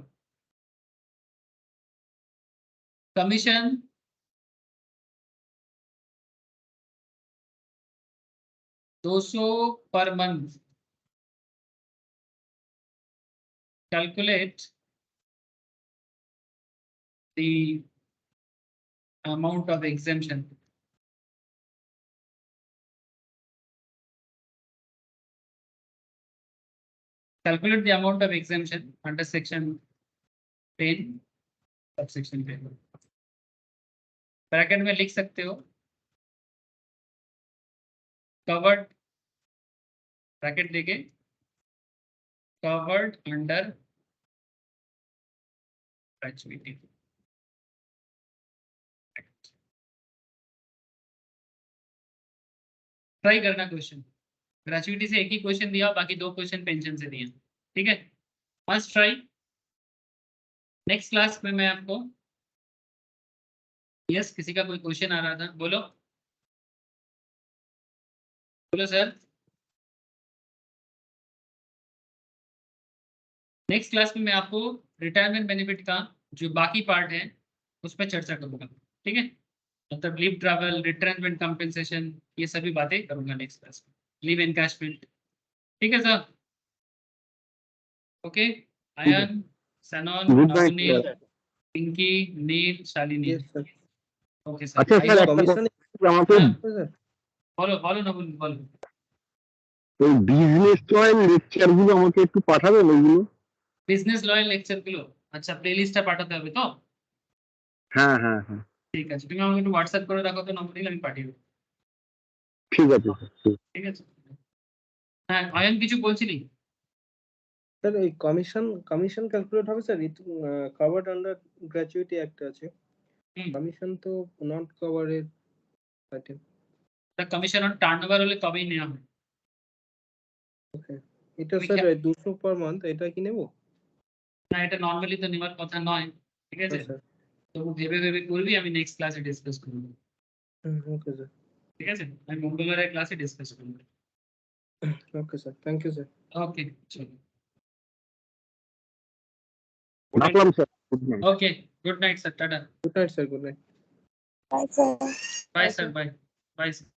Commission $200 per month, calculate the amount of exemption। Calculate the amount of exemption under section 10 subsection 10। Bracket में लिख सकते हो कवर्ड, ब्रैकेट देके कवर्ड अंडर ग्रेचुइटी। ट्राई करना क्वेश्चन, ग्रेचुइटी से एक ही क्वेश्चन दिया, बाकी दो क्वेश्चन पेंशन से दिए, ठीक है। Must try. नेक्स्ट क्लास में मैं आपको, यस किसी का कोई क्वेश्चन आ रहा था, बोलो बोलो सर। नेक्स्ट क्लास में मैं आपको रिटायरमेंट बेनिफिट का जो बाकी पार्ट है उस पर चर्चा करूंगा, ठीक है। मतलब लीव ट्रैवल, रिटायरमेंट कंपेंसेशन, ये सभी बातें करूंगा नेक्स्ट क्लास में, लीव एनकैशमेंट, ठीक है sir. Okay, Ayan, Sainan, Good night, Navneel, sir. Pinky, Neel, Shalini. Yes, sir. Okay sir, আচ্ছা স্যার একটা Commission কথা, আমাকে হ্যাঁ, sir. বলো বলো নবনীল বলো। ওই বিজনেস চয়েস লেকচার গুলো আমাকে একটু পাঠাবেন ওইগুলো। বিজনেস লয়ের লেকচার গুলো, আচ্ছা প্লেলিস্টটা পাঠাতে হবে তো? হ্যাঁ হ্যাঁ হ্যাঁ, ঠিক আছে, তুমি আমাকে একটু হোয়াটসঅ্যাপ করে রাখো তো নবনীল, আমি পাঠিয়ে দেবো। ঠিক আছে স্যার, ঠিক। ঠিক আছে, হ্যাঁ আয়ন কিছু বলছিলি? স্যার এই কমিশন ক্যালকুলেট হবে sir, it covered under gratuity act আছে, হুম, কমিশন তো not কভারেড item. Commission on turnover হলে তবেই নেওয়া হয়। ওকে, এটা তুমি স্যার খেয়াল- 200 পার মান্থ, এটা কি নেব? না, এটা নর্মালি তো নেওয়ার কথা নয়, ঠিক আছে? স্যার তবু ভেবে ভেবে করবি, আমি নেক্সট ক্লাসে ডিসকাস করবো, ওকে স্যার, ঠিক আছে? আমি মঙ্গলবারের ক্লাসে ডিসকাস করবো। Okay sir, thank you sir. Okay চলো, রাখলাম sir, good night. Okay good night sir, tata, good night sir, good night. Bye, sir. Bye sir, bye by.